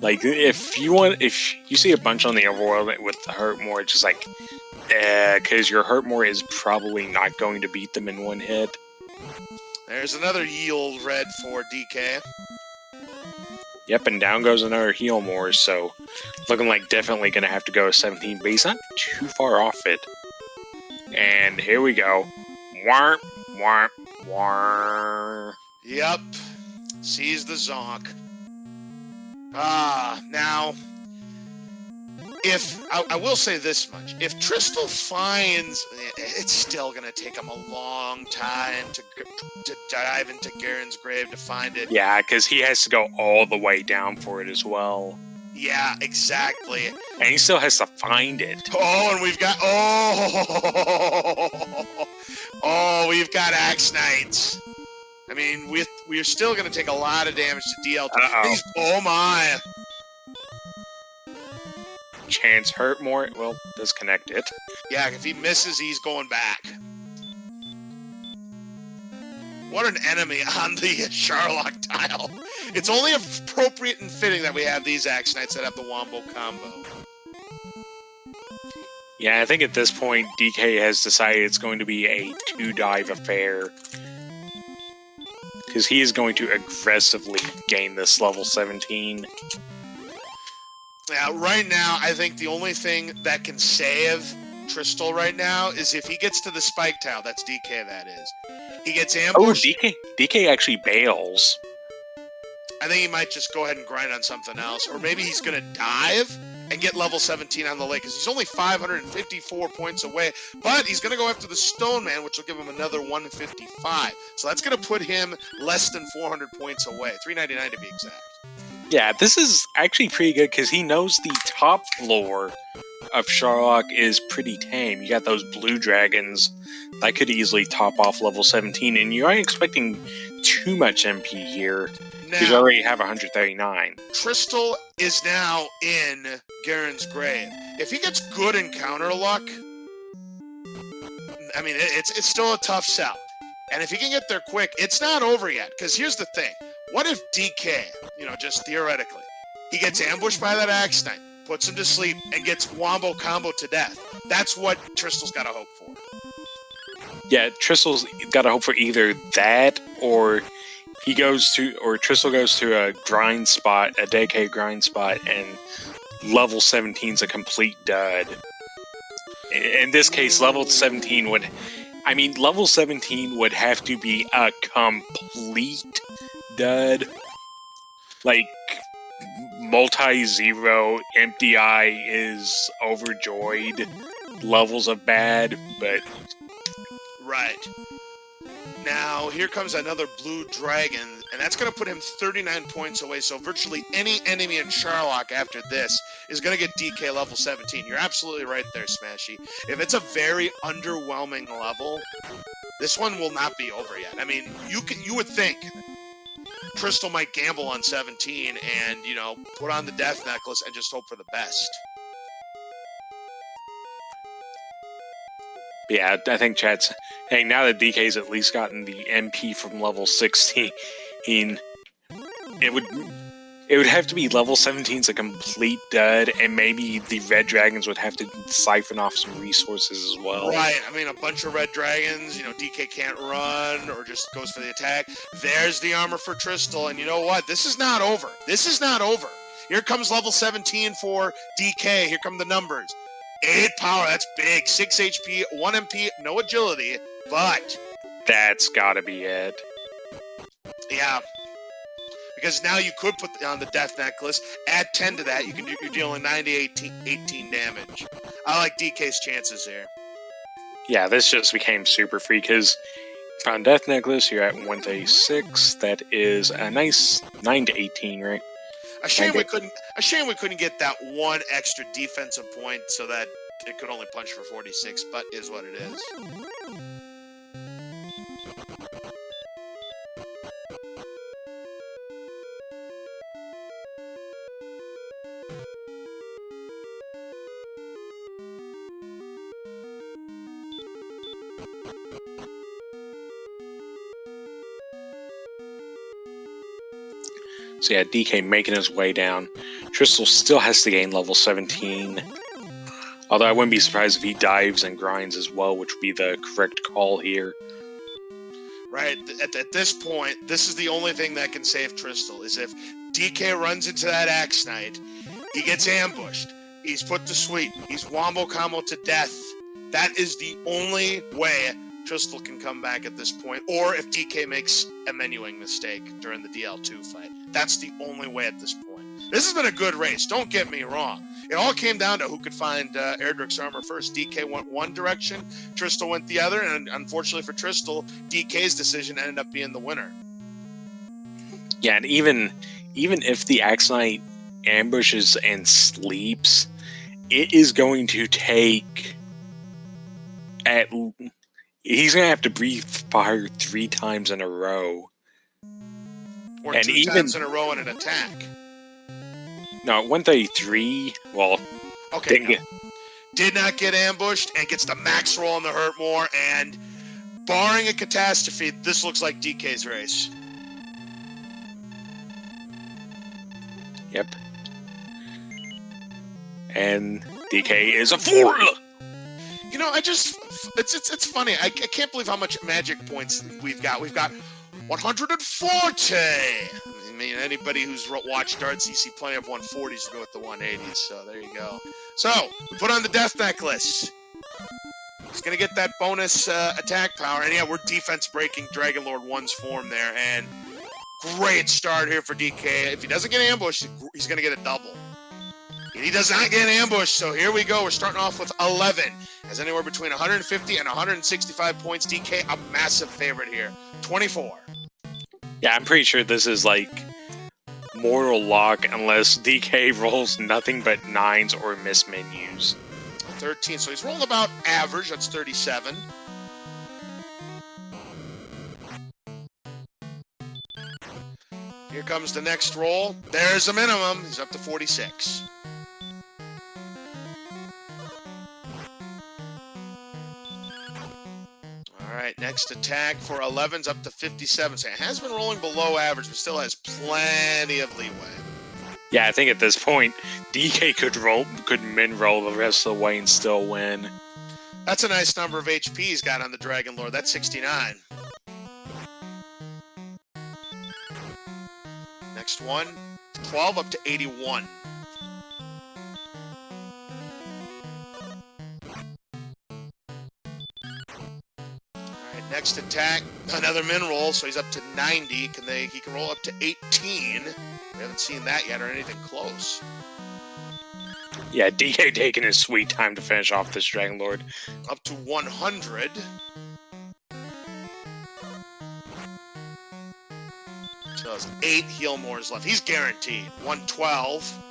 Like, if you see a bunch on the overworld with the hurt more, it's just like, because your hurt more is probably not going to beat them in one hit.
There's another yield red for DK.
Yep, and down goes another heal more, so looking like definitely going to have to go 17, but he's not too far off it. And here we go. Warp, warp, warp.
Yep. Sees the zonk. Now, if I will say this much, if Tristal finds, it's still gonna take him a long time to dive into Garen's grave to find it.
Yeah, because he has to go all the way down for it as well.
Yeah, exactly.
And he still has to find it.
Oh, and we've got we've got Axe Knights. I mean, we're still going to take a lot of damage to DL. Oh my!
Chance hurt more. Well, disconnect it.
Yeah, if he misses, he's going back. What an enemy on the Sharlock tile. It's only appropriate and fitting that we have these Axe Knights that have the Wombo combo.
Yeah, I think at this point, DK has decided it's going to be a 2-dive affair. Because he is going to aggressively gain this level 17.
Yeah, right now, I think the only thing that can save Tristal right now is if he gets to the spike tile. That's DK, that is. He gets ambushed.
Oh, DK actually bails.
I think he might just go ahead and grind on something else. Or maybe he's going to dive and get level 17 on the lake, because he's only 554 points away. But he's going to go after the Stone Man, which will give him another 155. So that's going to put him less than 400 points away. 399 to be exact.
Yeah, this is actually pretty good, because he knows the top floor of Sharlock is pretty tame. You got those blue dragons that could easily top off level 17, and you aren't expecting too much MP here. Because you already have 139.
Tristal is now in Garen's grave. If he gets good encounter luck, I mean, it's still a tough sell. And if he can get there quick, it's not over yet. Because here's the thing. What if DK, just theoretically, he gets ambushed by that Axe Knight, puts him to sleep, and gets Wombo combo to death? That's what Tristal's got to hope for.
Yeah, Tristal's got to hope for either that, or Tristal goes to a grind spot, a DK grind spot, and level 17's a complete dud. In this case, level 17 would have to be a complete dud. Like, multi-zero, empty eye is overjoyed levels of bad, but...
Right. Now, here comes another blue dragon, and that's going to put him 39 points away, so virtually any enemy in Sharlock after this is going to get DK level 17. You're absolutely right there, Smashy. If it's a very underwhelming level, this one will not be over yet. I mean, you would think Tristal might gamble on 17 and, put on the Death Necklace and just hope for the best.
Yeah, I think Chad's... Hey, now that DK's at least gotten the MP from level 16, it would have to be level 17's a complete dud, and maybe the red dragons would have to siphon off some resources as well.
Right, I mean, a bunch of red dragons, DK can't run, or just goes for the attack. There's the armor for Tristal, and you know what? This is not over. This is not over. Here comes level 17 for DK. Here come the numbers. 8 power, that's big. 6 HP, 1 MP, no agility, but...
That's gotta be it.
Yeah. because now you could put on the Death Necklace, add 10 to that, you're dealing 18 damage. I like DK's chances here.
Yeah, this just became super free because on Death Necklace, you're at 136. That is a nice 9 to 18, right?
A shame we couldn't get that one extra defensive point so that it could only punch for 46, but is what it is.
So yeah, DK making his way down. Tristal still has to gain level 17. Although I wouldn't be surprised if he dives and grinds as well, which would be the correct call here.
Right, at this point, this is the only thing that can save Tristal, is if DK runs into that Axe Knight, he gets ambushed, he's put to sleep, he's wombo combo to death. That is the only way Tristal can come back at this point, or if DK makes a menuing mistake during the DL2 fight. That's the only way at this point. This has been a good race, don't get me wrong. It all came down to who could find Erdrick's armor first. DK went one direction, Tristal went the other, and unfortunately for Tristal, DK's decision ended up being the winner.
Yeah, and even if the Axe Knight ambushes and sleeps, it is going to take he's going to have to breathe fire 3 times in a row.
Or and 2 times in a row in an attack.
No, 133, well...
Okay, did not get ambushed and gets the max roll on the hurt more, and barring a catastrophe, this looks like DK's race.
Yep. And DK is a fool!
You know, it's funny. I can't believe how much magic points we've got. We've got 140! I mean, anybody who's watched darts, you see plenty of 140s to go with the 180s, so there you go. So, we put on the Death Necklace. He's going to get that bonus attack power, and yeah, we're defense breaking Dragon Lord 1's form there, and great start here for DK. If he doesn't get ambushed, he's going to get a double. And he does not get ambushed, so here we go. We're starting off with 11. Has anywhere between 150 and 165 points. DK, a massive favorite here. 24.
Yeah, I'm pretty sure this is like mortal lock unless DK rolls nothing but 9s or miss menus.
13, so he's rolling about average. That's 37. Here comes the next roll. There's a minimum. He's up to 46. All right, next attack for 11's up to 57. So it has been rolling below average, but still has plenty of leeway.
Yeah, I think at this point, DK could min roll the rest of the way and still win.
That's a nice number of HP he's got on the Dragon Lord. That's 69. Next one, 12 up to 81. Next attack, another min roll, so he's up to 90. He can roll up to 18. We haven't seen that yet or anything close.
Yeah, DK taking his sweet time to finish off this Dragon Lord.
Up to 100. So there's 8 heal mores left. He's guaranteed. 112.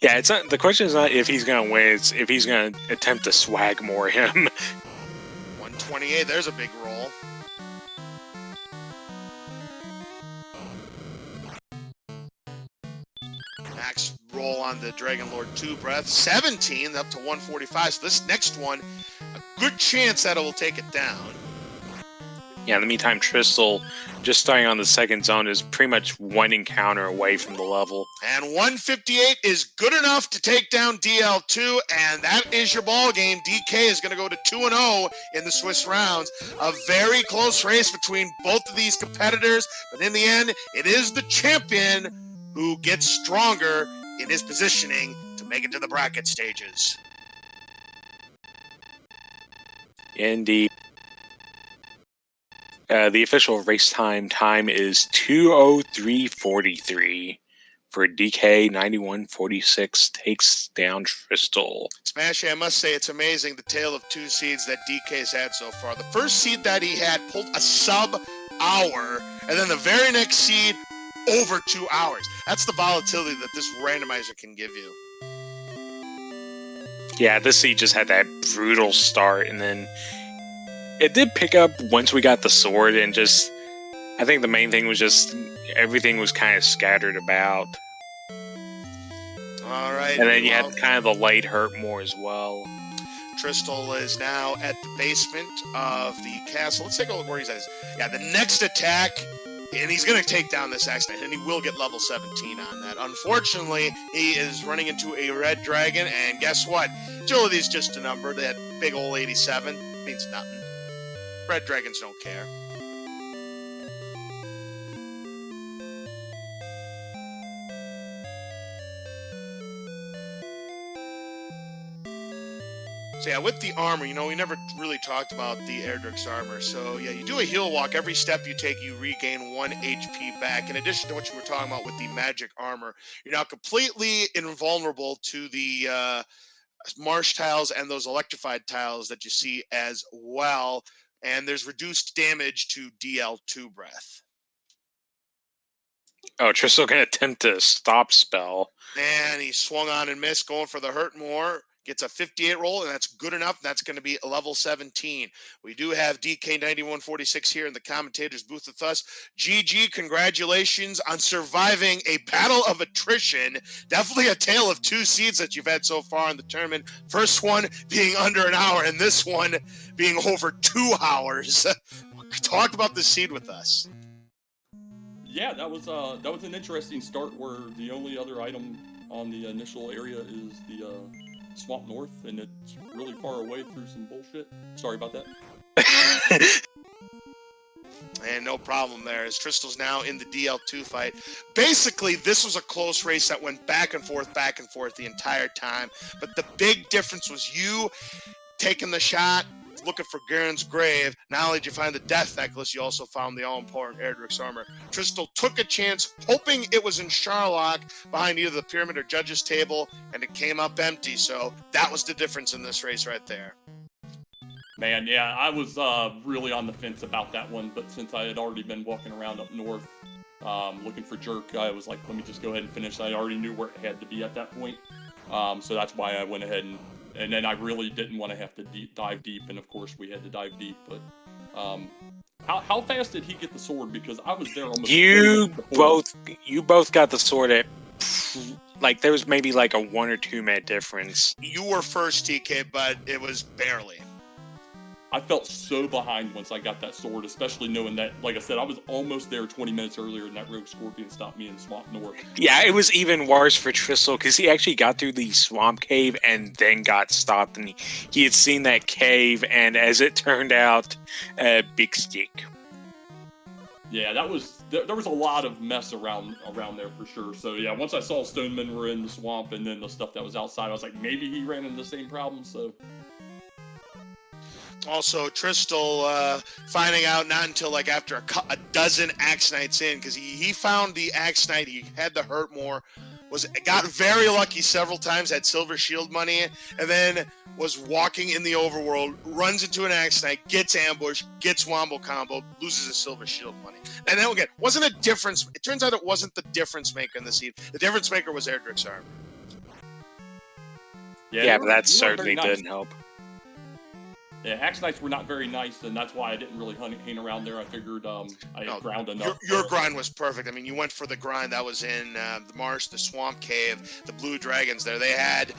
Yeah, it's not. The question is not if he's gonna win; it's if he's gonna attempt to swag more him.
128. There's a big roll. Max roll on the Dragon Lord 2 breath. 17 up to 145. So this next one, a good chance that it will take it down.
Yeah, in the meantime, Tristal, just starting on the second zone, is pretty much one encounter away from the level.
And 158 is good enough to take down DL2, and that is your ball game. DK is going to go to 2-0 in the Swiss rounds. A very close race between both of these competitors, but in the end, it is the champion who gets stronger in his positioning to make it to the bracket stages.
Indeed. The official race time is 2:03:43 for dk9146 takes down Tristal.
Smashy, I must say it's amazing the tale of two seeds that DK's had so far. The first seed that he had pulled a sub-hour, and then the very next seed over 2 hours. That's the volatility that this randomizer can give you.
Yeah, this seed just had that brutal start, and then it did pick up once we got the sword, and just, I think the main thing was just everything was kind of scattered about.
All right.
And then you had kind of the light hurt more as well.
Tristal is now at the basement of the castle. Let's take a look where he's at. Yeah, the next attack, and he's going to take down this X-Knight, and he will get level 17 on that. Unfortunately, he is running into a red dragon, and guess what? Agility is just a number. That big old 87 means nothing. Red dragons don't care. So yeah, with the armor, you know, we never really talked about the Erdrick's armor. So yeah, you do a heal walk. Every step you take, you regain 1 HP back. In addition to what you were talking about with the magic armor, you're now completely invulnerable to the marsh tiles and those electrified tiles that you see as well. And there's reduced damage to DL2 breath.
Oh, Tristal can attempt to stop spell.
And he swung on and missed, going for the hurt more. Gets a 58 roll, and that's good enough. That's going to be a level 17. We do have dk9146 here in the commentator's booth with us. GG, congratulations on surviving a battle of attrition. Definitely a tale of two seeds that you've had so far in the tournament. First one being under an hour, and this one being over 2 hours. Talk about the seed with us.
Yeah, that was an interesting start where the only other item on the initial area is the Swamp North, and it's really far away through some bullshit. Sorry about that.
And no problem there, as Tristal's now in the DL2 fight. Basically, this was a close race that went back and forth the entire time. But the big difference was you taking the shot, looking for Garen's grave. Not only did you find the death necklace, you also found the all-important Erdrick's armor. Tristal took a chance, hoping it was in Sharlock behind either the pyramid or judge's table, and it came up empty. So that was the difference in this race right there.
Man, yeah, I was really on the fence about that one, but since I had already been walking around up north looking for Jerk, I was like, let me just go ahead and finish. I already knew where it had to be at that point. So that's why I went ahead and then I really didn't want to have to dive deep, and of course we had to dive deep. But how fast did he get the sword? Because I was there almost.
You both got the sword at like there was maybe like a 1 or 2 minute difference.
You were first, TK, but it was barely.
I felt so behind once I got that sword, especially knowing that, like I said, I was almost there 20 minutes earlier, and that rogue scorpion stopped me in Swamp North.
Yeah, it was even worse for Tristal because he actually got through the swamp cave and then got stopped, and he had seen that cave, and as it turned out, a big stick.
Yeah, there was a lot of mess around there for sure. So yeah, once I saw Stonemen were in the swamp and then the stuff that was outside, I was like, maybe he ran into the same problem. So.
Also, Tristal finding out not until like after a dozen Axe Knights in, because he found the Axe Knight, he had the hurt more, got very lucky several times, had silver shield money, and then was walking in the overworld, runs into an Axe Knight, gets ambushed, gets wombo combo, loses his silver shield money. And then again, wasn't a difference. It turns out it wasn't the difference maker in the seed. The difference maker was Erdrick's armor.
Yeah, but that certainly didn't help.
Yeah, Axe Knights were not very nice, and that's why I didn't really hang around there. I figured I had ground enough.
Your grind was perfect. I mean, you went for the grind that was in the marsh, the swamp cave, the blue dragons there. They had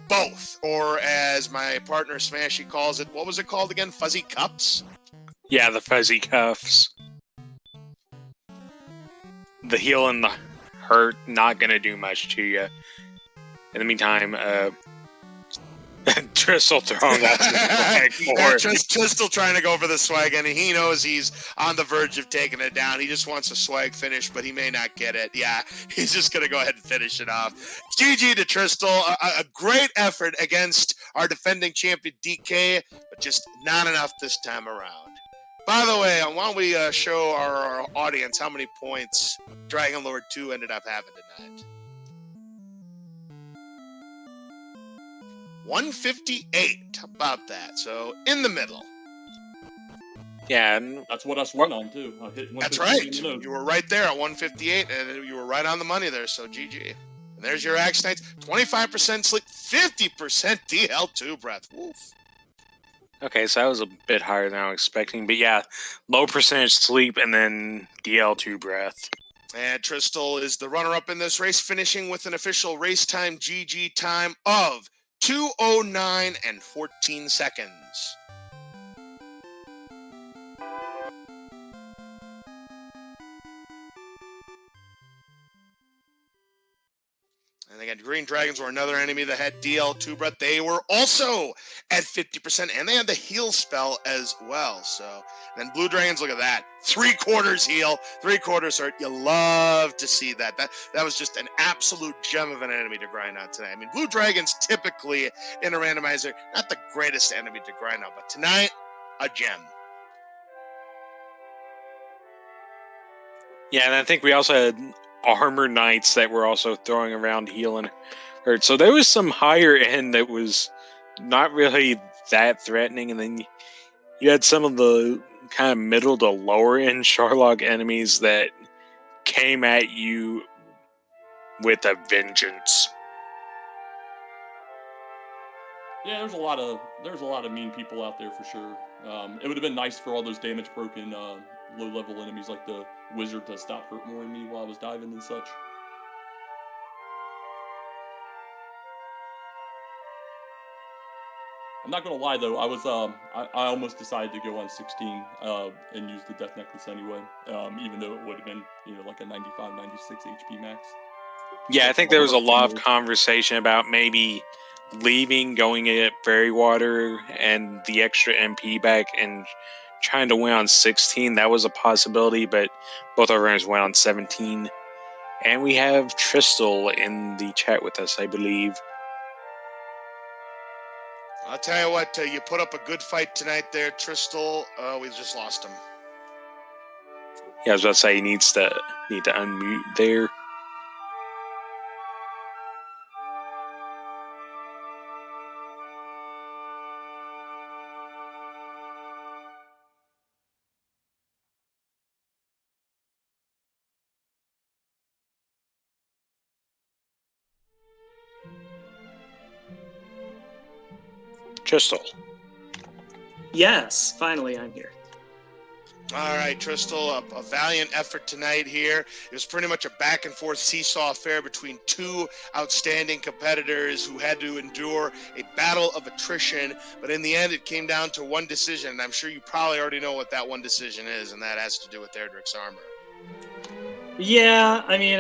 both, or as my partner Smashy calls it, what was it called again? Fuzzy cups?
Yeah, the fuzzy cuffs. The heal and the hurt not gonna do much to you. In the meantime, Tristal throwing out
Tristal trying to go for the swag, and he knows he's on the verge of taking it down. He just wants a swag finish, but he may not get it. Yeah, he's just going to go ahead and finish it off. GG to Tristal. A great effort against our defending champion DK, but just not enough this time around. By the way, why don't we show our audience how many points Dragon Lord 2 ended up having tonight? 158. How about that? So, in the middle.
Yeah, and
That's what us won on, too. I hit
That's
158
right.
in the nose.
You were right there at 158, and you were right on the money there, so GG. And there's your Axe Knights. 25% sleep, 50% DL2 breath. Woof.
okay, so that was a bit higher than I was expecting. But yeah, low percentage sleep and then DL2 breath.
And Tristal is the runner-up in this race, finishing with an official race time GG time of 2:09 and 14 seconds. And again, Green Dragons were another enemy that had DL2 breath. They were also at 50%, and they had the heal spell as well. So, then Blue Dragons, look at that. 3/4 heal, 3/4 hurt. You love to see that. That was just an absolute gem of an enemy to grind out tonight. I mean, Blue Dragons typically in a randomizer, not the greatest enemy to grind out, but tonight, a gem.
Yeah, and I think we also had Armor Knights that were also throwing around healing hurt. So there was some higher end that was not really that threatening, and then you had some of the kind of middle to lower end Sharlock enemies that came at you with a vengeance.
Yeah, there's a lot of mean people out there for sure. It would have been nice for all those damage broken low-level enemies like the wizard to stop hurting more than me while I was diving and such. I'm not gonna lie though, I was I almost decided to go on 16 and use the death necklace anyway, even though it would have been like a 95, 96 HP max.
Yeah, I think there was a lot of conversation about maybe leaving, going at Fairy Water, and the extra MP back, and trying to win on 16. That was a possibility, but both our runners went on 17. And we have Tristal in the chat with us, I believe.
I'll tell you what, you put up a good fight tonight there, Tristal. We just lost him.
Yeah, I was about to say he need to unmute there. Tristal.
Yes, finally I'm here.
All right, Tristal, a valiant effort tonight here. It was pretty much a back-and-forth seesaw affair between two outstanding competitors who had to endure a battle of attrition. But in the end, it came down to one decision, and I'm sure you probably already know what that one decision is, and that has to do with Erdrick's armor.
Yeah, I mean,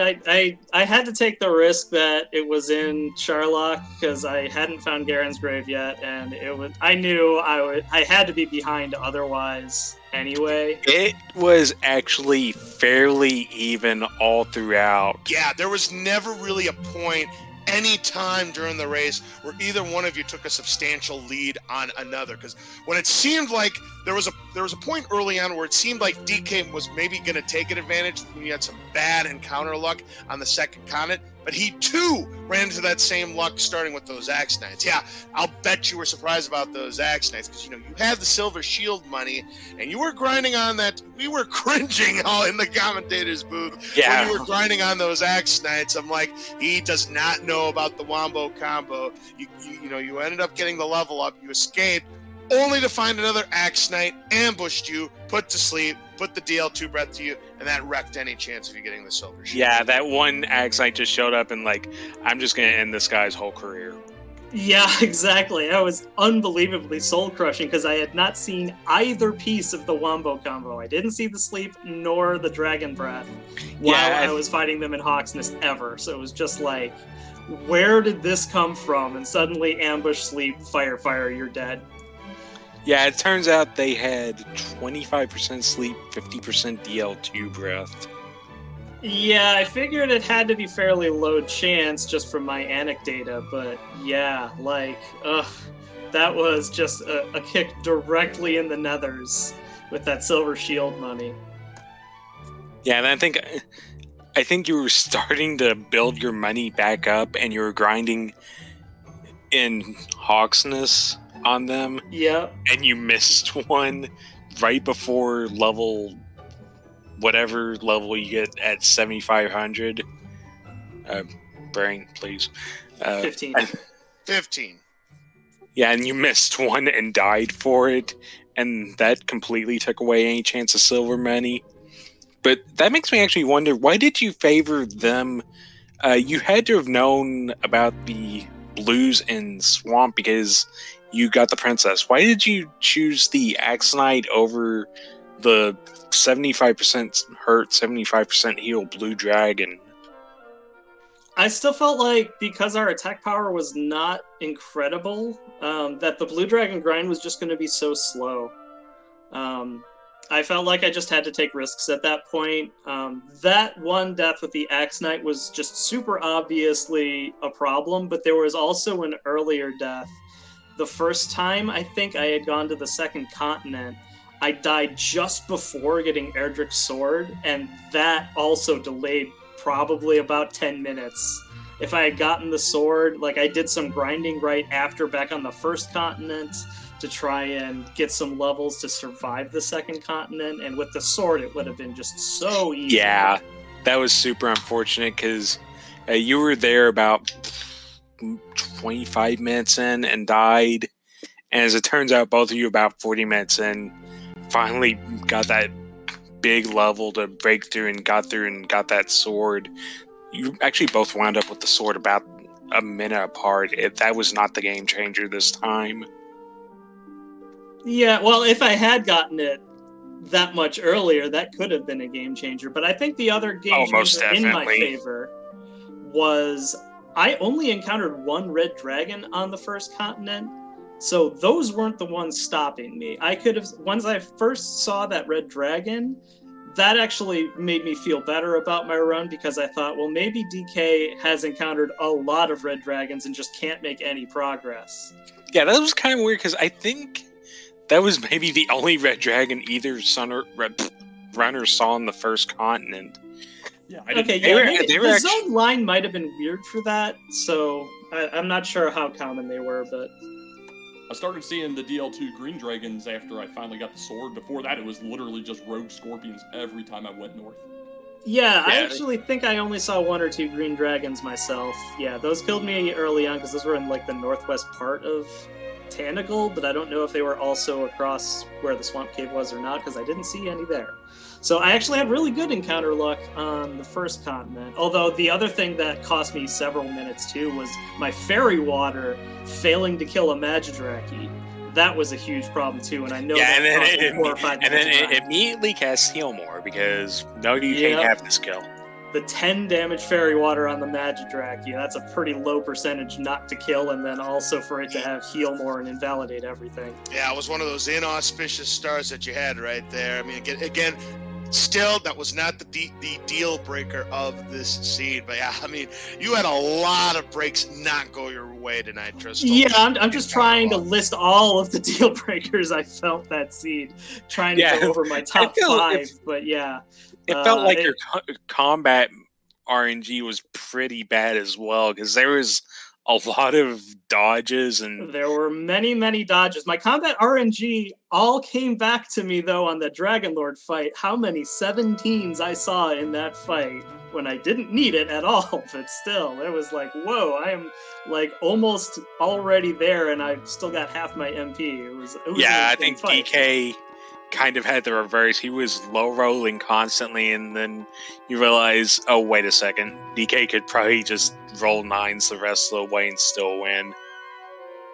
I had to take the risk that it was in Sharlock because I hadn't found Garen's grave yet, and I knew I had to be behind otherwise anyway.
It was actually fairly even all throughout.
Yeah, there was never really a point any time during the race where either one of you took a substantial lead on another, because when it seemed like there was a point early on where it seemed like DK was maybe going to take an advantage when you had some bad encounter luck on the second continent, but he too ran into that same luck starting with those Axe Knights. Yeah, I'll bet you were surprised about those Axe Knights because you had the silver shield money and you were grinding on that. We were cringing all in the commentator's booth when you were grinding on those Axe Knights. I'm like, he does not know about the Wombo combo. You ended up getting the level up. You escaped, only to find another Axe Knight ambushed you, put to sleep, put the DL2 breath to you, and that wrecked any chance of you getting the silver shield.
Yeah, that one Axe Knight just showed up and I'm just going to end this guy's whole career.
Yeah, exactly. I was unbelievably soul-crushing because I had not seen either piece of the Wombo combo. I didn't see the sleep nor the dragon breath while I was fighting them in Hawk's Nest ever. So it was just like, where did this come from? And suddenly ambush, sleep, fire, you're dead.
Yeah, it turns out they had 25% sleep, 50% DL2 breath.
Yeah, I figured it had to be fairly low chance just from my anecdata, but yeah, that was just a kick directly in the nethers. with that silver shield money.
Yeah, and I think you were starting to build your money back up, and you were grinding in Hawksness on them.
Yep.
And you missed one right before whatever level you get at 7,500. Brain, please.
15.
15.
Yeah, and you missed one and died for it, and that completely took away any chance of silver money. But that makes me actually wonder, why did you favor them? You had to have known about the blues in Swamp because you got the princess. Why did you choose the Axe Knight over the 75% hurt, 75% heal blue dragon?
I still felt like because our attack power was not incredible, that the blue dragon grind was just going to be so slow. I felt like I just had to take risks at that point. That one death with the Axe Knight was just super obviously a problem, but there was also an earlier death. The first time I think I had gone to the second continent, I died just before getting Erdrick's sword, and that also delayed probably about 10 minutes. If I had gotten the sword, like I did some grinding right after back on the first continent to try and get some levels to survive the second continent, and with the sword it would have been just so easy.
Yeah, that was super unfortunate because you were there about 25 minutes in and died, and as it turns out, both of you about 40 minutes in finally got that big level to break through and got that sword. You actually both wound up with the sword about a minute apart. That was not the game changer this time.
Yeah, well, if I had gotten it that much earlier, that could have been a game changer. But I think the other game changer in my favor was I only encountered one red dragon on the first continent, so those weren't the ones stopping me. I could have, once I first saw that red dragon, that actually made me feel better about my run because I thought, well, maybe DK has encountered a lot of red dragons and just can't make any progress.
Yeah, that was kind of weird because I think that was maybe the only red dragon either runner saw on the first continent.
Yeah,
the zone line might have been weird for that, so I'm not sure how common they were, but
I started seeing the DL2 green dragons after I finally got the sword. Before that, it was literally just rogue scorpions every time I went north.
Yeah, I actually think I only saw one or two green dragons myself. Yeah, those killed me early on because those were in like the northwest part of Tanagal, but I don't know if they were also across where the swamp cave was or not because I didn't see any there. So I actually had really good encounter luck on the first continent. Although the other thing that cost me several minutes too was my fairy water failing to kill a Magidraki. That was a huge problem too, and I know that cost me 4 or 5 minutes.
And then it immediately cast Heal More because no, you can't have this skill.
The 10 damage fairy water on the Magidraki, that's a pretty low percentage not to kill, and then also for it to have heal more and invalidate everything.
Yeah, it was one of those inauspicious stars that you had right there. I mean, again, still, that was not the deal breaker of this seed. But yeah, I mean, you had a lot of breaks not go your way tonight, Tristal.
Yeah, I'm just trying to list all of the deal breakers I felt that seed, trying to go over my top 5, but yeah.
It felt like your combat RNG was pretty bad as well, because there was a lot of dodges and
there were many dodges. My combat RNG all came back to me though on the Dragon Lord fight. How many 17s I saw in that fight when I didn't need it at all, but still, it was like, whoa, I am like almost already there, and I've still got half my MP. It was
I think fight. DK kind of had the reverse. He was low rolling constantly, and then you realize, oh, wait a second, DK could probably just roll 9s the rest of the way and still win.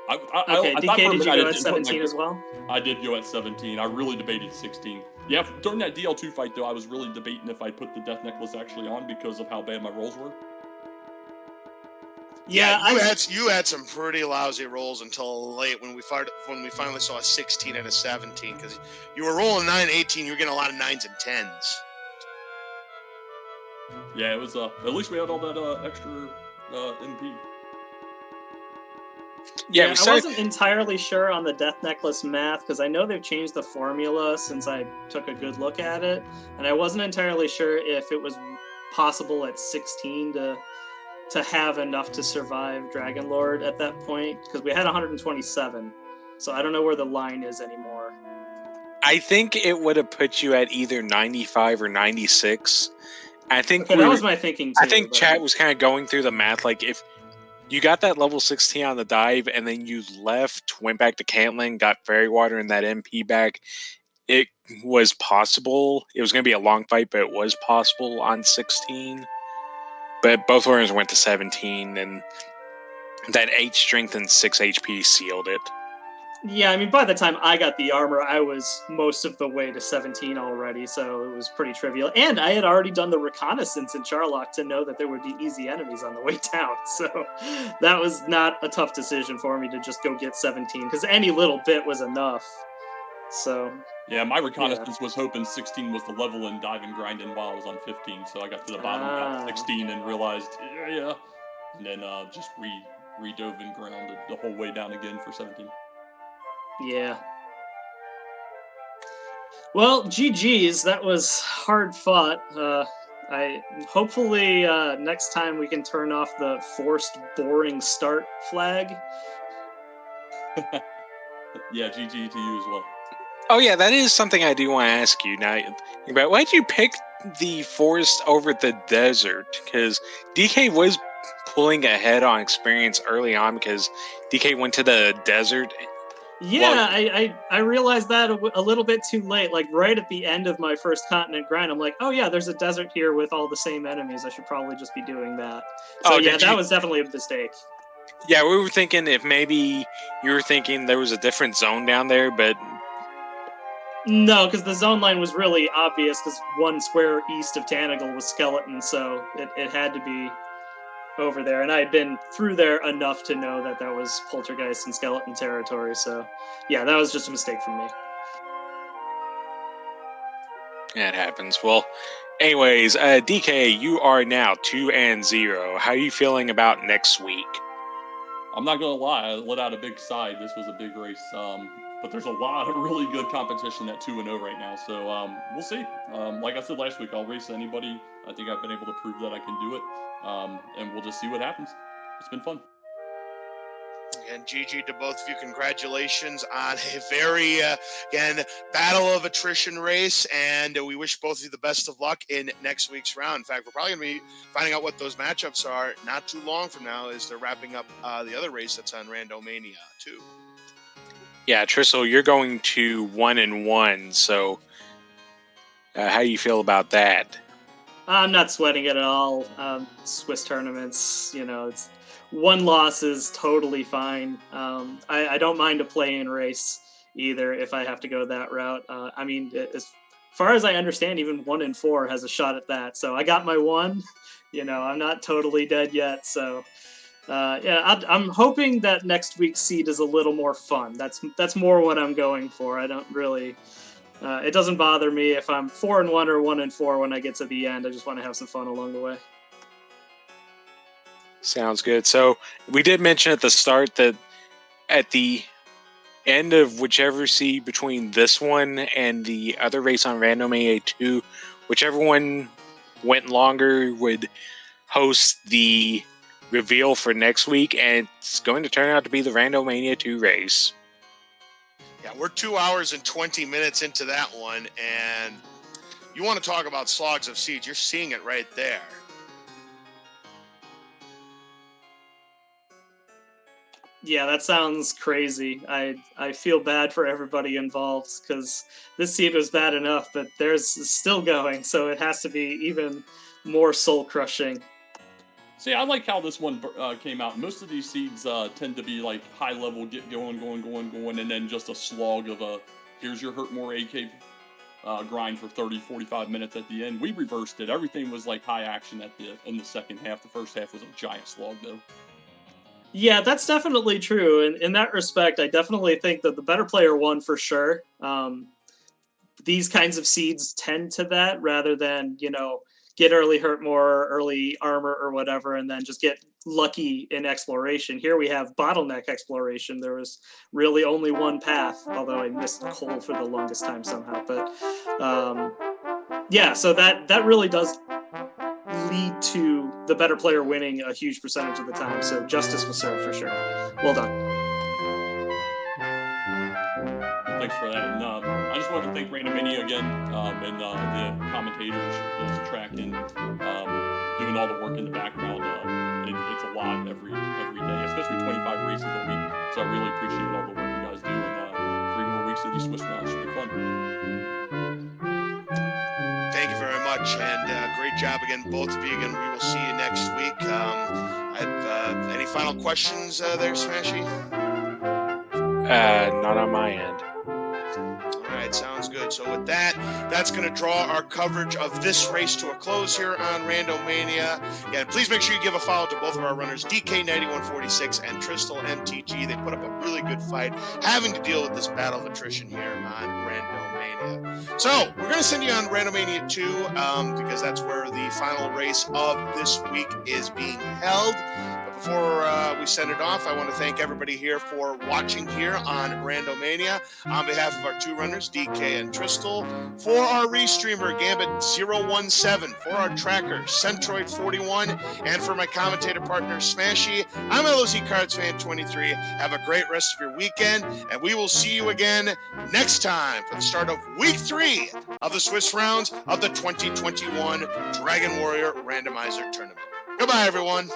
DK, did you go at 17 as well?
I did go at 17. I really debated 16. Yeah, during that DL2 fight, though, I was really debating if I put the Death Necklace actually on because of how bad my rolls were.
Yeah, you had some pretty lousy rolls until late when we finally saw a 16 and a 17 because you were rolling 9, 18. You were getting a lot of 9s and 10s.
Yeah, it was. At least we had all that extra MP.
Yeah,
I wasn't entirely sure on the Death Necklace math because I know they've changed the formula since I took a good look at it, and I wasn't entirely sure if it was possible at 16 to have enough to survive Dragon Lord at that point because we had 127, so I don't know where the line is anymore.
I think it would have put you at either 95 or 96. I think
that was my thinking too.
I think chat was kind of going through the math, like if you got that level 16 on the dive and then you left, went back to Cantling, got Fairy Water and that MP back, it was possible. It was going to be a long fight, but it was possible on 16. But both runners went to 17, and that 8 strength and 6 HP sealed it.
Yeah, I mean, by the time I got the armor, I was most of the way to 17 already, so it was pretty trivial. And I had already done the reconnaissance in Charlock to know that there would be easy enemies on the way down, so that was not a tough decision for me to just go get 17, because any little bit was enough. So
yeah, my reconnaissance was hoping 16 was the level and diving grinding while I was on 15, so I got to the bottom, got 16, and realized, and then just re-dove and grounded the whole way down again for 17.
Yeah. Well, GG's. That was hard fought. Hopefully next time we can turn off the forced boring start flag.
Yeah, GG to you as well.
Oh yeah, that is something I do want to ask you now. About why did you pick the forest over the desert? Because DK was pulling ahead on experience early on because DK went to the desert.
Yeah, I realized that a little bit too late. Like right at the end of my first continent grind, I'm like, oh yeah, there's a desert here with all the same enemies. I should probably just be doing that. So that was definitely a mistake.
Yeah, we were thinking if maybe you were thinking there was a different zone down there, but
no, because the zone line was really obvious because one square east of Tanagal was skeleton, so it had to be over there, and I had been through there enough to know that that was poltergeist and skeleton territory, so yeah, that was just a mistake from me.
Yeah, it happens. Well, anyways, DK, you are now 2-0. How are you feeling about next week?
I'm not gonna lie, I let out a big sigh. This was a big race, but there's a lot of really good competition at 2-0 right now, so we'll see. Like I said last week, I'll race anybody. I think I've been able to prove that I can do it. And we'll just see what happens. It's been fun.
And GG to both of you. Congratulations on a very, again, battle of attrition race. And we wish both of you the best of luck in next week's round. In fact, we're probably going to be finding out what those matchups are not too long from now as they're wrapping up the other race that's on Randomania, too.
Yeah, Tristle, you're going to 1-1. So how do you feel about that?
I'm not sweating it at all. Swiss tournaments, it's one loss is totally fine. I don't mind a play-in race either if I have to go that route. I mean, as far as I understand, even 1-4 has a shot at that. So I got my one. I'm not totally dead yet. So I'm hoping that next week's seed is a little more fun. That's more what I'm going for. I don't really. It doesn't bother me if I'm 4-1 or 1-4 when I get to the end. I just want to have some fun along the way.
Sounds good. So we did mention at the start that at the end of whichever seed between this one and the other race on Randomania 2, whichever one went longer would host the reveal for next week, and it's going to turn out to be the Randomania 2 race.
Yeah, we're 2 hours and 20 minutes into that one, and you want to talk about slogs of seeds. You're seeing it right there.
Yeah, that sounds crazy. I feel bad for everybody involved because this seed was bad enough, but theirs is still going, so it has to be even more soul-crushing.
See, I like how this one came out. Most of these seeds tend to be like high level, get going, and then just a slog of here's your hurt more AK grind for 30, 45 minutes at the end. We reversed it. Everything was like high action in the second half. The first half was a giant slog, though.
Yeah, that's definitely true. And in that respect, I definitely think that the better player won for sure. These kinds of seeds tend to that rather than, get early hurt more, early armor or whatever, and then just get lucky in exploration. Here we have bottleneck exploration. There was really only one path, although I missed coal for the longest time somehow. But yeah, so that really does lead to the better player winning a huge percentage of the time. So justice was served for sure. Well done.
Thanks for that. And I just want to thank Randomizer again, and the commentators, those tracking, doing all the work in the background. It's a lot every day, especially 25 races a week. So I really appreciate all the work you guys do. And 3 more weeks of these Swiss rounds should be fun.
Thank you very much, and great job again, both of you. Again, we will see you next week. Any final questions there, Smashy?
Not on my end.
All right, sounds good. So with that, that's going to draw our coverage of this race to a close here on Randomania. Again, please make sure you give a follow to both of our runners, dk9146 and TristalMTG. They put up a really good fight, having to deal with this battle of attrition here on Randomania. So we're going to send you on Randomania 2 because that's where the final race of this week is being held. Before we send it off, I want to thank everybody here for watching here on Randomania. On behalf of our 2 runners, DK and Tristal, for our restreamer, Gambit017, for our tracker, Centroid41, and for my commentator partner, Smashy, I'm LOC Cards Fan 23. Have a great rest of your weekend, and we will see you again next time for the start of Week 3 of the Swiss rounds of the 2021 Dragon Warrior Randomizer Tournament. Goodbye, everyone.